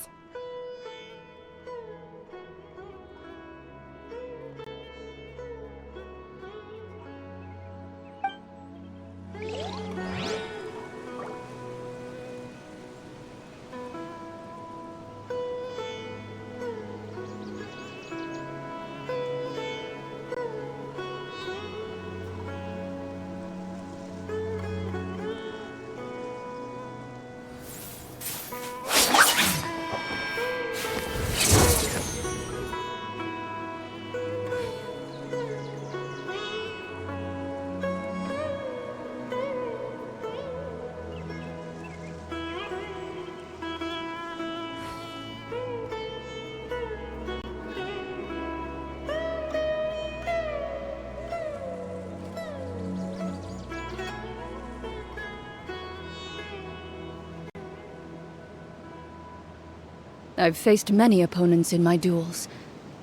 S5: I've faced many opponents in my duels.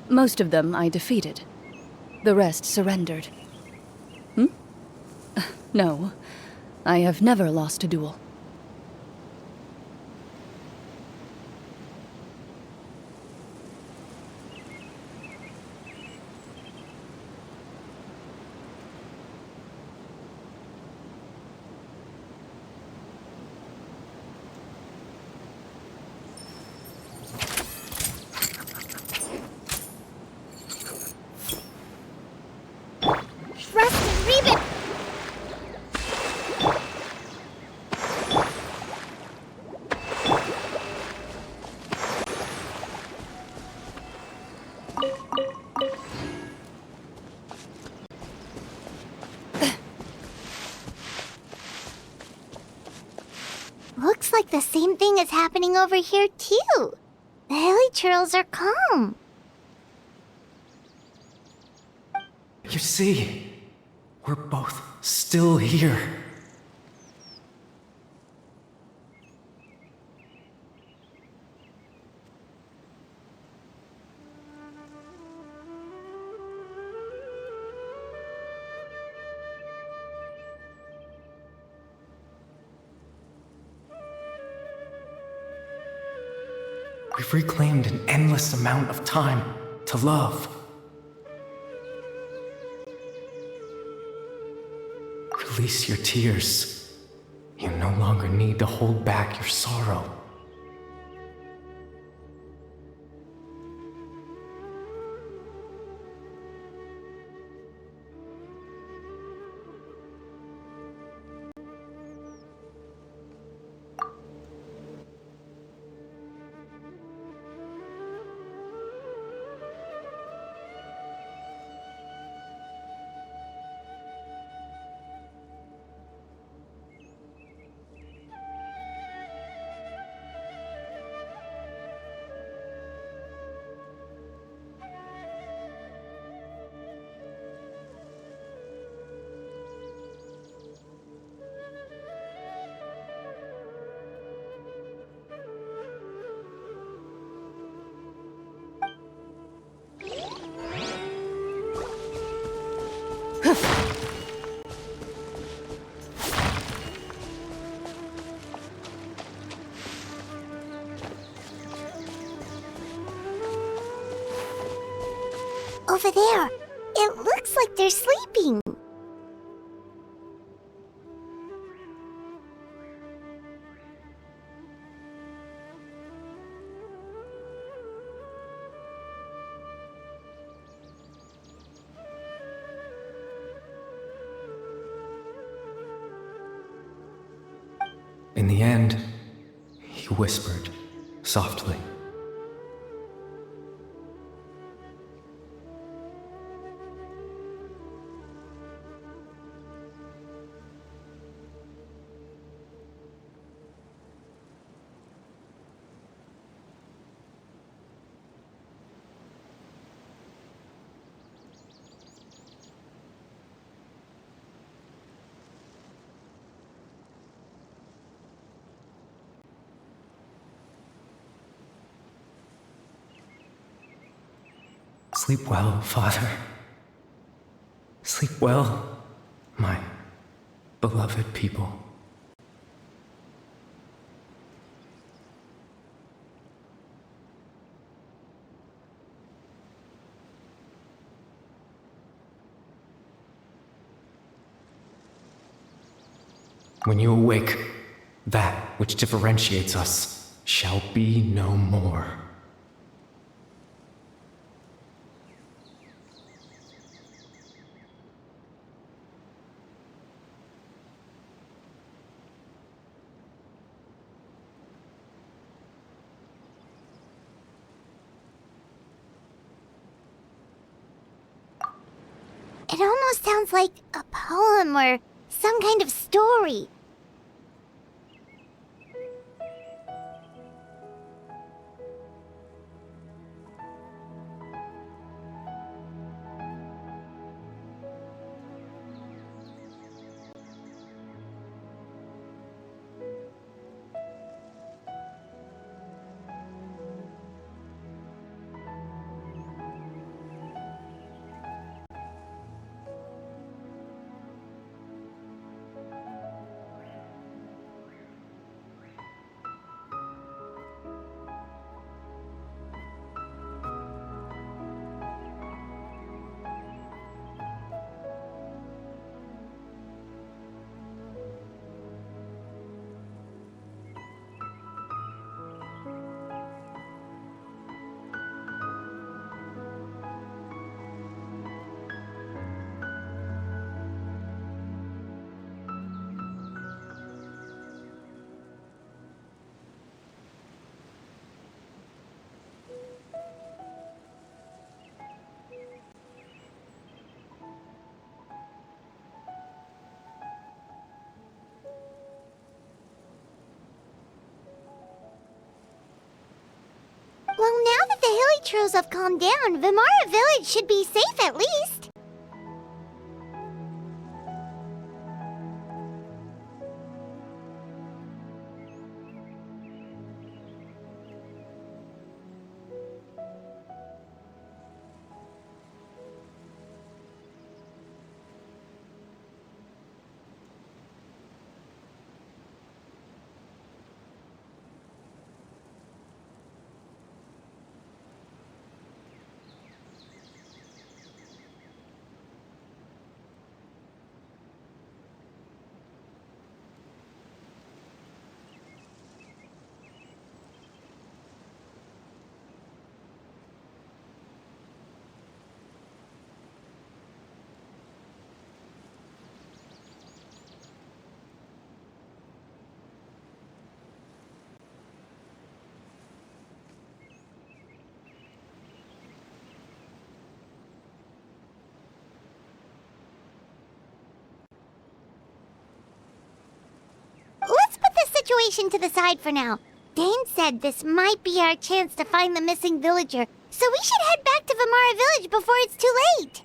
S5: Most of them I defeated. The rest surrendered. No, I have never lost a duel.
S3: Looks like the same thing is happening over here, too. The hilichurls are calm.
S14: You see, we're both still here. We've reclaimed an endless amount of time to love. Release your tears. You no longer need to hold back your sorrow.
S3: Over there. It looks like they're sleeping.
S14: In the end, he whispered softly.
S15: Sleep well, Father. Sleep well, my beloved people. When you awake, that which differentiates us shall be no more.
S3: It almost sounds like a poem or some kind of story. Well, now that the Hilly have calmed down, Vimara Village should be safe at least. Let's put this situation to the side for now. Dane said this might be our chance to find the missing villager, so we should head back to Vimara Village before it's too late.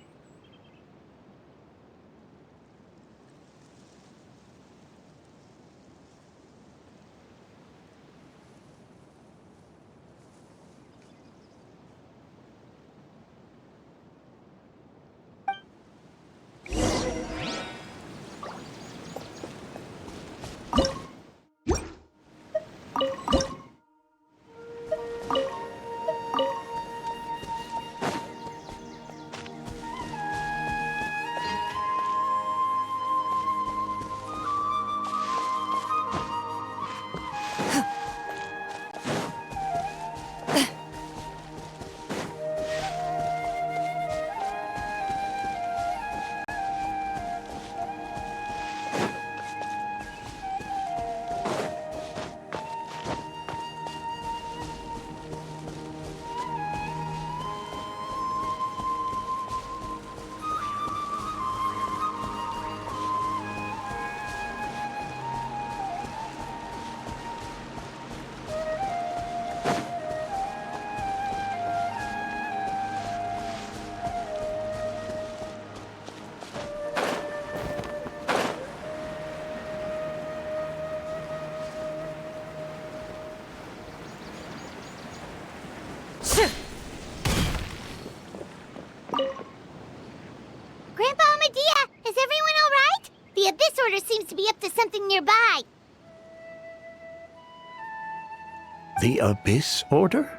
S11: The Abyss Order?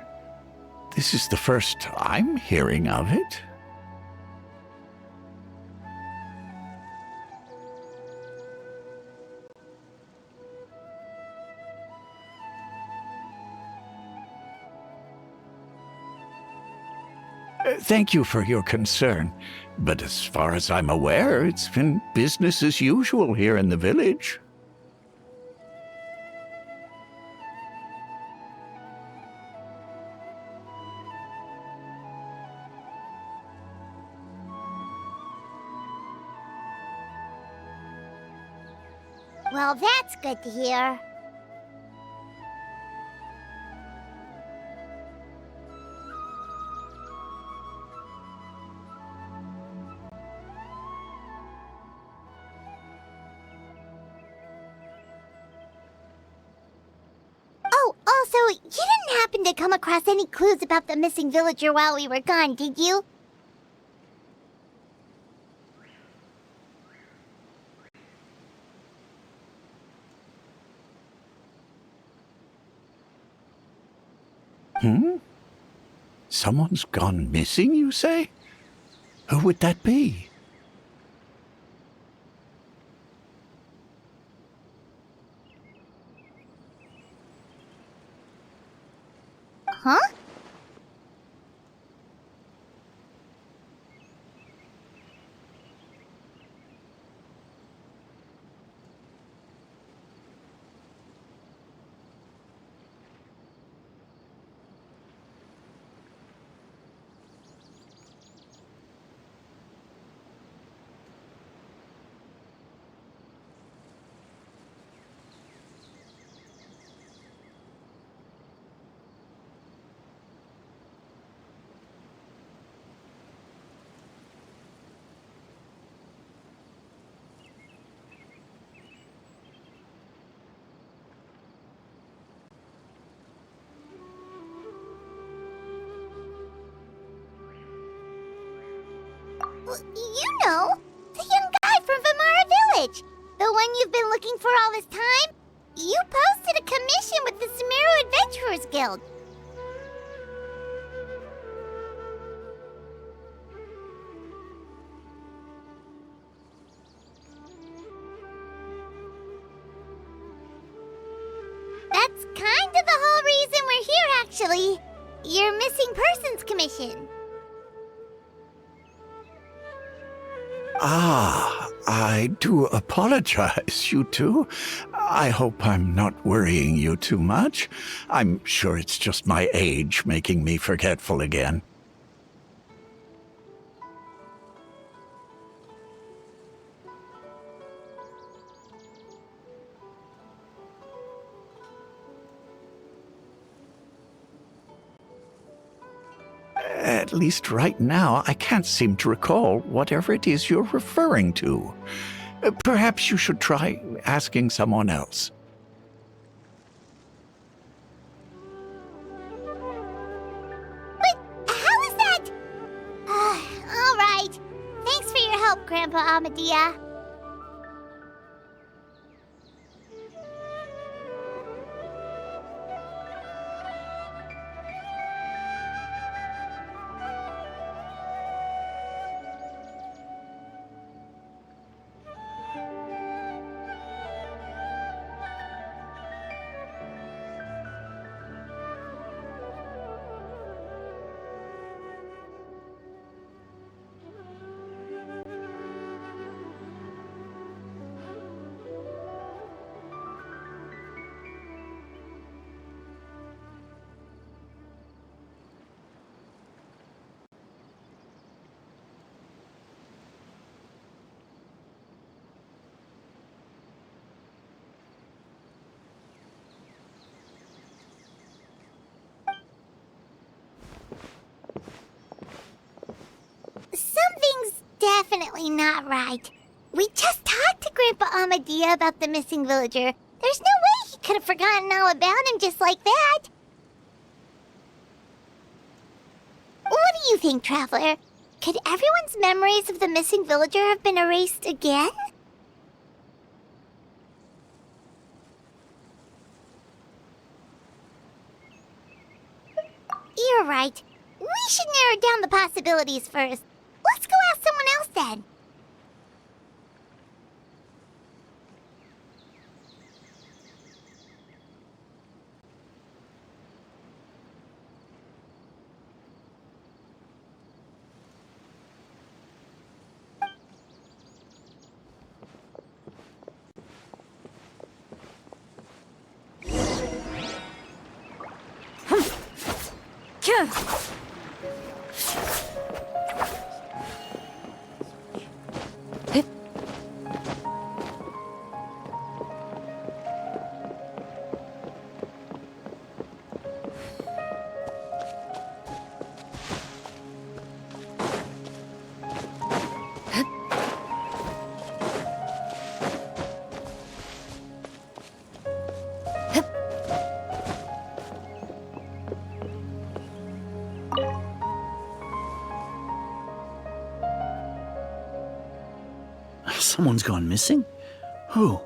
S11: This is the first I'm hearing of it. Thank you for your concern, but as far as I'm aware, it's been business as usual here in the village.
S3: Well, that's good to hear. Oh, also, you didn't happen to come across any clues about the missing villager while we were gone, did you?
S11: Someone's gone missing, you say? Who would that be?
S3: Huh? You know, the young guy from Vimara Village. The one you've been looking for all this time. You posted a commission with the Sumeru Adventurers Guild. That's kind of the whole reason we're here, actually. Your missing persons commission.
S11: Ah, I do apologize, you two. I hope I'm not worrying you too much. I'm sure it's just my age making me forgetful again. At least right now, I can't seem to recall whatever it is you're referring to. Perhaps you should try asking someone else.
S3: But how is that? All right. Thanks for your help, Grandpa Amadia. Something's definitely not right. We just talked to Grandpa Amadia about the missing villager. There's no way he could have forgotten all about him just like that. What do you think, Traveler? Could everyone's memories of the missing villager have been erased again? You're right. We should narrow down the possibilities first. Let's go ask someone else then.
S10: Someone's gone missing? Who?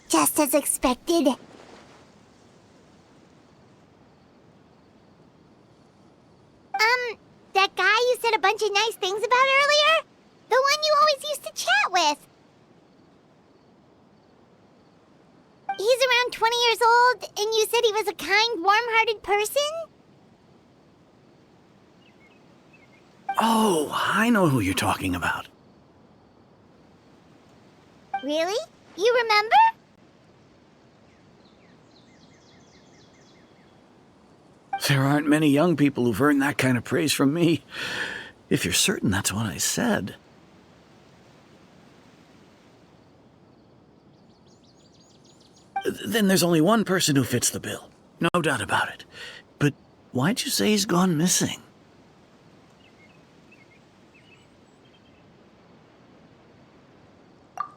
S3: Just as expected. That guy you said a bunch of nice things about earlier? The one you always used to chat with. He's around 20 years old, and you said he was a kind, warm-hearted person?
S10: Oh, I know who you're talking about.
S3: Really? You remember?
S10: There aren't many young people who've earned that kind of praise from me. If you're certain that's what I said. Then there's only one person who fits the bill. No doubt about it. But why'd you say he's gone missing?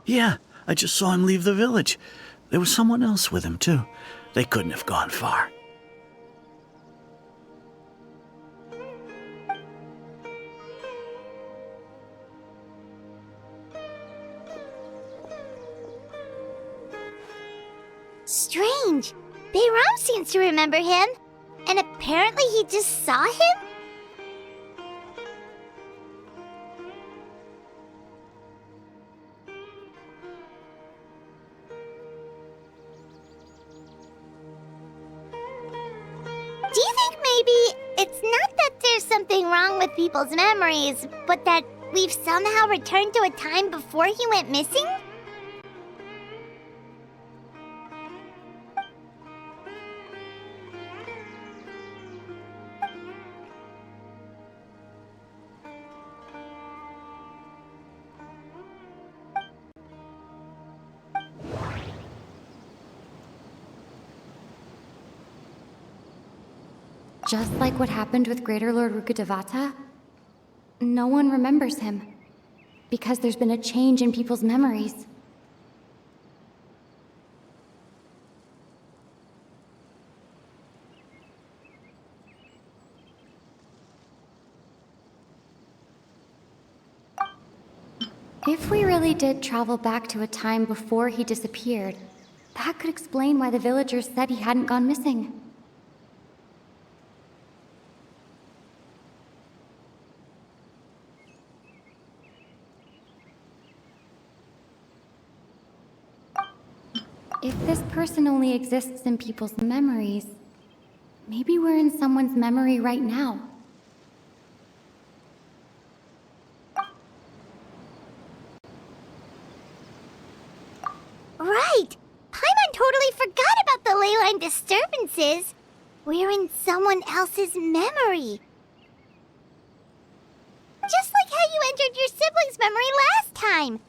S10: Yeah, I just saw him leave the village. There was someone else with him, too. They couldn't have gone far.
S3: Strange. Bayram seems to remember him. And apparently he just saw him? Do you think maybe it's not that there's something wrong with people's memories, but that we've somehow returned to a time before he went missing?
S16: Just like what happened with Greater Lord Rukkhadevata, no one remembers him, because there's been a change in people's memories. If we really did travel back to a time before he disappeared, that could explain why the villagers said he hadn't gone missing. If this person only exists in people's memories, maybe we're in someone's memory right now.
S3: Right! Paimon totally forgot about the ley line disturbances. We're in someone else's memory. Just like how you entered your sibling's memory last time.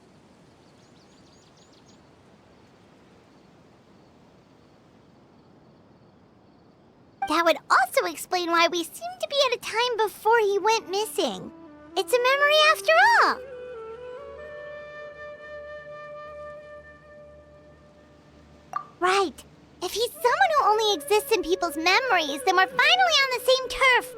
S3: that would also explain why we seem to be at a time before he went missing. It's a memory after all. Right. If he's someone who only exists in people's memories, then we're finally on the same turf.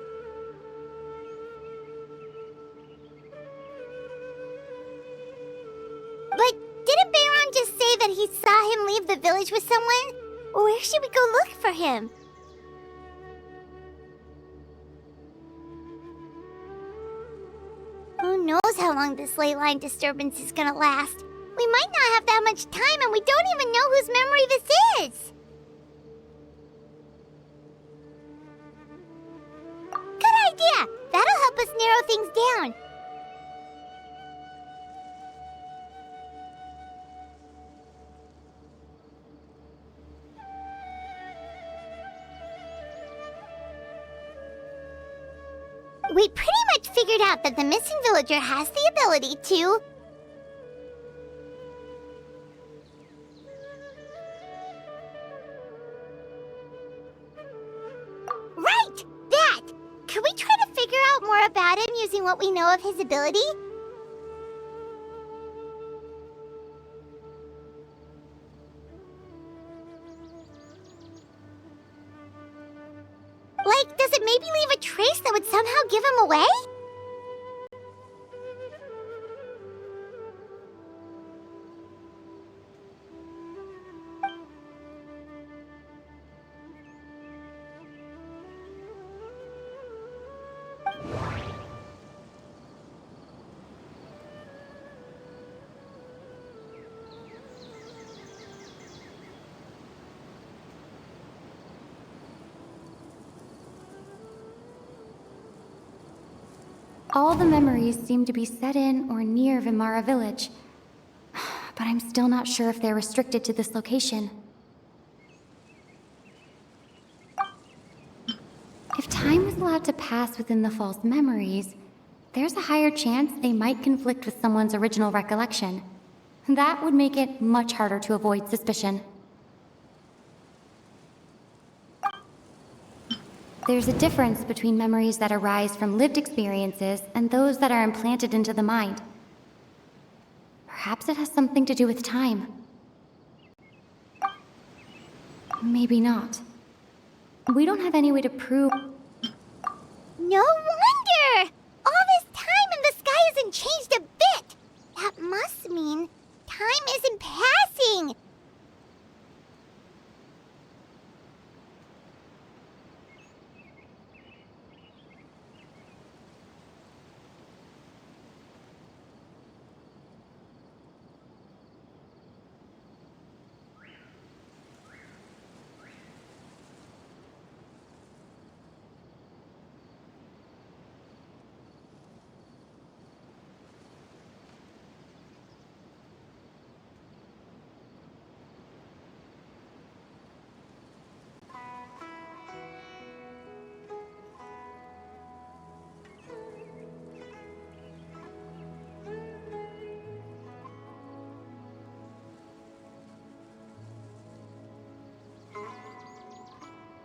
S3: But didn't Bayron just say that he saw him leave the village with someone? Where should we go look for him? Who knows how long this ley line disturbance is gonna last? We might not have that much time, and we don't even know whose memory this is. Good idea! That'll help us narrow things down. We pretty much figured out that the missing villager has the ability to... Right! That! Could we try to figure out more about him using what we know of his ability? Like, does it maybe leave a trace that would somehow give him away?
S16: All the memories seem to be set in or near Vimara village. But I'm still not sure if they're restricted to this location. If time was allowed to pass within the false memories, there's a higher chance they might conflict with someone's original recollection. That would make it much harder to avoid suspicion. There's a difference between memories that arise from lived experiences and those that are implanted into the mind. Perhaps it has something to do with time. Maybe not. We don't have any way to prove...
S3: No wonder! All this time and the sky hasn't changed a bit! That must mean time isn't passing!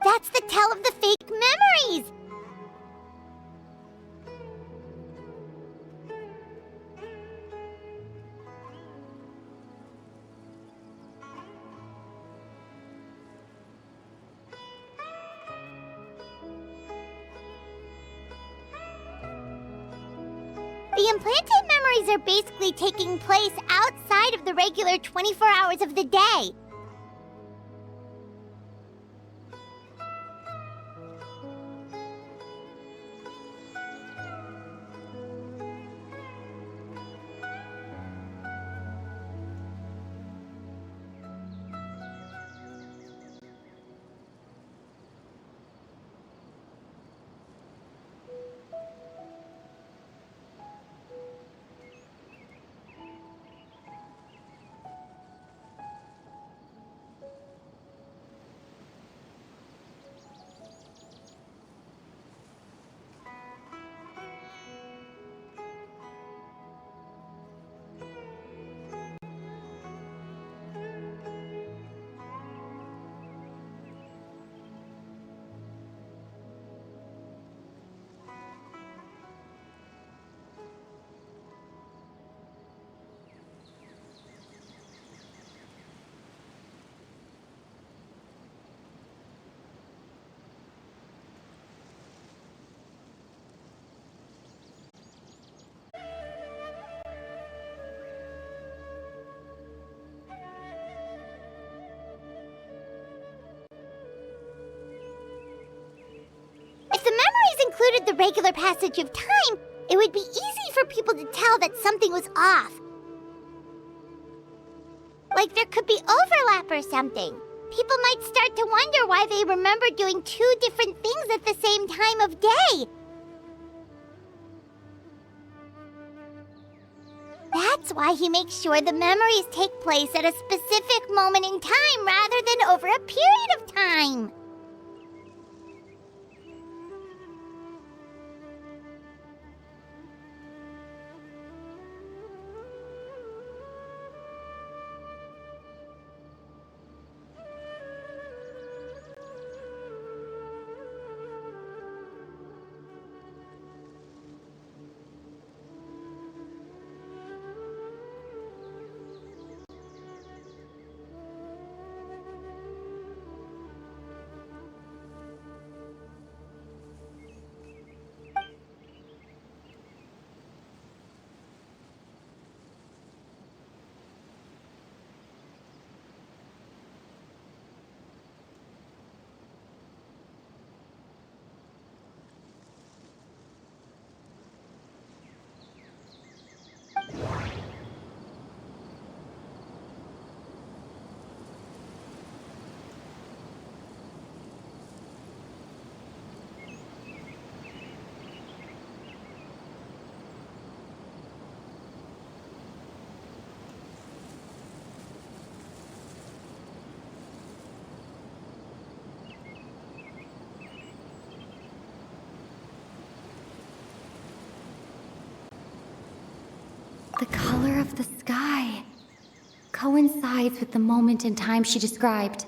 S3: That's the tell of the fake memories! The implanted memories are basically taking place outside of the regular 24 hours of the day. included the regular passage of time, it would be easy for people to tell that something was off. Like there could be overlap or something. People might start to wonder why they remember doing two different things at the same time of day. That's why he makes sure the memories take place at a specific moment in time rather than over a period of time.
S16: The color of the sky coincides with the moment in time she described.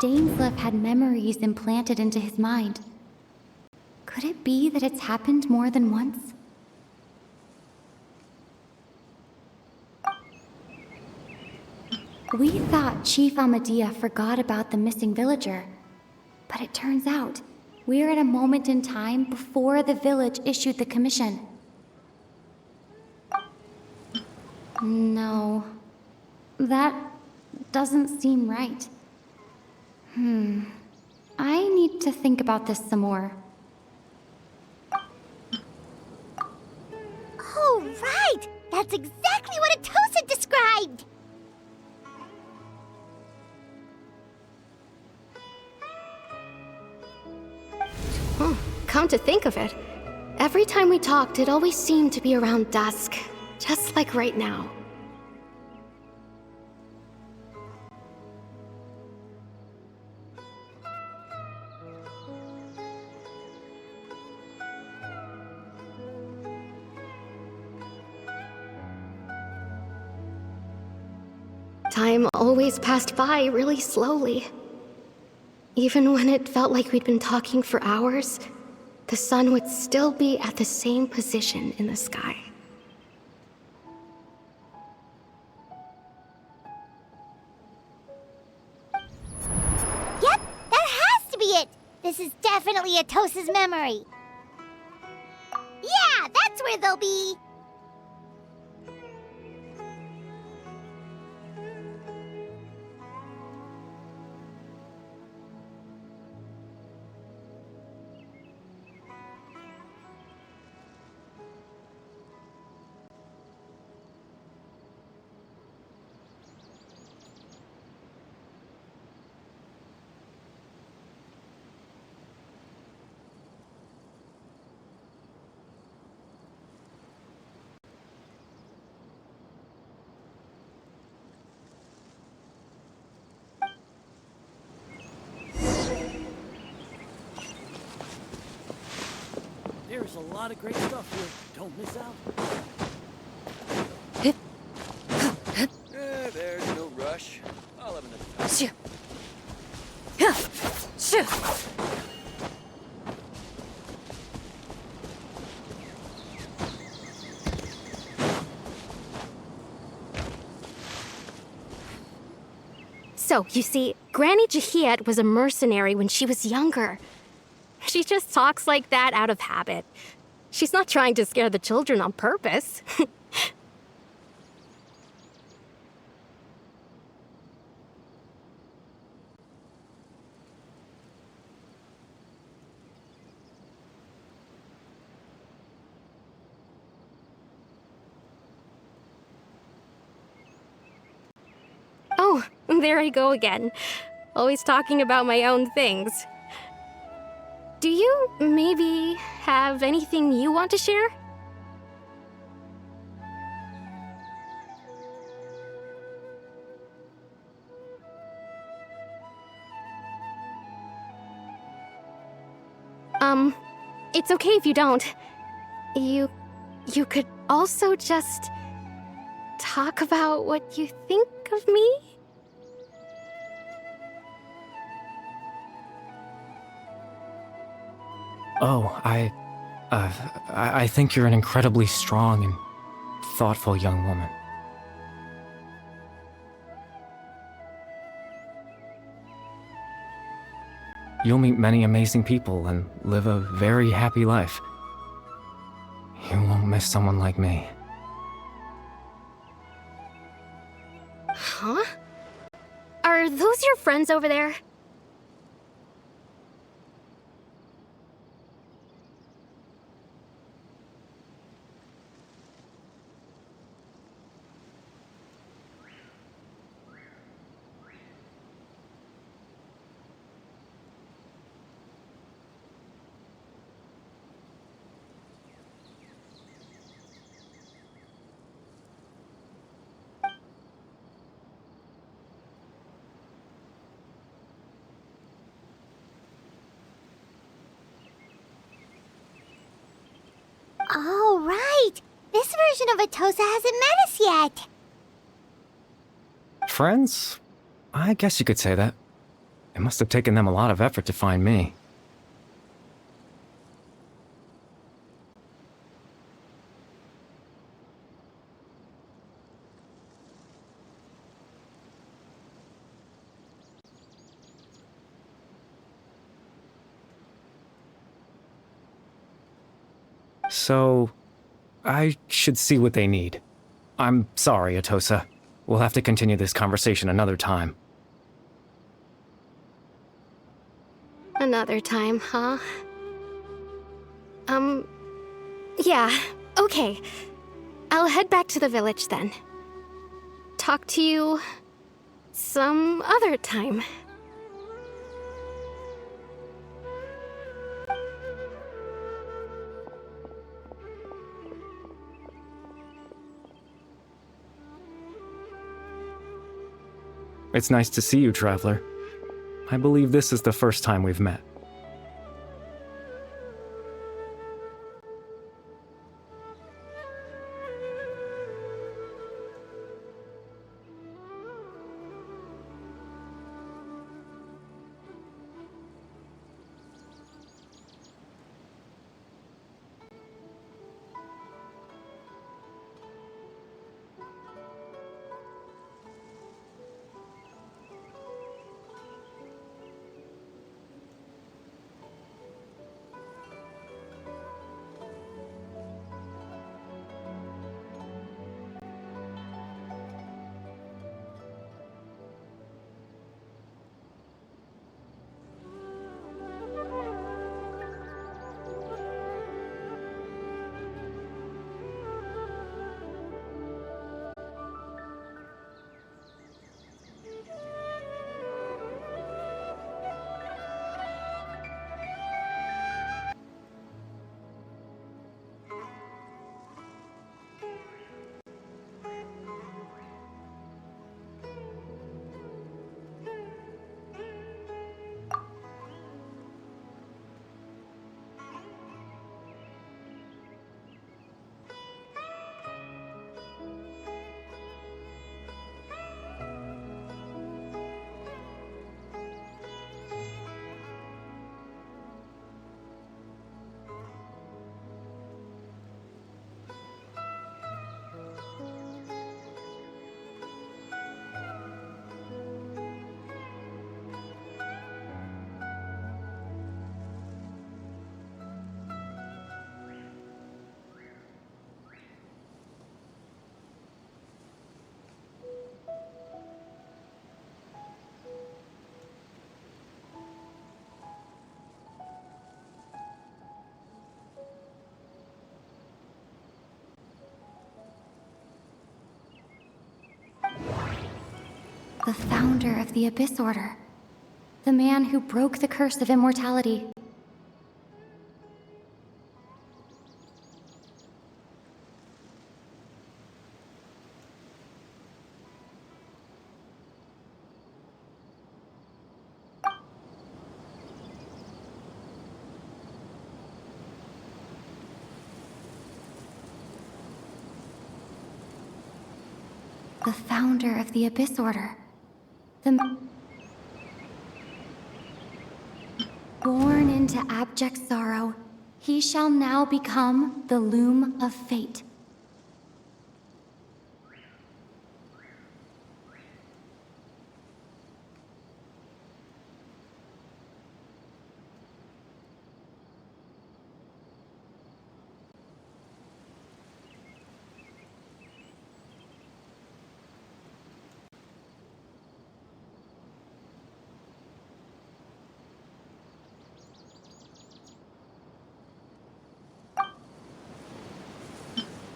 S16: Dainsleif had memories implanted into his mind. Could it be that it's happened more than once? We thought Chief Amadea forgot about the missing villager, but it turns out we're at a moment in time before the village issued the commission. No, that doesn't seem right. I need to think about this some more.
S3: Oh, right! That's exactly what Atosa described!
S6: Come to think of it, every time we talked, it always seemed to be around dusk, just like right now. Time always passed by really slowly. Even when it felt like we'd been talking for hours, the sun would still be at the same position in the sky.
S3: Yep, that has to be it! This is definitely Atosa's memory. Yeah, that's where they'll be!
S9: There's a lot of great stuff here. Don't miss out. There's no rush. I'll have another time.
S6: So, you see, Granny Jahiet was a mercenary when she was younger. She just talks like that out of habit. She's not trying to scare the children on purpose. There I go again. Always talking about my own things. Do you maybe have anything you want to share? It's okay if you don't. You could also just talk about what you think of me?
S15: Oh, I think you're an incredibly strong and thoughtful young woman. You'll meet many amazing people and live a very happy life. You won't miss someone like me.
S6: Huh? Are those your friends over there?
S3: Oh, right! This version of Atosa hasn't met us yet!
S15: Friends? I guess you could say that. It must have taken them a lot of effort to find me. So, I should see what they need. I'm sorry, Atosa. We'll have to continue this conversation another time.
S6: Another time, huh? Yeah, okay. I'll head back to the village then. Talk to you some other time.
S15: It's nice to see you, Traveler. I believe this is the first time we've met.
S16: The founder of the Abyss Order. The man who broke the curse of immortality. The founder of the Abyss Order. Born into abject sorrow, he shall now become the Loom of Fate.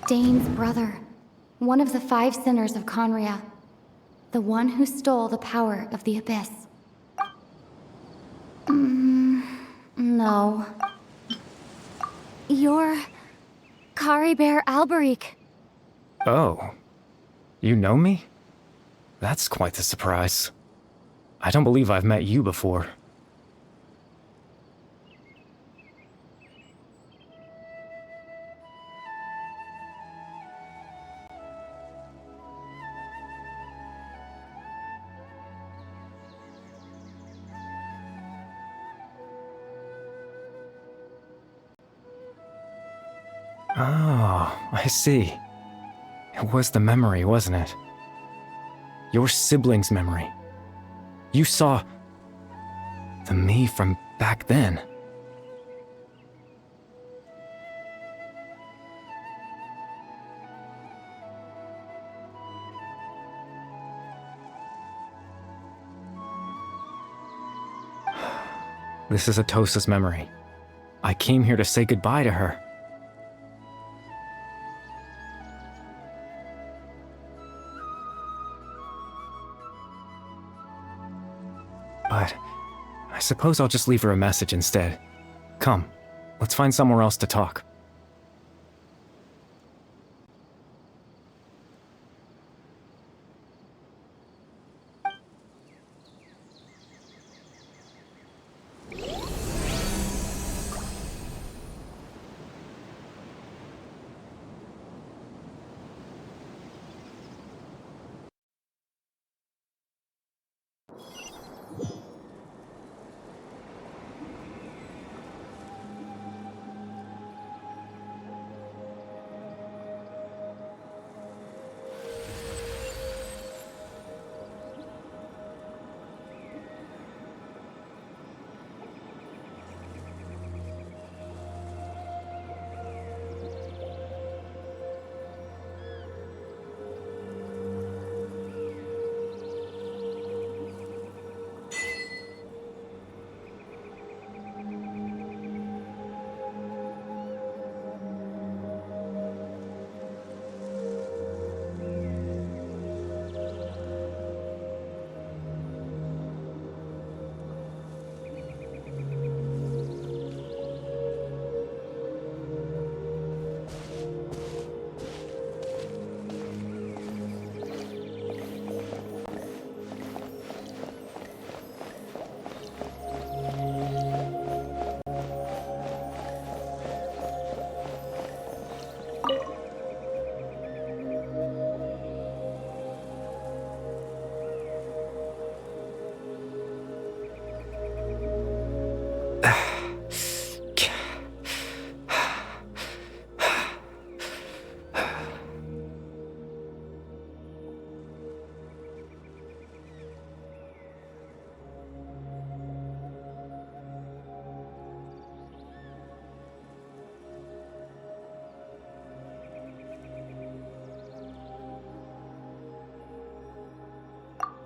S16: Dane's brother, one of the 5 sinners of Conria, the one who stole the power of the Abyss. No. You're Caribert Alberic.
S15: Oh. You know me? That's quite the surprise. I don't believe I've met you before. Oh, I see. It was the memory, wasn't it? Your sibling's memory. You saw the me from back then. This is Atosa's memory. I came here to say goodbye to her. But I suppose I'll just leave her a message instead. Come, let's find somewhere else to talk.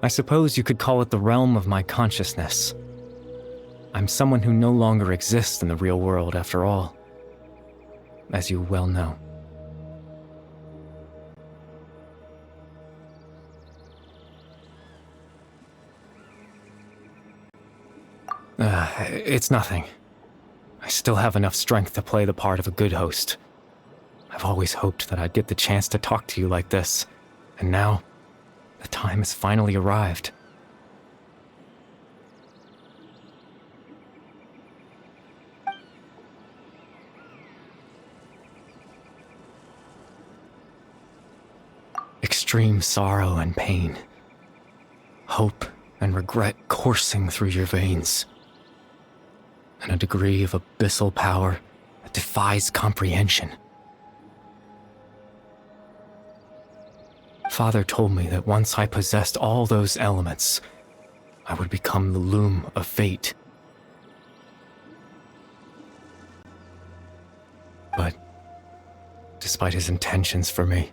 S15: I suppose you could call it the realm of my consciousness. I'm someone who no longer exists in the real world, after all, as you well know. It's nothing. I still have enough strength to play the part of a good host. I've always hoped that I'd get the chance to talk to you like this, and now, the time has finally arrived. Extreme sorrow and pain. Hope and regret coursing through your veins. And a degree of abyssal power that defies comprehension. Father told me that once I possessed all those elements, I would become the loom of fate. But, despite his intentions for me,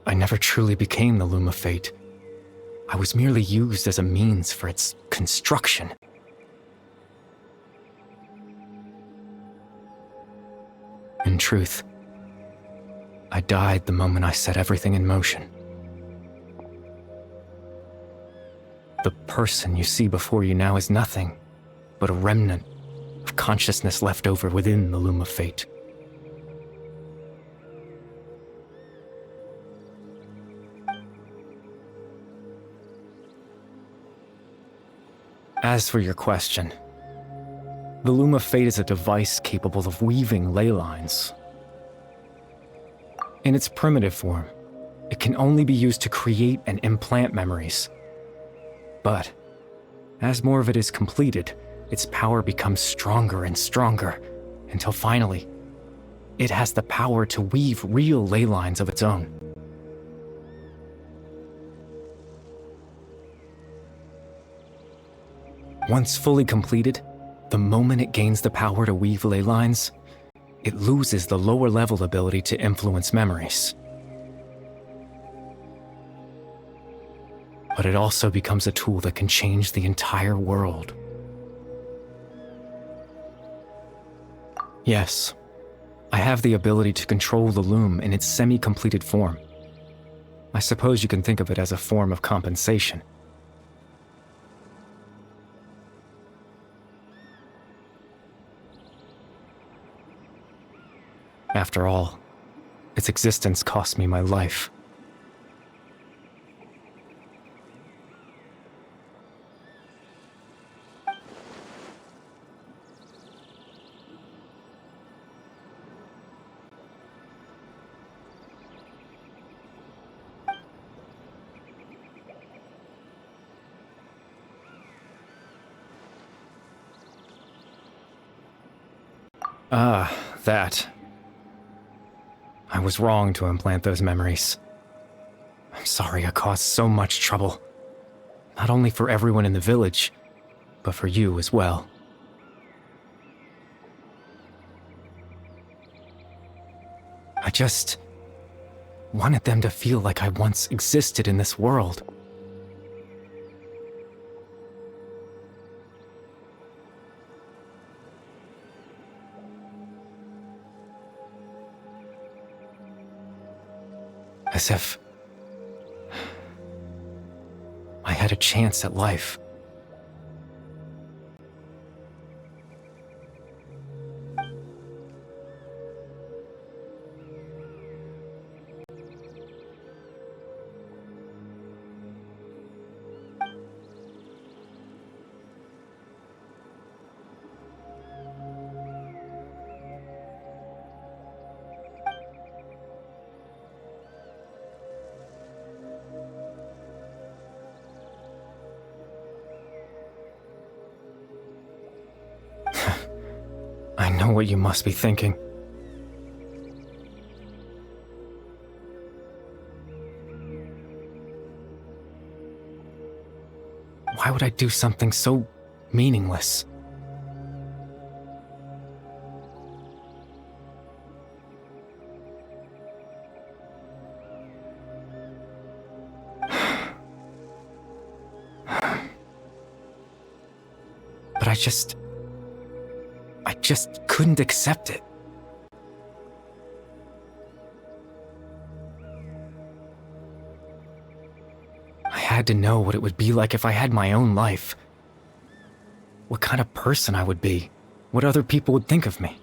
S15: I never truly became the loom of fate. I was merely used as a means for its construction. In truth, I died the moment I set everything in motion. The person you see before you now is nothing but a remnant of consciousness left over within the loom of fate. As for your question, the loom of fate is a device capable of weaving ley lines. In its primitive form, it can only be used to create and implant memories. But, as more of it is completed, its power becomes stronger and stronger, until finally, it has the power to weave real ley lines of its own. Once fully completed, the moment it gains the power to weave ley lines, it loses the lower-level ability to influence memories. But it also becomes a tool that can change the entire world. Yes, I have the ability to control the loom in its semi-completed form. I suppose you can think of it as a form of compensation. After all, its existence cost me my life. That. I was wrong to implant those memories. I'm sorry I caused so much trouble. Not only for everyone in the village, but for you as well. I just wanted them to feel like I once existed in this world. As if I had a chance at life. I know what you must be thinking. Why would I do something so meaningless? But I just couldn't accept it. I had to know what it would be like if I had my own life. what kind of person I would be, what other people would think of me.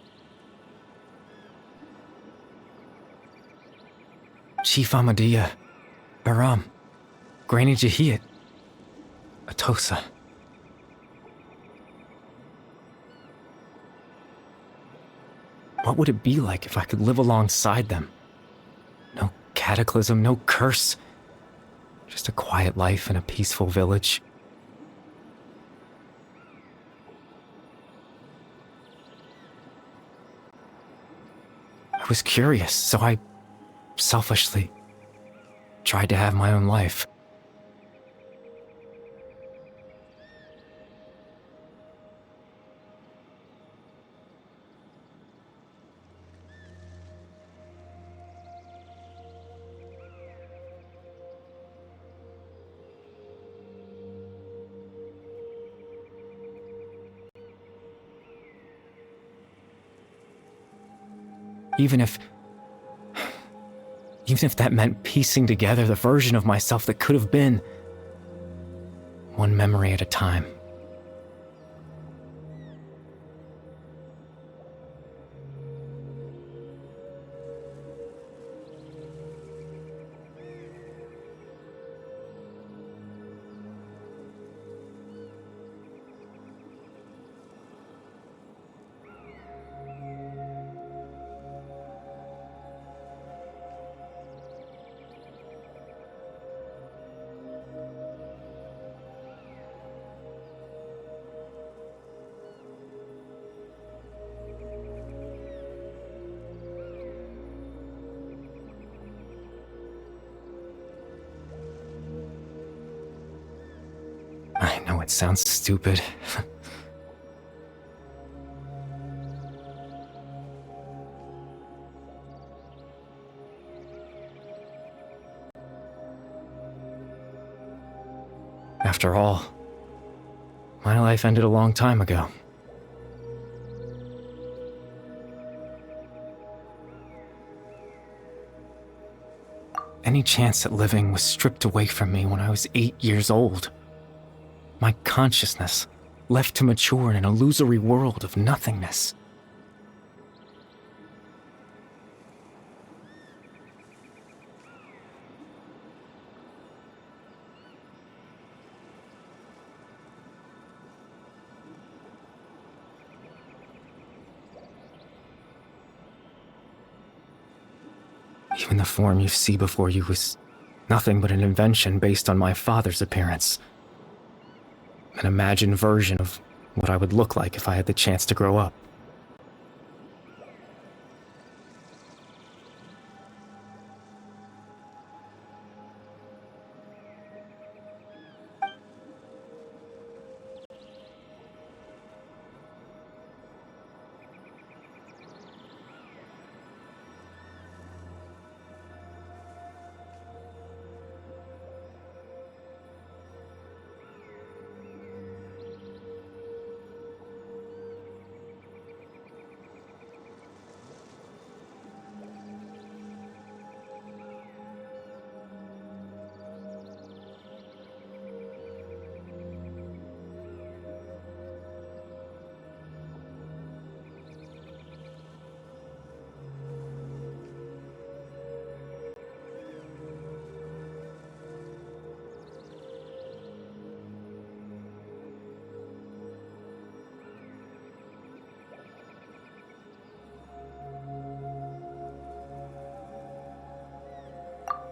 S15: Chief Ahmadiyya, Baram, Granny Jahiyat, Atosa. What would it be like if I could live alongside them? No cataclysm, no curse. Just a quiet life in a peaceful village. I was curious, so I selfishly tried to have my own life. Even if that meant piecing together the version of myself that could have been, one memory at a time. I know it sounds stupid. After all, my life ended a long time ago. Any chance at living was stripped away from me when I was 8 years old. My consciousness left to mature in an illusory world of nothingness. Even the form you see before you was nothing but an invention based on my father's appearance. An imagined version of what I would look like if I had the chance to grow up.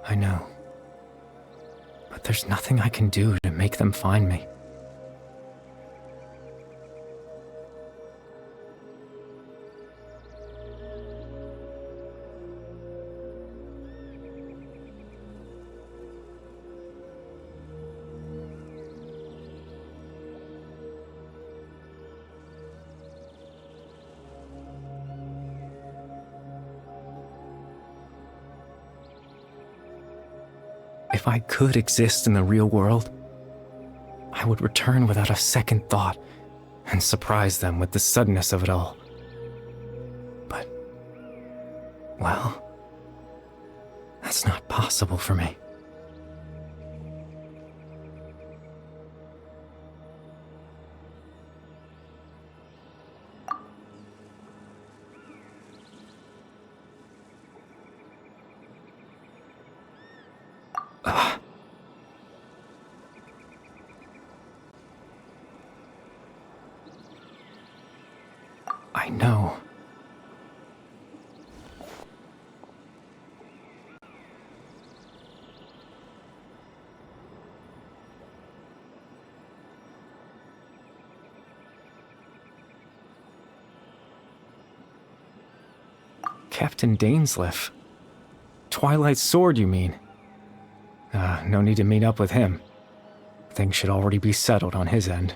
S15: I know. But there's nothing I can do to make them find me. If I could exist in the real world, I would return without a second thought and surprise them with the suddenness of it all. But, well, that's not possible for me. I know. Captain Dainsleif. Twilight's sword, you mean? No need to meet up with him. Things should already be settled on his end.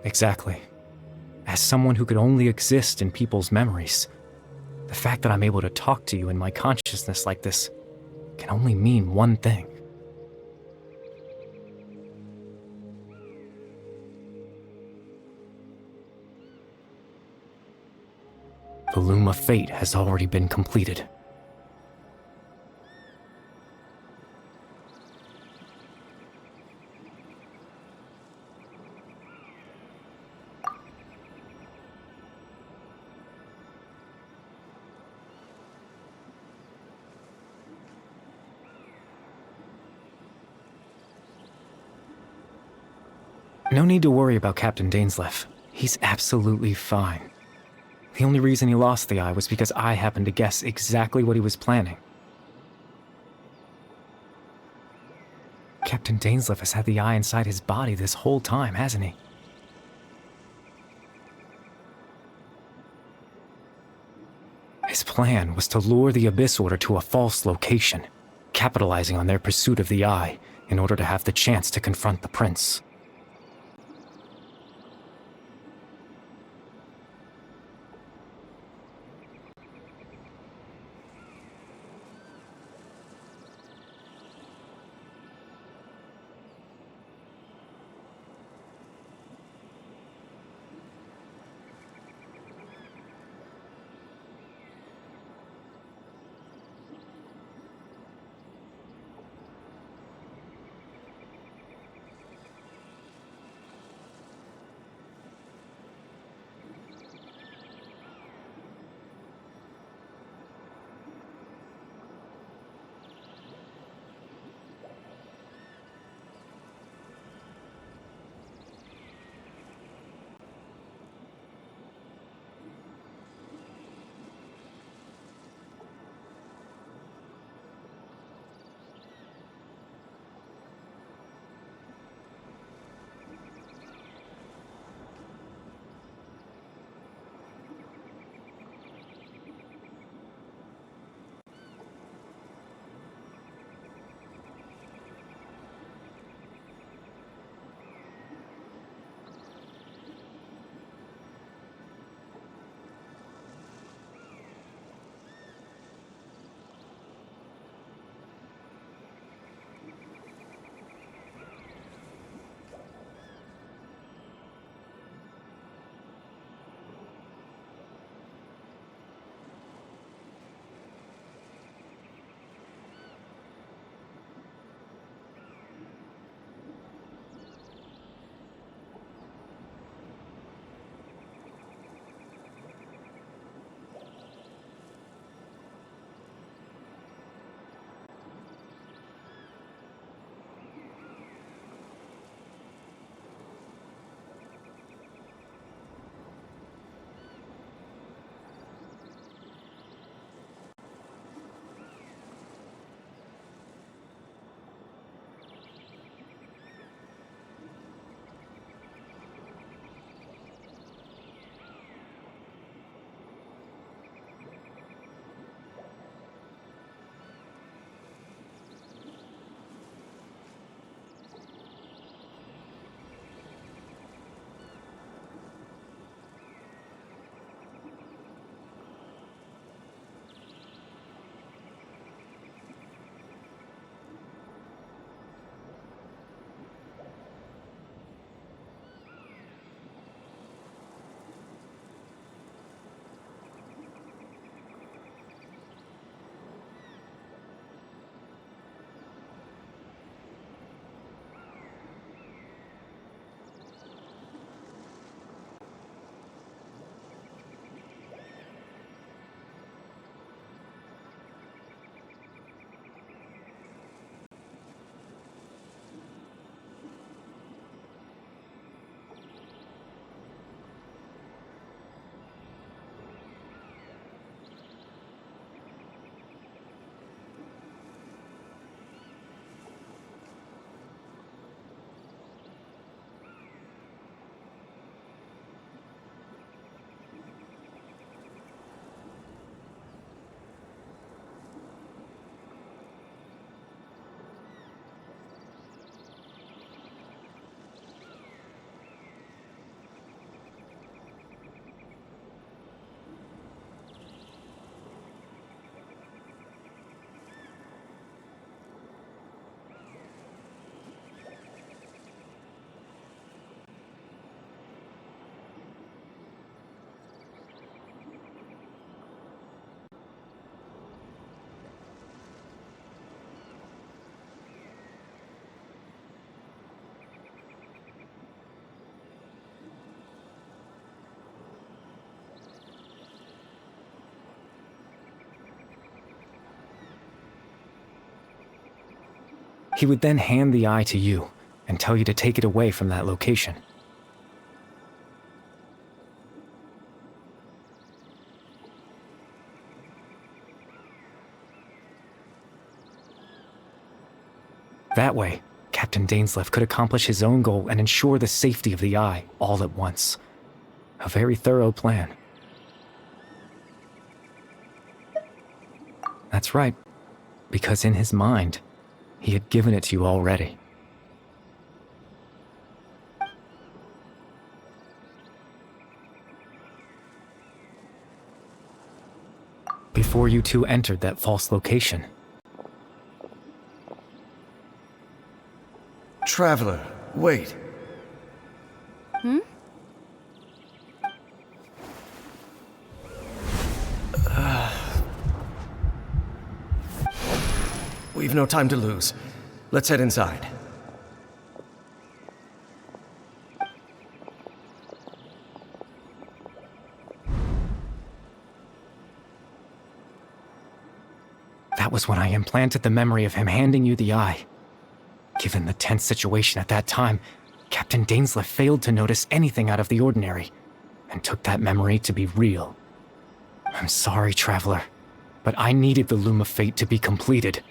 S15: Exactly. As someone who could only exist in people's memories, the fact that I'm able to talk to you in my consciousness like this can only mean one thing. The loom of fate has already been completed. No need to worry about Captain Dainsleif. He's absolutely fine. The only reason he lost the eye was because I happened to guess exactly what he was planning. Captain Dainsleif has had the eye inside his body this whole time, hasn't he? His plan was to lure the Abyss Order to a false location, capitalizing on their pursuit of the eye in order to have the chance to confront the prince. He would then hand the eye to you and tell you to take it away from that location. That way, Captain Dainsleif could accomplish his own goal and ensure the safety of the eye all at once. A very thorough plan. That's right, because in his mind, he had given it to you already. Before you two entered that false location.
S12: Traveler, wait.
S6: Hmm?
S12: We've no time to lose. Let's head inside.
S15: That was when I implanted the memory of him handing you the eye. Given the tense situation at that time, Captain Dainsleif failed to notice anything out of the ordinary, and took that memory to be real. I'm sorry, Traveler, but I needed the Loom of Fate to be completed.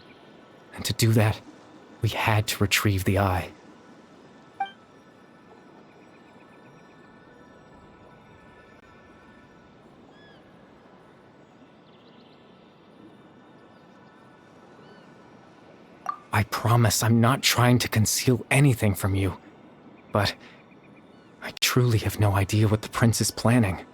S15: And to do that, we had to retrieve the eye. I promise I'm not trying to conceal anything from you, but I truly have no idea what the Prince is planning.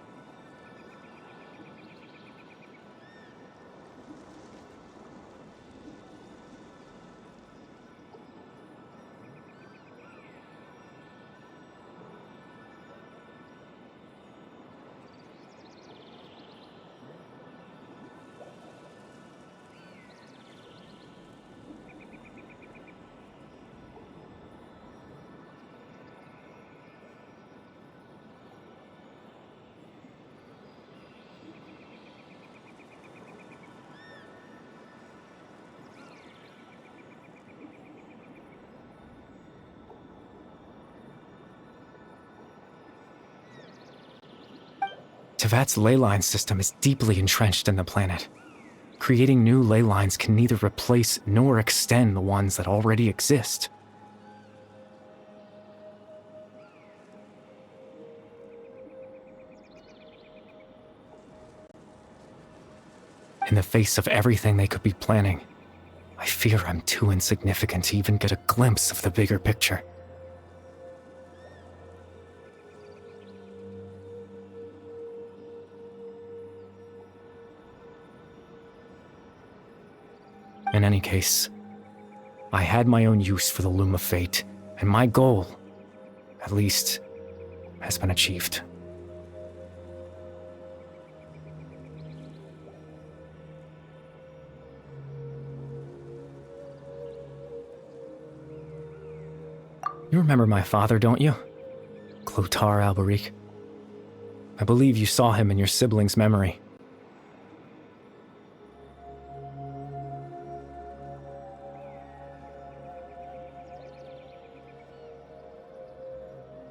S15: Tevat's ley line system is deeply entrenched in the planet. Creating new ley lines can neither replace nor extend the ones that already exist. In the face of everything they could be planning, I fear I'm too insignificant to even get a glimpse of the bigger picture. In any case, I had my own use for the Loom of Fate, and my goal, at least, has been achieved. You remember my father, don't you? Clotar Alberic. I believe you saw him in your sibling's memory.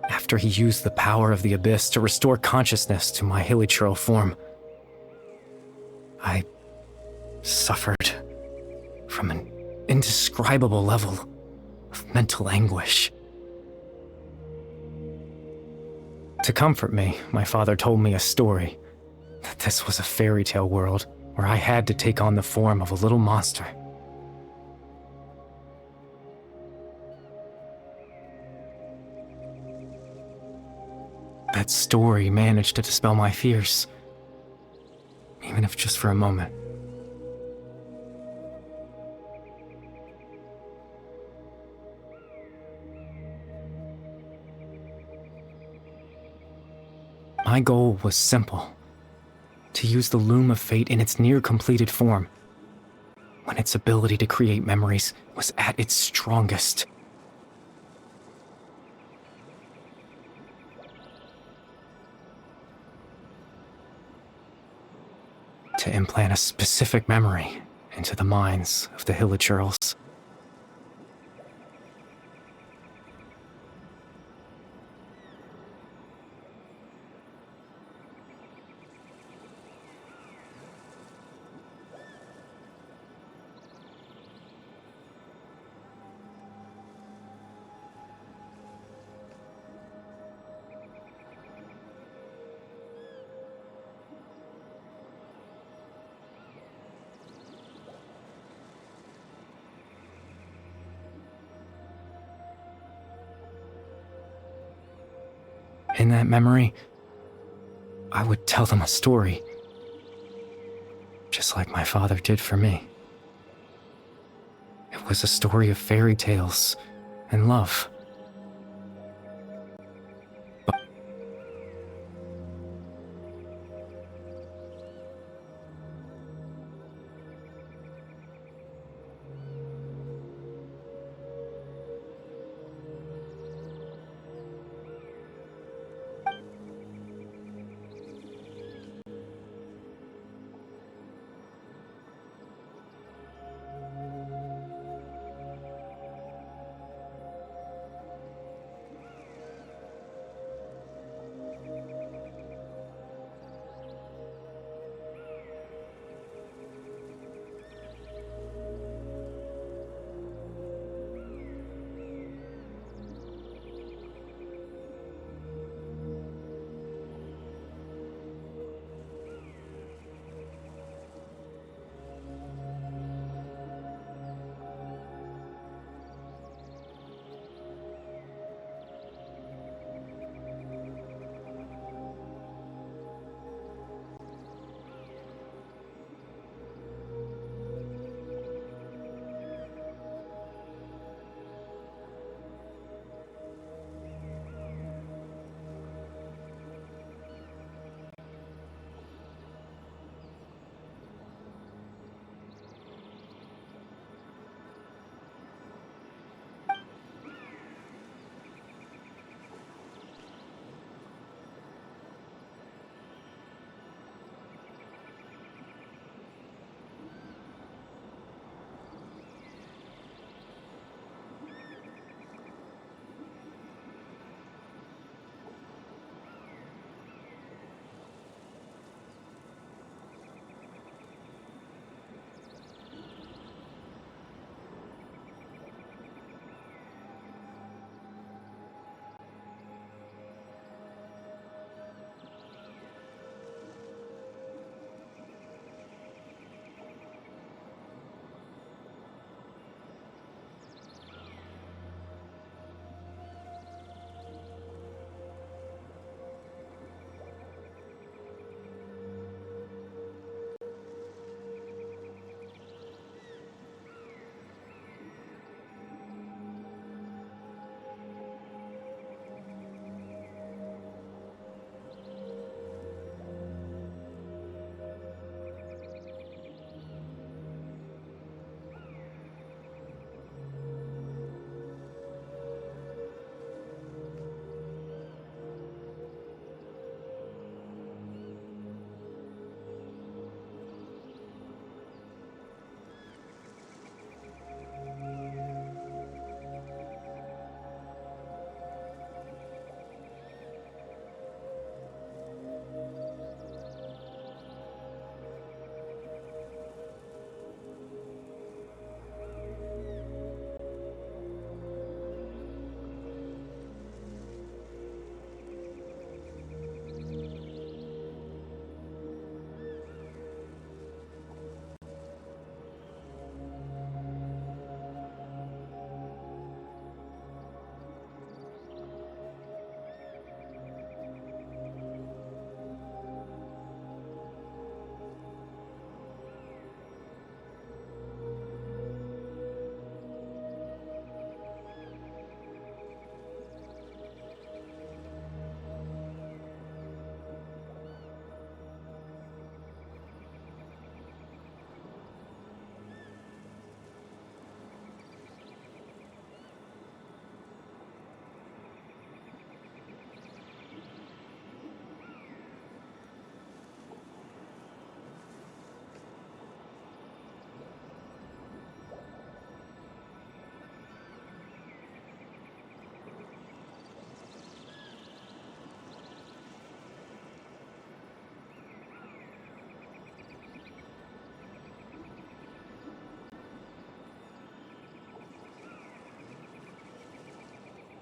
S15: After he used the power of the Abyss to restore consciousness to my hilichurl form, I suffered from an indescribable level of mental anguish. To comfort me, my father told me a story, that this was a fairy tale world where I had to take on the form of a little monster. That story managed to dispel my fears, even if just for a moment. My goal was simple: to use the Loom of Fate in its near-completed form, when its ability to create memories was at its strongest. To implant a specific memory into the minds of the hilichurls. In that memory, I would tell them a story, just like my father did for me. It was a story of fairy tales and love.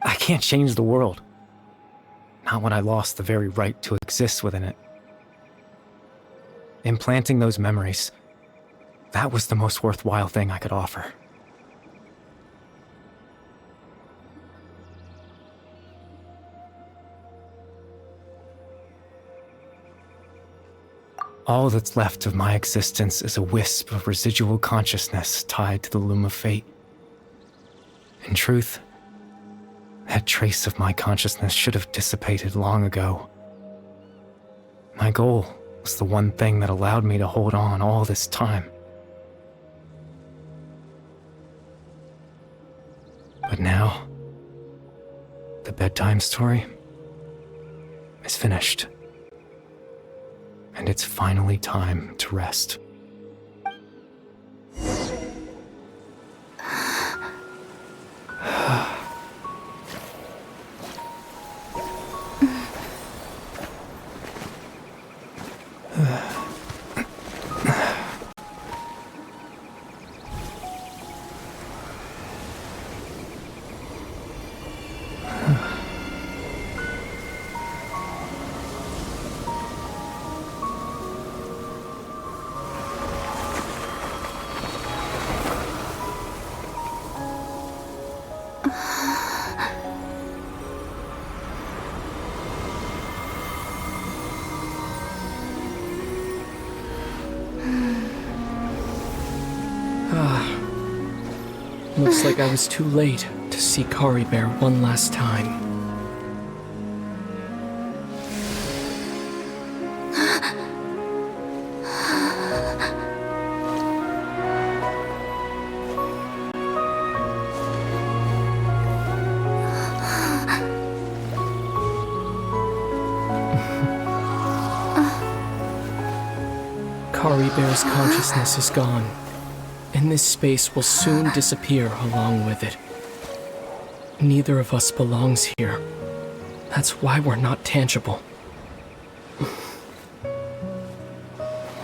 S15: I can't change the world. Not when I lost the very right to exist within it. Implanting those memories, that was the most worthwhile thing I could offer. All that's left of my existence is a wisp of residual consciousness tied to the loom of fate. In truth, that trace of my consciousness should have dissipated long ago. My goal was the one thing that allowed me to hold on all this time. But now, the bedtime story is finished. And it's finally time to rest.
S14: Looks like I was too late to see Kari Bear one last time. Kari Bear's consciousness is gone, and this space will soon disappear along with it. Neither of us belongs here. That's why we're not tangible.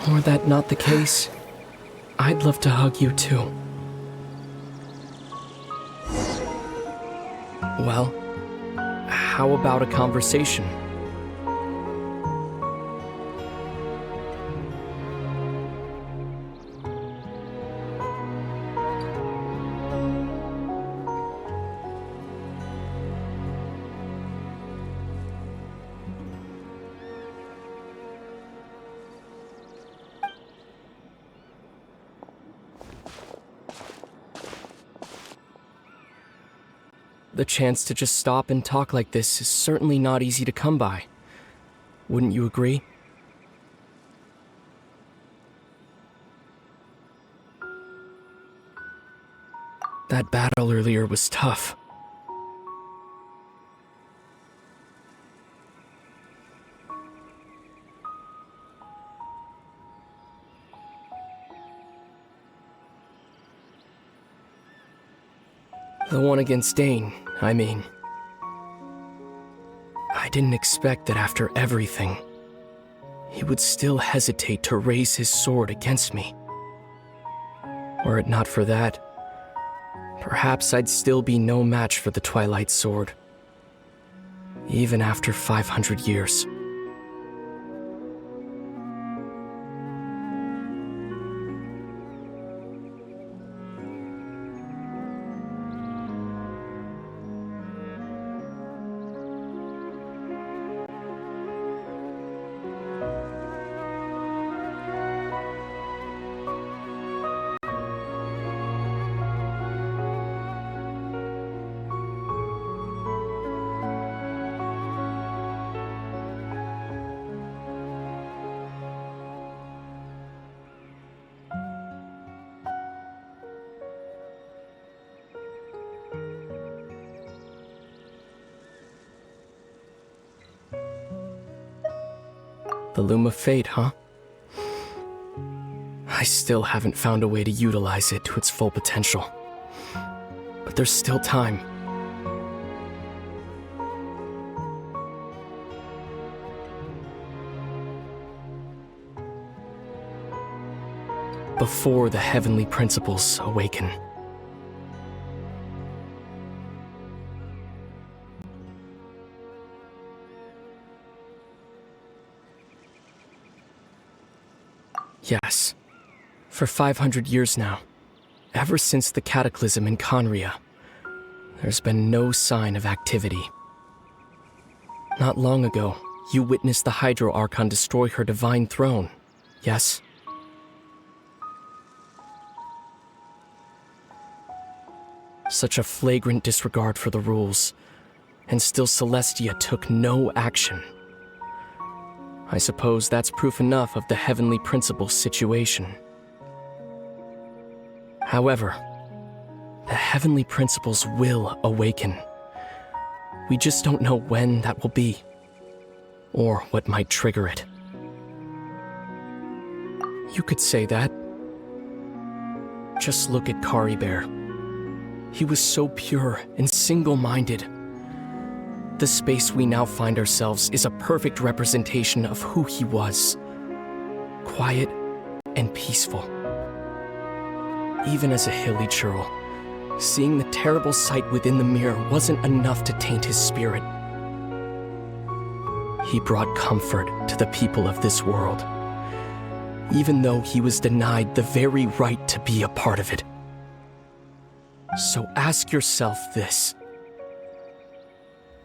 S14: Were that not the case, I'd love to hug you too. Well, how about a conversation? The chance to just stop and talk like this is certainly not easy to come by. Wouldn't you agree? That battle earlier was tough. The one against Dane, I mean. I didn't expect that after everything, he would still hesitate to raise his sword against me. Were it not for that, perhaps I'd still be no match for the Twilight Sword, even after 500 years. The Loom of Fate, huh? I still haven't found a way to utilize it to its full potential. But there's still time. Before the heavenly principles awaken. Yes. For 500 years now, ever since the cataclysm in Conria, there's been no sign of activity. Not long ago, you witnessed the Hydro Archon destroy her divine throne, Yes? Such a flagrant disregard for the rules, and still Celestia took no action. I suppose that's proof enough of the Heavenly Principle's situation. However, the Heavenly Principles will awaken. We just don't know when that will be, or what might trigger it. You could say that. Just look at Kari Bear. He was so pure and single-minded. The space we now find ourselves is a perfect representation of who he was. Quiet and peaceful. Even as a hilly churl, seeing the terrible sight within the mirror wasn't enough to taint his spirit. He brought comfort to the people of this world, even though he was denied the very right to be a part of it. So ask yourself this.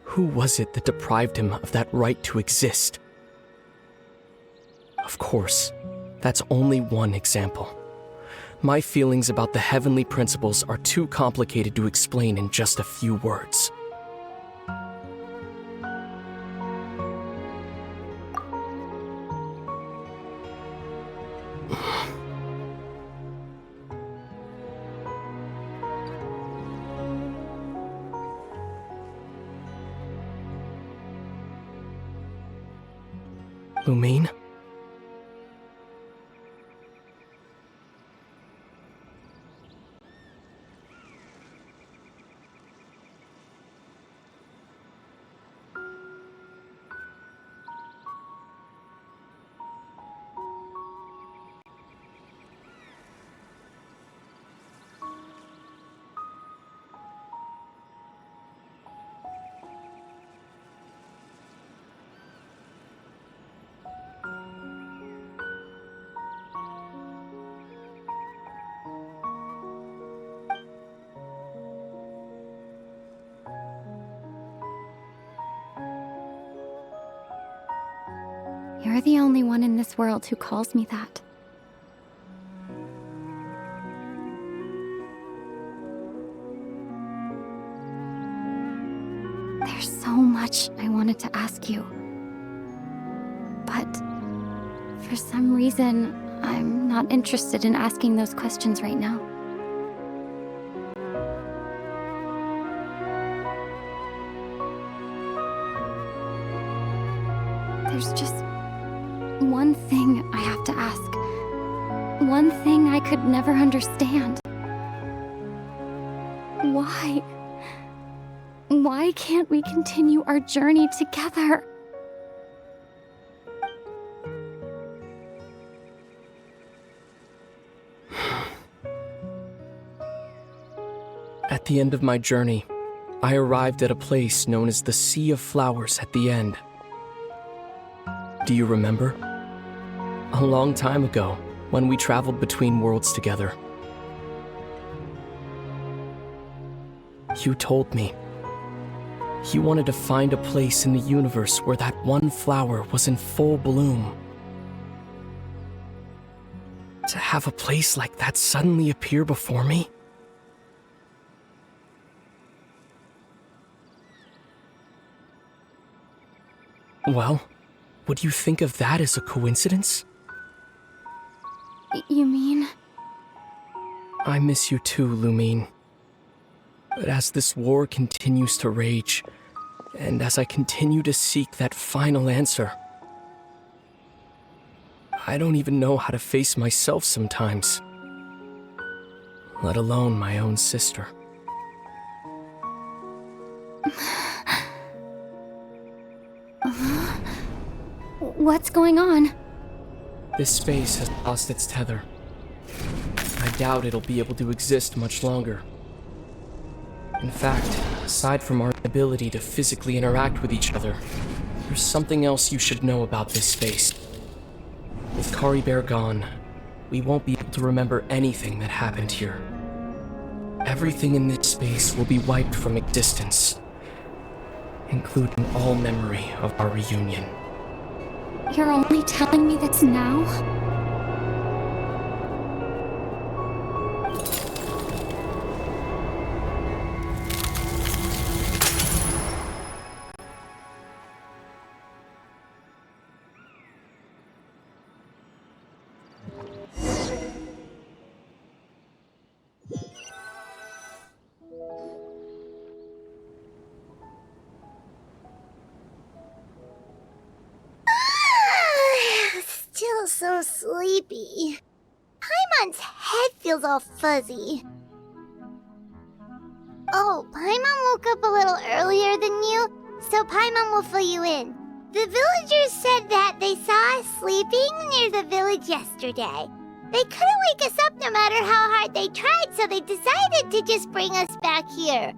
S14: Who was it that deprived him of that right to exist? Of course, that's only one example. My feelings about the Heavenly Principles are too complicated to explain in just a few words. Lumine?
S16: You're the only one in this world who calls me that. There's so much I wanted to ask you. But for some reason, I'm not interested in asking those questions right now. There's just one thing I have to ask. One thing I could never understand. Why? Why can't we continue our journey together?
S14: At the end of my journey, I arrived at a place known as the Sea of Flowers at the end. Do you remember? A long time ago, when we traveled between worlds together. You told me you wanted to find a place in the universe where that one flower was in full bloom. To have a place like that suddenly appear before me? Well, would you think of that as a coincidence?
S16: You mean?
S14: I miss you too, Lumine. But as this war continues to rage, and as I continue to seek that final answer, I don't even know how to face myself sometimes, let alone my own sister.
S16: What's going on?
S14: This space has lost its tether. I doubt it'll be able to exist much longer. In fact, aside from our ability to physically interact with each other, there's something else you should know about this space. With Kari Bear gone, we won't be able to remember anything that happened here. Everything in this space will be wiped from existence, including all memory of our reunion.
S16: You're only telling me this now?
S3: sleepy. Paimon's head feels all fuzzy. Oh, Paimon woke up a little earlier than you, so Paimon will fill you in. The villagers said that they saw us sleeping near the village yesterday. They couldn't wake us up no matter how hard they tried, so they decided to just bring us back here.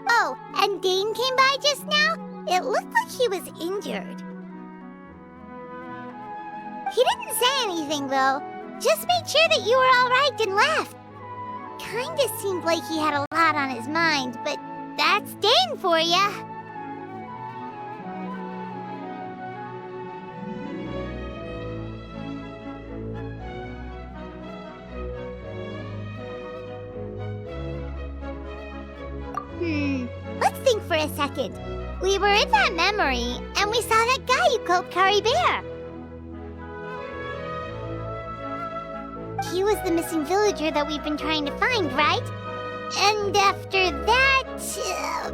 S3: Oh, and Dane came by just now. It looked like he was injured. He didn't say anything, though. Just made sure that you were all right and left. Kinda seemed like he had a lot on his mind, but that's Dane for ya. Let's think for a second. We were in that memory, and we saw that guy you called Kari Bear. He was the missing villager that we've been trying to find, right? And after that,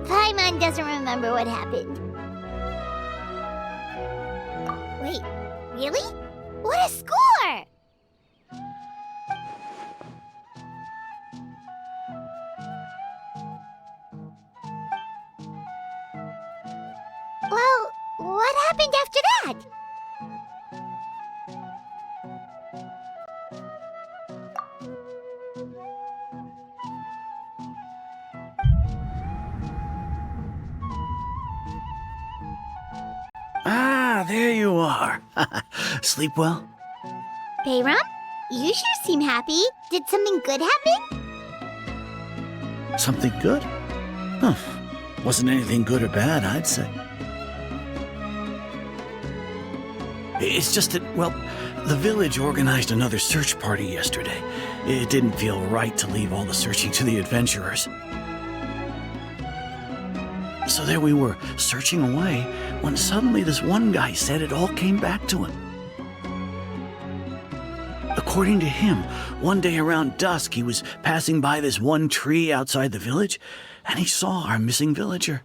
S3: Paimon doesn't remember what happened. Wait, really? What a score! Well, what happened after that?
S10: Ah, there you are. Sleep well?
S3: Bayram, you sure seem happy. Did something good happen?
S10: Something good? Huh. Wasn't anything good or bad, I'd say. It's just that, well, the village organized another search party yesterday. It didn't feel right to leave all the searching to the adventurers. So there we were, searching away, when suddenly this one guy said it all came back to him. According to him, one day around dusk, he was passing by this one tree outside the village, and he saw our missing villager.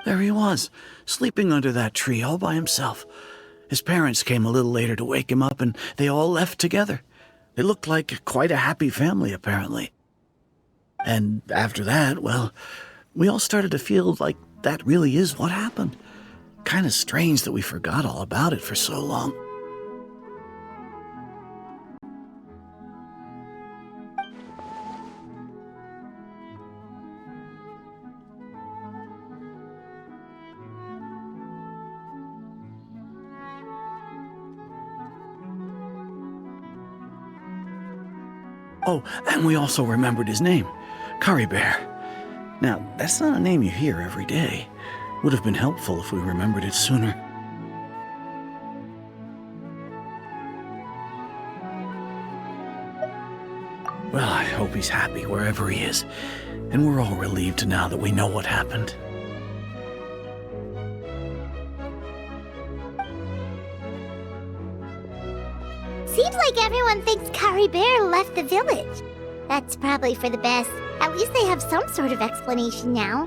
S10: There he was, sleeping under that tree all by himself. His parents came a little later to wake him up, and they all left together. They looked like quite a happy family, apparently. And after that, well, we all started to feel like that really is what happened. Kind of strange that we forgot all about it for so long. Oh, and we also remembered his name, Kari Bear. Now, that's not a name you hear every day. Would have been helpful if we remembered it sooner. Well, I hope he's happy wherever he is, and we're all relieved now that we know what happened.
S3: Seems like everyone thinks Kari Bear left the village. That's probably for the best. At least they have some sort of explanation now.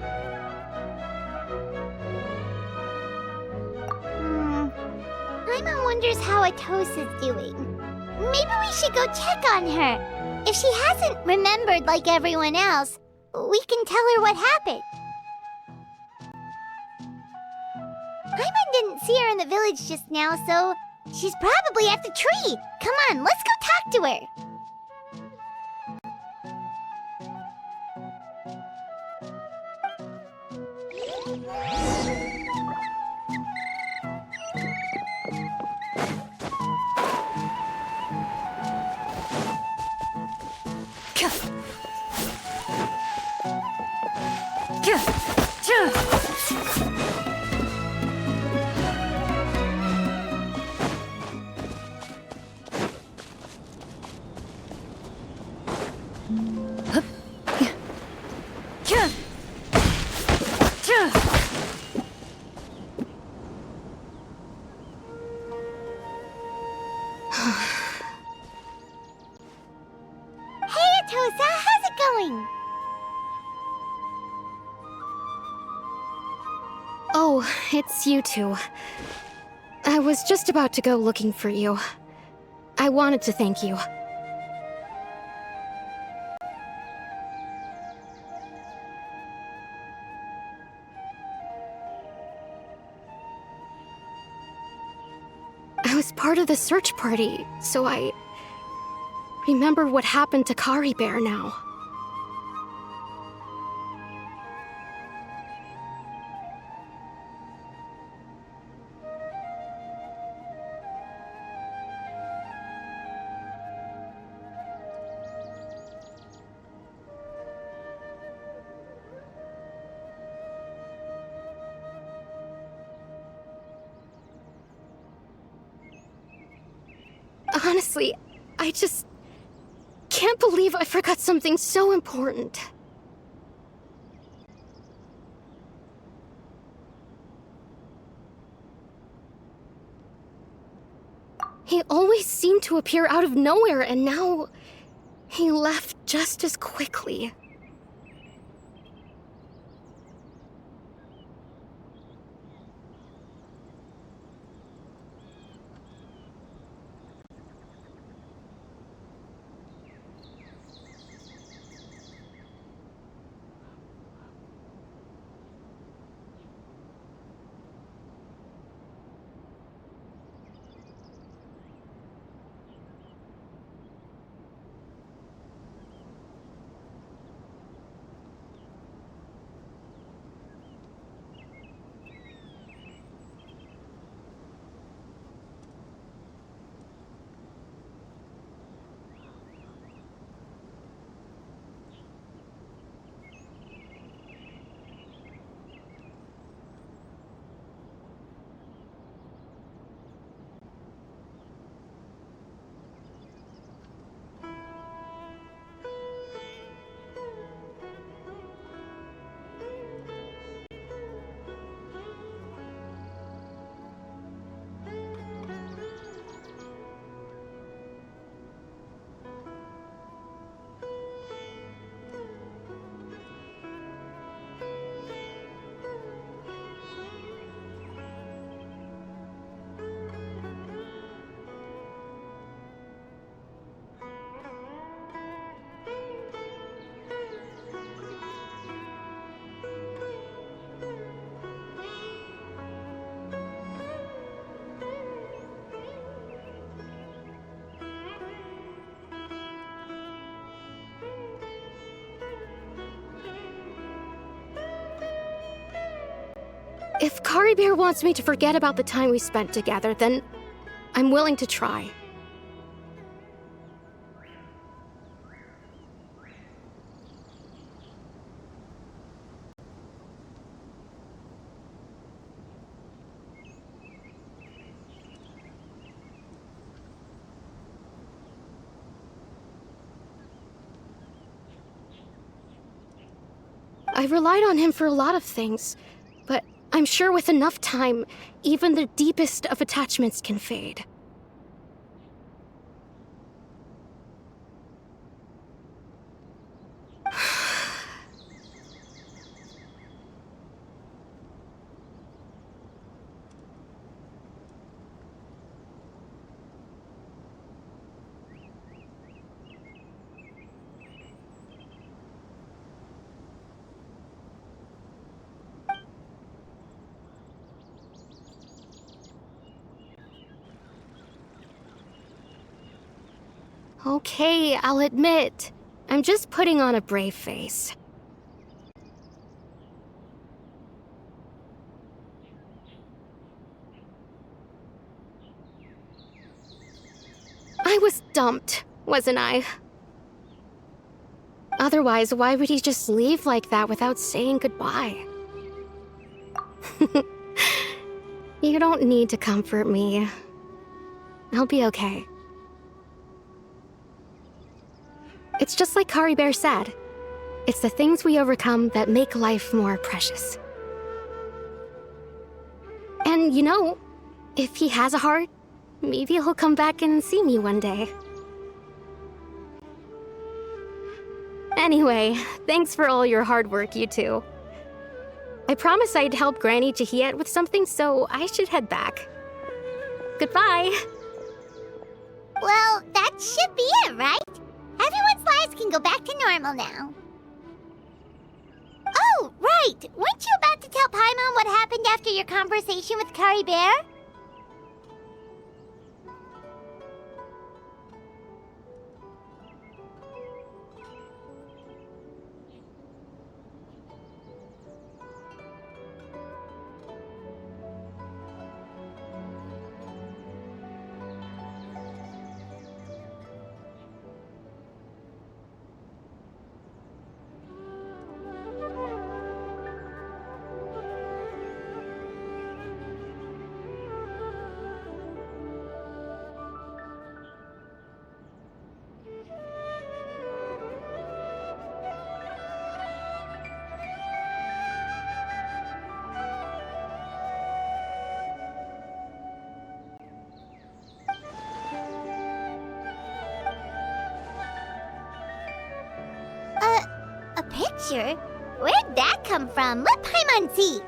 S3: Paimon wonders how Atosa's doing. Maybe we should go check on her. If she hasn't remembered like everyone else, we can tell her what happened. Paimon didn't see her in the village just now, so she's probably at the tree. Come on, let's go talk to her.
S6: Oh, it's you two. I was just about to go looking for you. I wanted to thank you. I was part of the search party, so I remember what happened to Kari Bear now. Honestly, I just can't believe I forgot something so important. He always seemed to appear out of nowhere, and now he left just as quickly. If Kari Bear wants me to forget about the time we spent together, then I'm willing to try. I've relied on him for a lot of things, but I'm sure with enough time, even the deepest of attachments can fade. Okay, I'll admit, I'm just putting on a brave face. I was dumped, wasn't I? Otherwise, why would he just leave like that without saying goodbye? You don't need to comfort me. I'll be okay. It's just like Kari Bear said. It's the things we overcome that make life more precious. And you know, if he has a heart, maybe he'll come back and see me one day. Anyway, thanks for all your hard work, you two. I promised I'd help Granny Jahiet with something, so I should head back. Goodbye!
S3: Well, that should be it, right? Everyone's lives can go back to normal now. Oh, right! Weren't you about to tell Paimon what happened after your conversation with Kari Bear? A picture? Where'd that come from? Let Paimon see!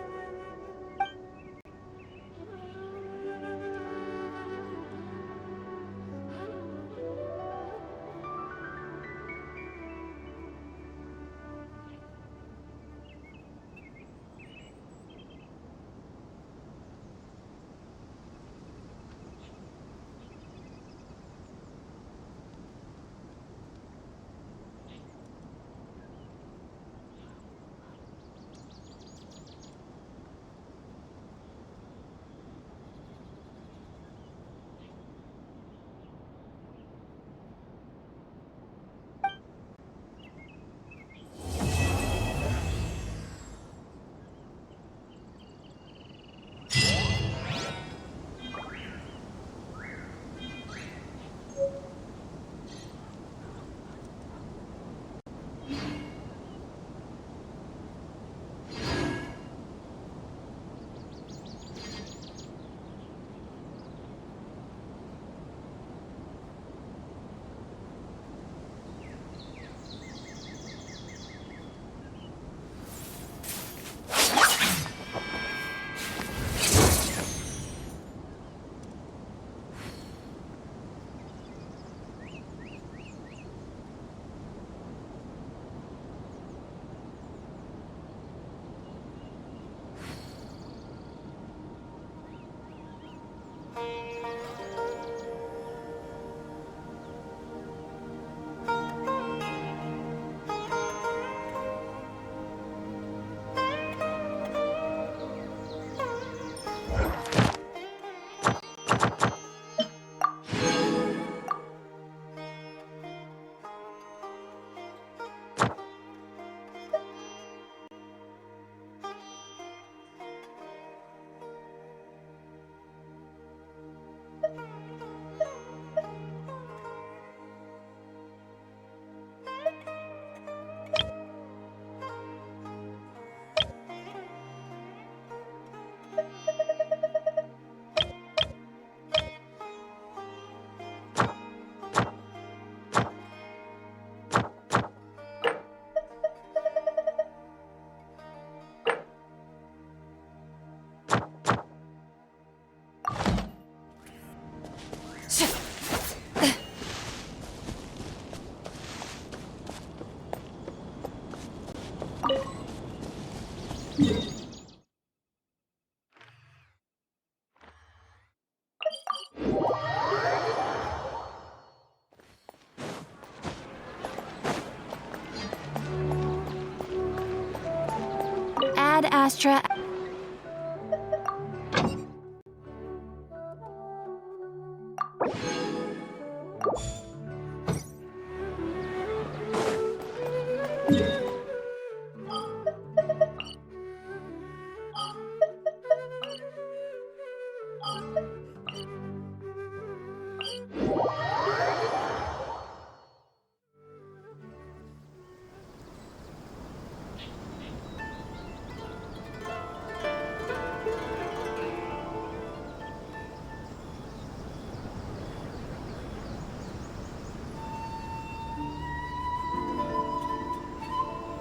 S7: Ad Astra.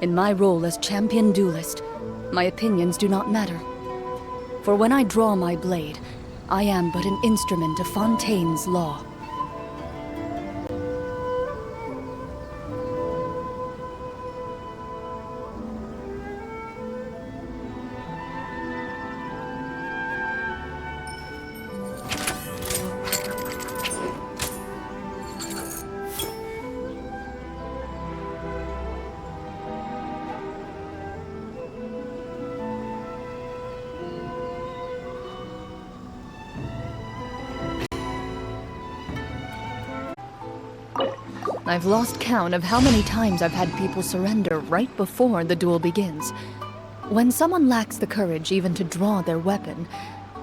S5: In my role as champion duelist, my opinions do not matter. For when I draw my blade, I am but an instrument of Fontaine's law. I've lost count of how many times I've had people surrender right before the duel begins. When someone lacks the courage even to draw their weapon,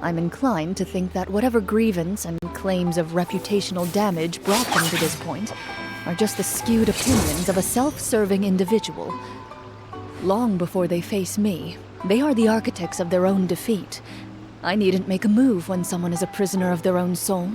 S5: I'm inclined to think that whatever grievance and claims of reputational damage brought them to this point are just the skewed opinions of a self-serving individual. Long before they face me, they are the architects of their own defeat. I needn't make a move when someone is a prisoner of their own soul.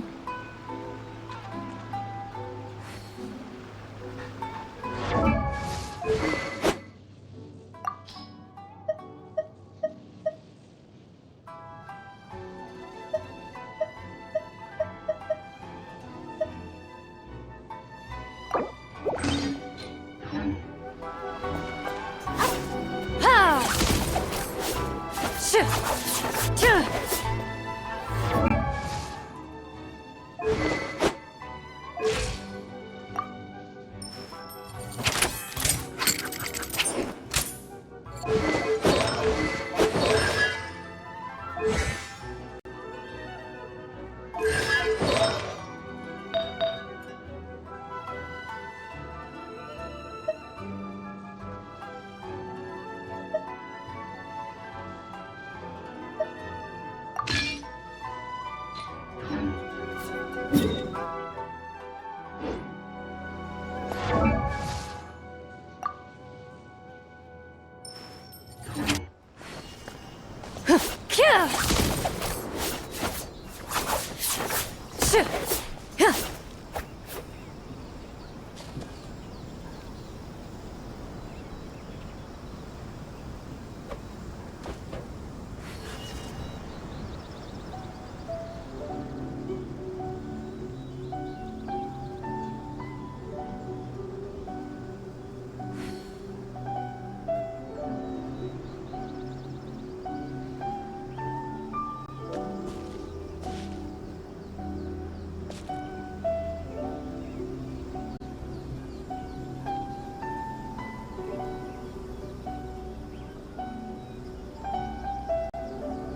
S5: Shit!